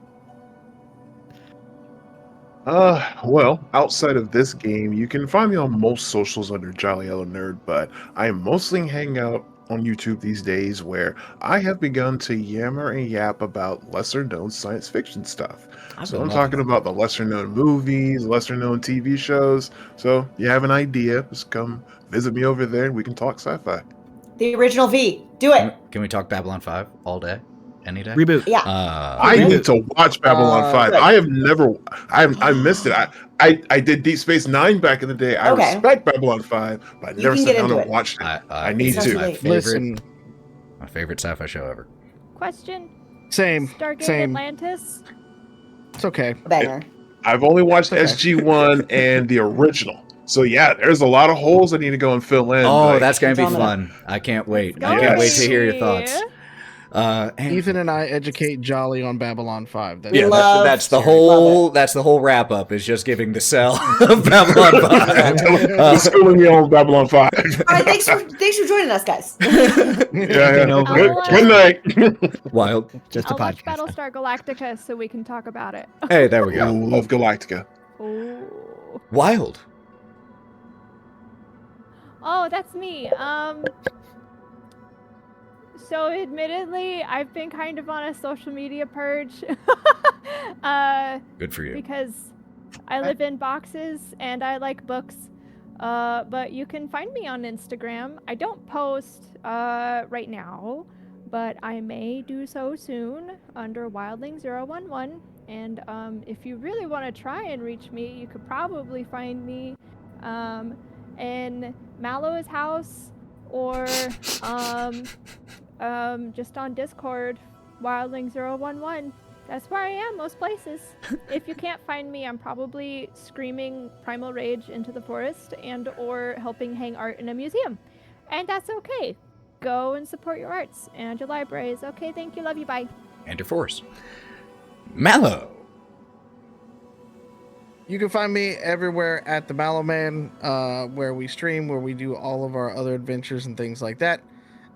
Well, outside of this game, you can find me on most socials under Jolly Yellow Nerd, but I am mostly hanging out on YouTube these days where I have begun to yammer and yap about lesser known science fiction stuff. So I'm talking about the lesser known movies, lesser known TV shows. So you have an idea, just come visit me over there and we can talk sci-fi. The original V. Do it. Can we talk Babylon 5 all day? Any day? Reboot. Yeah. I need to watch Babylon 5. good. I have never, I missed it. I did Deep Space Nine back in the day. I Okay. respect Babylon 5, but I You never can sat get down into and it. watched it. I need It's to. not My late. favorite, Listen, my favorite sci-fi show ever. Question: same, Stargate same. Atlantis? It's okay. Banger. I've only watched Okay. SG1 and the original. So yeah, there's a lot of holes I need to go and fill in. Oh, but that's going to be Andromeda. fun. I can't wait. Let's I go. can't wait to hear your thoughts. And Ethan and I educate Jolly on Babylon 5. yeah, Love that's the series. whole Love that's the whole wrap up is just giving the sell of Babylon 5. You're schooling me on Babylon 5. All right, thanks for joining us, guys. Yeah. know, Good night. Wild. Just a I'll watch podcast. Battlestar Galactica so we can talk about it. Hey, there we go. Ooh, love Galactica. Oh. Wild. Oh, that's me. So admittedly, I've been kind of on a social media purge. Good for you. Because I live in boxes and I like books. But you can find me on Instagram. I don't post right now, but I may do so soon under Wildling011. And if you really want to try and reach me, you could probably find me in Mallo's house or just on Discord, Wildling011. That's where I am most places. If you can't find me, I'm probably screaming primal rage into the forest and or helping hang art in a museum. And that's okay. Go and support your arts and your libraries. Okay, thank you, love you, bye. And your force. Mallo. You can find me everywhere at the Mallo Man, where we stream, where we do all of our other adventures and things like that.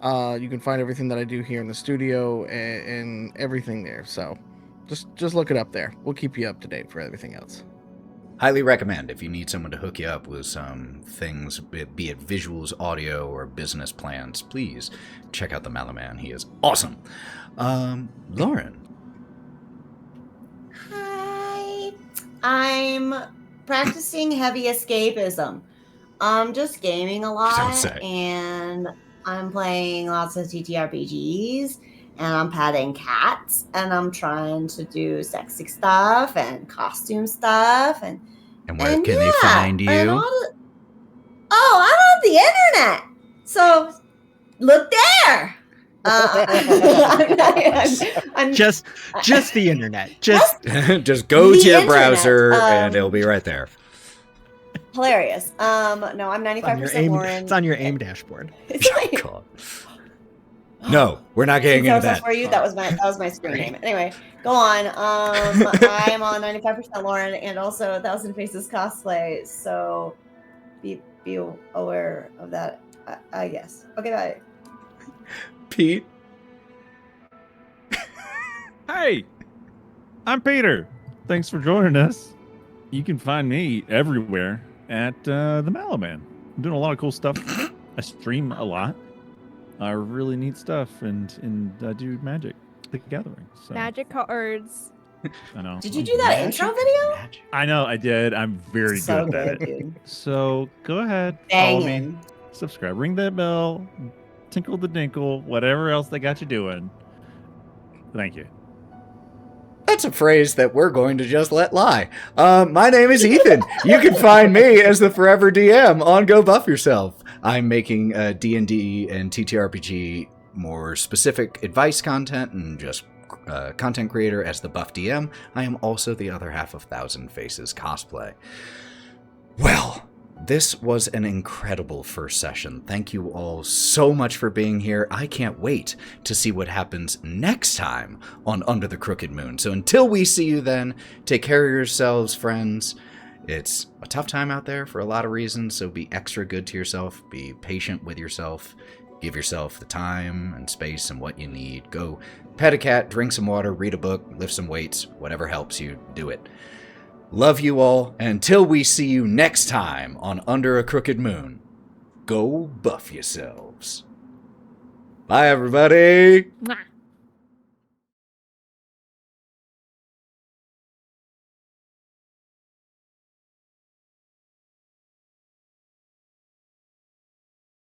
You can find everything that I do here in the studio and everything there. So just look it up there. We'll keep you up to date for everything else. Highly recommend if you need someone to hook you up with some things, be it visuals, audio, or business plans, please check out the Mallo Man. He is awesome. Lauren. Hi. I'm practicing heavy escapism. I'm just gaming a lot, Don't say. and I'm playing lots of TTRPGs, and I'm petting cats, and I'm trying to do sexy stuff and costume stuff, and where can they find you? I'm on the internet. So look there. I'm Just the internet. Just Just go The to your internet, browser and it'll be right there. hilarious. No, I'm 95% Lauren. it's on your aim dashboard. God. No, we're not getting into that. For you, that was my screen name. Anyway, go on. I'm on 95% Lauren and also 1,000 Faces cosplay. So be aware of that. I guess. Okay, bye. Pete. Hey, I'm Peter. Thanks for joining us. You can find me everywhere at the Mallo Man. I'm doing a lot of cool stuff. I stream a lot. Really neat stuff, and I do Magic the Gathering. So. Magic cards. I know. Did you do that intro video? I know I did. I'm very So good at good, it. dude. So go ahead, follow me, Banging. subscribe, ring that bell, tinkle the dinkle, whatever else they got you doing. Thank you. That's a phrase that we're going to just let lie. My name is Ethan. You can find me as the Forever DM on Go Buff Yourself. I'm making D&D and TTRPG more specific advice content and just content creator as the Buff DM. I am also the other half of 1,000 Faces cosplay. Well, this was an incredible first session. Thank you all so much for being here. I can't wait to see what happens next time on Under the Crooked Moon. So until we see you then, take care of yourselves, friends. It's a tough time out there for a lot of reasons, so be extra good to yourself. Be patient with yourself. Give yourself the time and space and what you need. Go pet a cat, drink some water, read a book, lift some weights, whatever helps you, do it. Love you all, and until we see you next time on Under a Crooked Moon, go buff yourselves. Bye, everybody! Mwah.